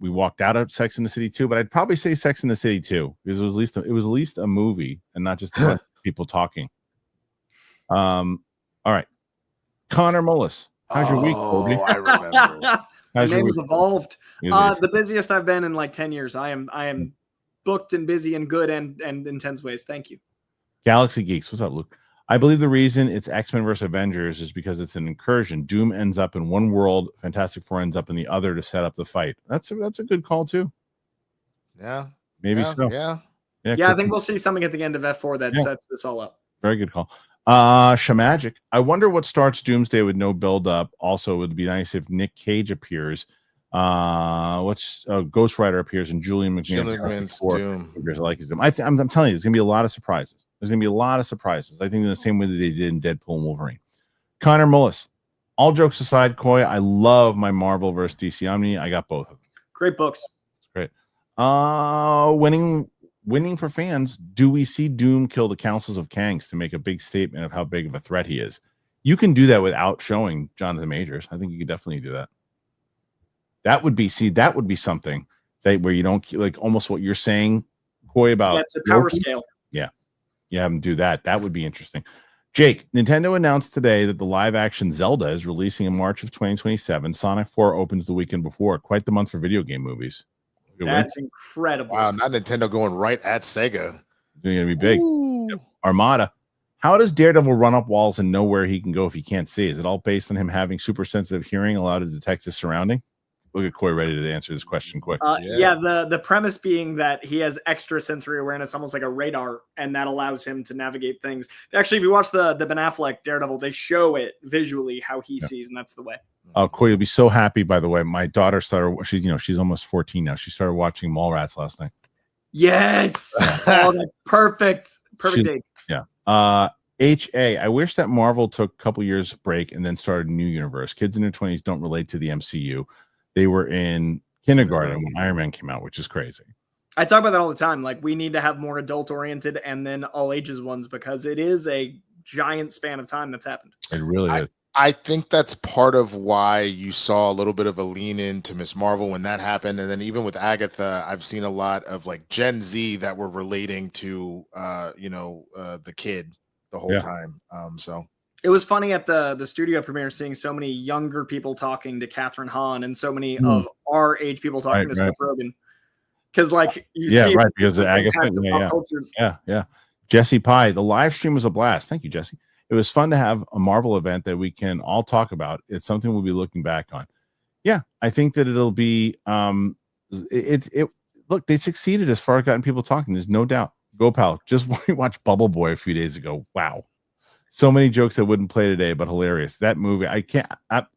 We walked out of Sex in the City 2, but I'd probably say Sex in the City 2 because it was at least a movie and not just a bunch of people talking. All right, Connor Mullis, how's your week, Colby? I remember. My name's evolved. The busiest I've been in like 10 years. I am booked and busy in good and intense ways. Thank you. Galaxy Geeks, what's up, Luke? I believe the reason it's X-Men versus Avengers is because it's an incursion. Doom ends up in one world, Fantastic Four ends up in the other to set up the fight. That's a good call too. Yeah, maybe so. Yeah. I think we'll see something at the end of F4 that sets this all up. Very good call. Shamagic. I wonder what starts Doomsday with no build up. Also, it would be nice if Nick Cage appears. Ghost Rider appears and Julian McMahon's Doom. I like his Doom. I'm telling you, there's gonna be a lot of surprises. There's going to be a lot of surprises. I think in the same way that they did in Deadpool and Wolverine. Connor Mullis. All jokes aside, Coy, I love my Marvel versus DC Omni. I got both of them. Great books. It's great. Winning for fans. Do we see Doom kill the Councils of Kangs to make a big statement of how big of a threat he is? You can do that without showing Jonathan Majors. I think you could definitely do that. That would be something where you don't like almost what you're saying, Coy, about that's a power scale. Yeah. You have them do that. That would be interesting. Jake, Nintendo announced today that the live-action Zelda is releasing in March of 2027. Sonic 4 opens the weekend before. Quite the month for video game movies. That's incredible. Wow, not Nintendo going right at Sega. It's going to be big. Yep. Armada. How does Daredevil run up walls and know where he can go if he can't see? Is it all based on him having super sensitive hearing allowed to detect his surrounding? Look at Coy ready to answer this question quick. The premise being that he has extra sensory awareness, almost like a radar, and that allows him to navigate things. Actually, if you watch the Ben Affleck Daredevil, they show it visually how he sees, and that's the way. Coy, you'll be so happy, by the way. My daughter started, she's almost 14 now. She started watching Mallrats last night. Yes. Oh, that's perfect. Perfect date. Yeah. I wish that Marvel took a couple years break and then started a new universe. Kids in their 20s don't relate to the MCU. They were in kindergarten when Iron Man came out, which is crazy. I talk about that all the time. Like, we need to have more adult-oriented and then all-ages ones because it is a giant span of time that's happened. It really is. I think that's part of why you saw a little bit of a lean into Miss Marvel when that happened. And then even with Agatha, I've seen a lot of like Gen Z that were relating to, the kid the whole time. So it was funny at the studio premiere seeing so many younger people talking to Catherine Hahn and so many of our age people talking to Seth Rogen. Because like you see, because of Agatha, yeah. Jesse Pye, the live stream was a blast. Thank you, Jesse. It was fun to have a Marvel event that we can all talk about. It's something we'll be looking back on. Yeah, I think that it'll be. Look, they succeeded as far as gotten people talking. There's no doubt. Go pal. Just watch Bubble Boy a few days ago. Wow. So many jokes that wouldn't play today, but hilarious. That movie,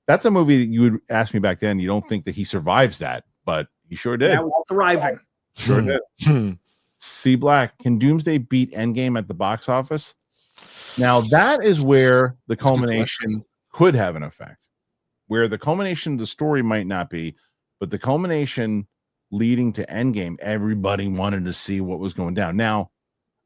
that's a movie that you would ask me back then. You don't think that he survives that, but he sure did. Yeah, well, thriving. Sure did. C Black, can Doomsday beat Endgame at the box office? Now that is where the culmination could have an effect. Where the culmination of the story might not be, but the culmination leading to Endgame, everybody wanted to see what was going down. Now,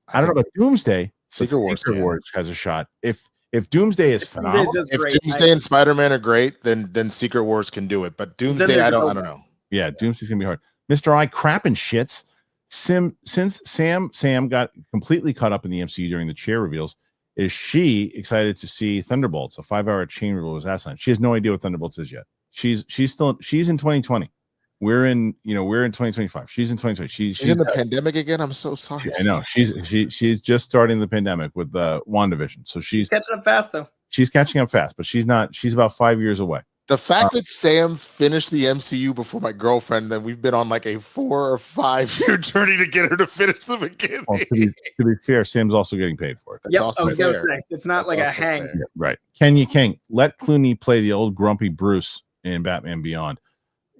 I don't know about Doomsday. Secret Wars has a shot. If Doomsday is phenomenal, if Doomsday and Spider-Man are great, then Secret Wars can do it. But Doomsday, I don't know. Yeah, Doomsday's gonna be hard. Mr. I crap and shits. Since Sam got completely caught up in the MCU during the chair reveals, Is she excited to see Thunderbolts, a 5-hour chain reveal was asked on. She has no idea what Thunderbolts is yet. She's in 2020. We're in 2025. She's in 2020. She's in the pandemic again. I'm so sorry. I know she's just starting the pandemic with WandaVision. So she's catching up fast though. She's catching up fast, but she's not. She's about 5 years away. The fact that Sam finished the MCU before my girlfriend, then we've been on like a 4 or 5 year journey to get her to finish the beginning. Well, to be fair, Sam's also getting paid for it. That's also I was gonna say it's not like a hang. Yeah, right. Kenya King, let Clooney play the old grumpy Bruce in Batman Beyond.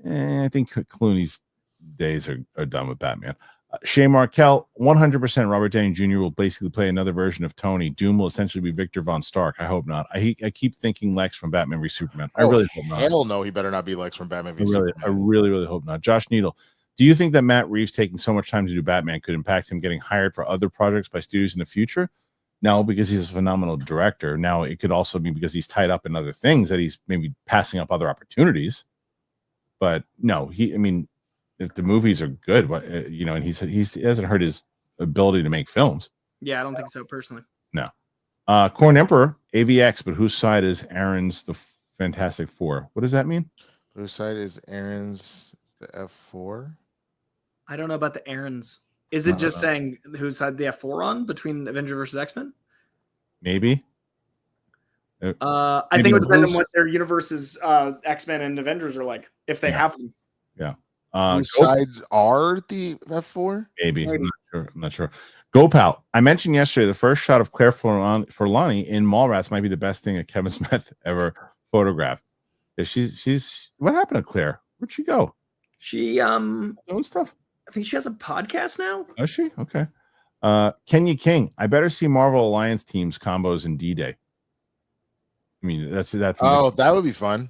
I think Clooney's days are done with Batman. Shay Markel, 100% Robert Downey Jr. will basically play another version of Tony. Doom will essentially be Victor Von Stark. I hope not. I keep thinking Lex from Batman v Superman. I really hope not. Hell no, he better not be Lex from Batman v Superman. I really hope not. Josh Needle, do you think that Matt Reeves taking so much time to do Batman could impact him getting hired for other projects by studios in the future? No, because he's a phenomenal director. Now, it could also be because he's tied up in other things that he's maybe passing up other opportunities. But no, if the movies are good, and he hasn't hurt his ability to make films. Yeah, I don't think so personally. No. Corn Emperor, AVX, but whose side is Aaron's the Fantastic Four? What does that mean? Whose side is Aaron's the F4? I don't know about the Aaron's. Is it just saying whose side the F4 on between Avenger versus X-Men? Maybe. I think it would depend on what their universes, X-Men and Avengers are like, if they have them. Yeah. Whose sides are the F4? Maybe. I'm not sure. Gopal, I mentioned yesterday the first shot of Claire Forlani in Mallrats might be the best thing that Kevin Smith ever photographed. She's what happened to Claire? Where'd she go? She doing stuff. I think she has a podcast now. Is she? Okay. Kenya King, I better see Marvel Alliance teams combos in D-Day. I mean, that's that would be fun.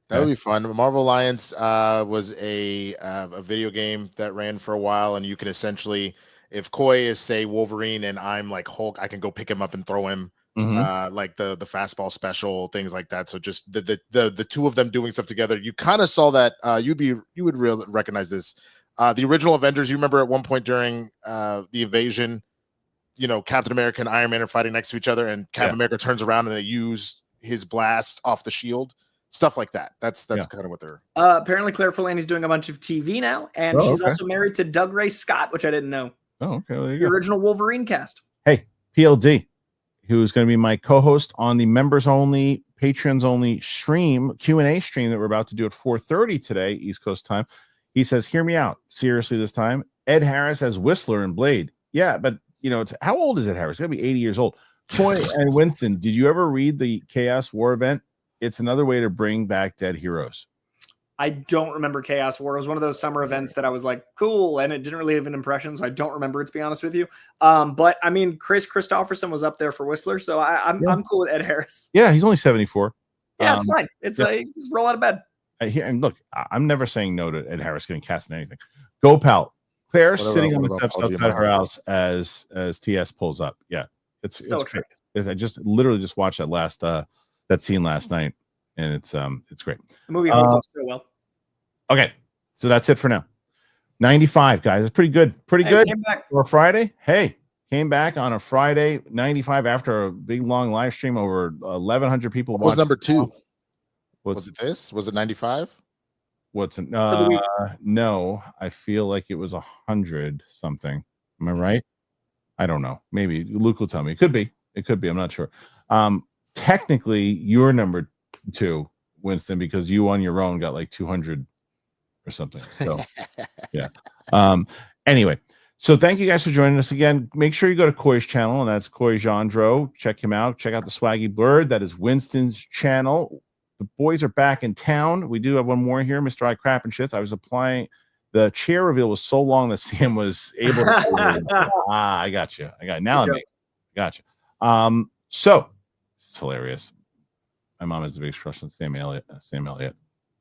That would be fun. Marvel Alliance was a video game that ran for a while, and you can essentially, if Coy is say Wolverine and I'm like Hulk, I can go pick him up and throw him, like the fastball special, things like that. So just the two of them doing stuff together. You kind of saw that. You would recognize this. The original Avengers. You remember at one point during the invasion, Captain America and Iron Man are fighting next to each other, and Captain America turns around and they use his blast off the shield. Stuff like that. That's kind of what they're. Apparently, Claire Forlani's doing a bunch of TV now, and she's also married to Doug Ray Scott, which I didn't know. Oh, okay. Well, the original Wolverine cast. Hey, PLD, who's going to be my co-host on the members-only, patrons-only Q&A stream that we're about to do at 4:30 today, East Coast time. He says, "Hear me out. Seriously, this time, Ed Harris as Whistler in Blade. Yeah, but it's how old is Ed Harris? It's got to be 80 years old. Coy and Winston, did you ever read the Chaos War event? It's another way to bring back dead heroes." I don't remember Chaos War. It was one of those summer events that I was like, cool, and it didn't really have an impression, so I don't remember it, to be honest with you. But I mean, Chris Christopherson was up there for Whistler, so I'm cool with Ed Harris. Yeah, he's only 74. Yeah, it's fine. It's just roll out of bed. And look, I'm never saying no to Ed Harris getting cast in anything. Go Pal. Claire sitting on the steps outside her house as TS pulls up. Yeah, it's great. I just literally watched that scene last night, and it's great. The movie holds up so well. Okay, so that's it for now. 95, guys. It's pretty good. Pretty good for a Friday. Hey, came back on a Friday, 95 after a big long live stream. Over 1,100 people. What was number 2? Was it this? Was it 95? What's no? I feel like it was 100 something. Am I right? I don't know. Maybe Luke will tell me. It could be. I'm not sure. Technically, you're number 2, Winston, because you on your own got like 200 or something. So yeah. Anyway, so thank you guys for joining us again. Make sure you go to Coy's channel, and that's Coy Jandreau. Check him out. Check out the Swaggy Bird. That is Winston's channel. The boys are back in town. We do have one more here, Mr. I Crap and Shits. I was applying. The chair reveal was so long that Sam was able to. I got you. Now. I got you. So it's hilarious. My mom has the biggest crush on Sam Elliott.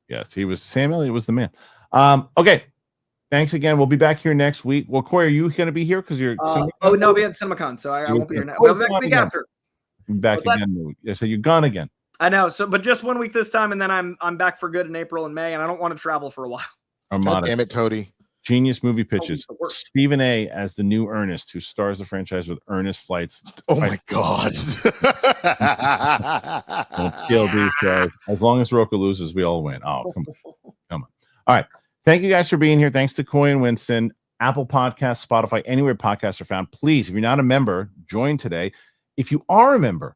Yes, Sam Elliott was the man. Okay. Thanks again. We'll be back here next week. Well, Coy, are you going to be here? Because you're. No, I'll be at CinemaCon, so I won't be here now. We'll be back the week after. Back again. Yeah, so you're gone again. I know. So, but just 1 week this time, and then I'm back for good in April and May, and I don't want to travel for a while. God damn it, Cody. Genius movie pitches. Stephen A. as the new Ernest, who stars the franchise with Ernest Flights. Oh my God. PLD says, as long as Rocha loses, we all win. Oh, come on. All right. Thank you guys for being here. Thanks to Coy and Winston. Apple Podcasts, Spotify, anywhere podcasts are found. Please, if you're not a member, join today. If you are a member,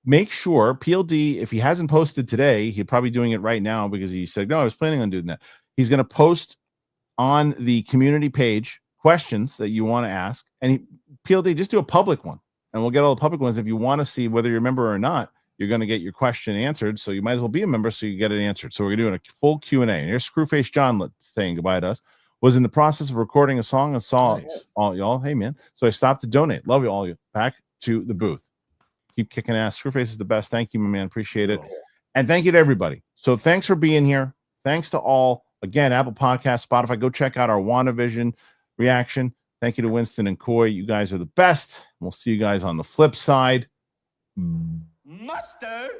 make sure PLD, if he hasn't posted today, he's probably doing it right now because he said, no, I was planning on doing that. He's going to post on the community page questions that you want to ask. And PLD, just do a public one. And we'll get all the public ones. If you want to see whether you're a member or not, you're going to get your question answered. So you might as well be a member so you get it answered. So we're doing a full Q&A. And here's Screwface John saying goodbye to us. Was in the process of recording a song and saw all y'all. Hey, man. So I stopped to donate. Love you all. Back to the booth. Keep kicking ass. Screwface is the best. Thank you, my man. Appreciate it. And thank you to everybody. So thanks for being here. Thanks to all. Again, Apple Podcasts, Spotify. Go check out our WandaVision reaction. Thank you to Winston and Coy. You guys are the best. We'll see you guys on the flip side. Mustard.